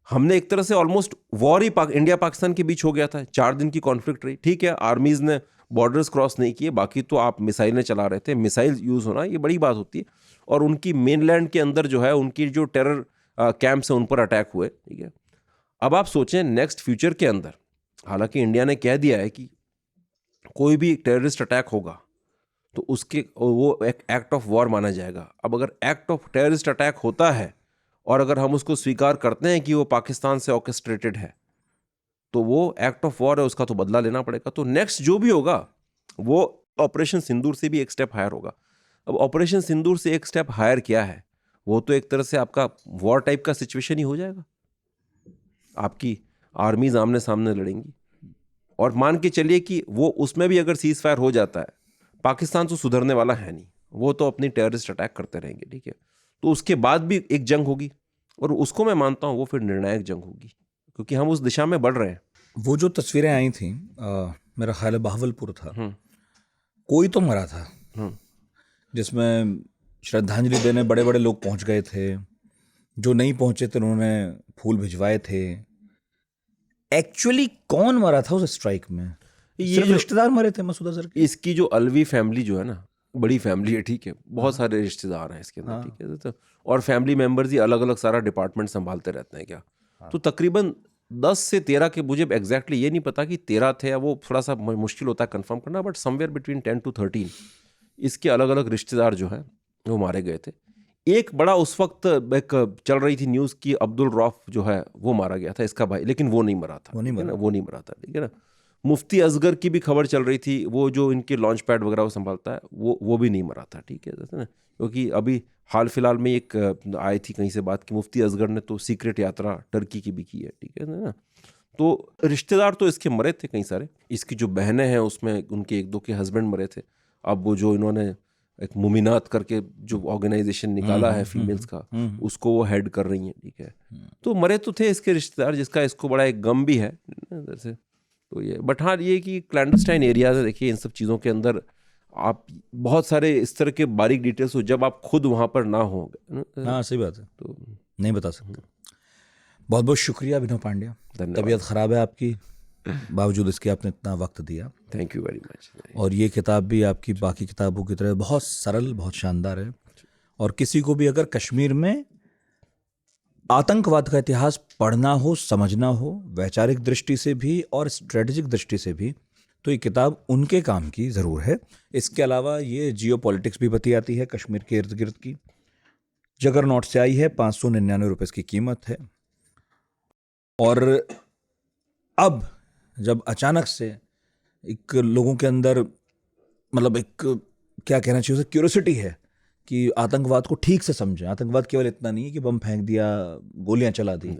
Speaker 2: हमने एक तरह से ऑलमोस्ट वॉर ही इंडिया पाकिस्तान के बीच हो गया था। 4 दिन की कॉन्फ्लिक्ट रही, ठीक है, आर्मीज ने बॉर्डर्स क्रॉस नहीं किए, बाकी तो आप मिसाइलें चला रहे थे। मिसाइल यूज़ होना ये बड़ी बात होती है। और उनकी मेनलैंड के अंदर जो है उनकी जो टेरर कैंप्स हैं उन पर अटैक हुए, ठीक है। अब आप सोचें नेक्स्ट फ्यूचर के अंदर, हालांकि इंडिया ने कह दिया है कि कोई भी टेररिस्ट अटैक होगा तो उसके वो एक एक्ट ऑफ वॉर माना जाएगा। अब अगर एक्ट ऑफ टेररिस्ट अटैक होता है और अगर हम उसको स्वीकार करते हैं कि वो पाकिस्तान से ऑर्केस्ट्रेटेड है तो वो एक्ट ऑफ वॉर है, उसका तो बदला लेना पड़ेगा। तो नेक्स्ट जो भी होगा वो ऑपरेशन सिंदूर से भी एक स्टेप हायर होगा। अब ऑपरेशन सिंदूर से एक स्टेप हायर क्या है, वो तो एक तरह से आपका वॉर टाइप का सिचुएशन ही हो जाएगा। आपकी आर्मीज आमने सामने लड़ेंगी और मान के चलिए कि वो उसमें भी अगर सीज फायर हो जाता है, पाकिस्तान तो सुधरने वाला है नहीं, वो तो अपनी टेररिस्ट अटैक करते रहेंगे, ठीक है। तो उसके बाद भी एक जंग होगी और उसको मैं मानता हूँ वो फिर निर्णायक जंग होगी, क्योंकि हम उस दिशा में बढ़ रहे हैं।
Speaker 1: वो जो तस्वीरें आई थी मेरा ख्याल है बहावलपुर था, कोई तो मरा था जिसमें श्रद्धांजलि देने बड़े बड़े लोग पहुंच गए थे, जो नहीं पहुंचे थे उन्होंने फूल भिजवाए थे। एक्चुअली कौन मरा था उस स्ट्राइक में? सिर्फ रिश्तेदार मरे थे मसूद अजहर के?
Speaker 2: इसकी जो अलवी फैमिली जो है ना, बड़ी फैमिली है, ठीक है, बहुत सारे रिश्तेदार हैं इसके अंदर, ठीक है, तो और फैमिली मेंबर्स ही अलग अलग सारा डिपार्टमेंट संभालते रहते हैं क्या। तो तकरीबन 10 से 13 के, मुझे एग्जैक्टली ये नहीं पता कि 13 थे या वो थोड़ा सा मुश्किल होता है कंफर्म करना, बट समवेयर बिटवीन 10 to 13 इसके अलग अलग रिश्तेदार जो है वो मारे गए थे। एक बड़ा उस वक्त एक चल रही थी न्यूज़ की अब्दुल रौफ जो है वो मारा गया था, इसका भाई, लेकिन वो नहीं मरा था, वो नहीं मरा था, ठीक है ना। मुफ्ती असगर की भी खबर चल रही थी, वो जो इनके लॉन्च पैड वगैरह को संभालता है, वो भी नहीं मरा था, ठीक है ना, क्योंकि अभी हाल फिलहाल में एक आई थी कहीं से बात कि मुफ्ती असगर ने तो सीक्रेट यात्रा टर्की की भी की है, ठीक है ना। तो रिश्तेदार तो इसके मरे थे कई सारे, इसकी जो बहनें हैं उसमें उनके एक दो के हस्बैंड मरे थे। अब वो जो इन्होंने एक मुमिनात करके जो ऑर्गेनाइजेशन निकाला है फीमेल्स का, उसको वो हेड कर रही हैं, ठीक है। तो मरे तो थे इसके रिश्तेदार, जिसका इसको बड़ा एक गम भी है जैसे। तो ये बट हाँ, ये कि क्लैंडस्टाइन एरियाज है, देखिए इन सब चीज़ों के अंदर आप बहुत सारे इस तरह के बारीक डिटेल्स हो जब आप खुद वहाँ पर ना हो।
Speaker 1: हाँ सही बात है,
Speaker 2: तो
Speaker 1: नहीं बता सकते। बहुत बहुत शुक्रिया अभिनव पांड्या,
Speaker 2: धन्यवाद।
Speaker 1: तबीयत ख़राब है आपकी, बावजूद इसके आपने इतना वक्त दिया।
Speaker 2: Thank you very much.
Speaker 1: और ये किताब भी आपकी बाकी किताबों की तरह बहुत सरल, बहुत शानदार है। और किसी को भी अगर कश्मीर में आतंकवाद का इतिहास पढ़ना हो, समझना हो, वैचारिक दृष्टि से भी और स्ट्रेटेजिक दृष्टि से भी, तो ये किताब उनके काम की ज़रूर है। इसके अलावा ये जियो पॉलिटिक्स भी बतियाती है कश्मीर के इर्द गिर्द की। जगरनॉट से आई है, 599 रुपये इसकी कीमत है। और अब जब अचानक से एक लोगों के अंदर मतलब एक क्या कहना चाहिए उसे, क्यूरियोसिटी है कि आतंकवाद को ठीक से समझें। आतंकवाद केवल इतना नहीं है कि बम फेंक दिया, गोलियां चला दी,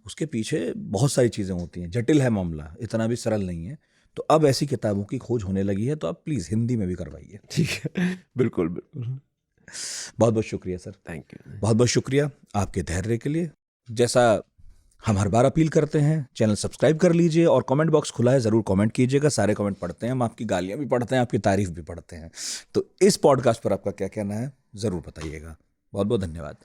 Speaker 1: उसके पीछे बहुत सारी चीज़ें होती हैं, जटिल है मामला, इतना भी सरल नहीं है। तो अब ऐसी किताबों की खोज होने लगी है, तो आप प्लीज़ हिंदी में भी करवाइए।
Speaker 2: ठीक है, बिल्कुल बिल्कुल।
Speaker 1: बहुत बहुत शुक्रिया सर,
Speaker 2: थैंक यू।
Speaker 1: बहुत बहुत शुक्रिया आपके धैर्य के लिए। जैसा हम हर बार अपील करते हैं, चैनल सब्सक्राइब कर लीजिए और कमेंट बॉक्स खुला है, ज़रूर कमेंट कीजिएगा। सारे कमेंट पढ़ते हैं हम, आपकी गालियाँ भी पढ़ते हैं, आपकी तारीफ भी पढ़ते हैं। तो इस पॉडकास्ट पर आपका क्या कहना है ज़रूर बताइएगा। बहुत बहुत धन्यवाद।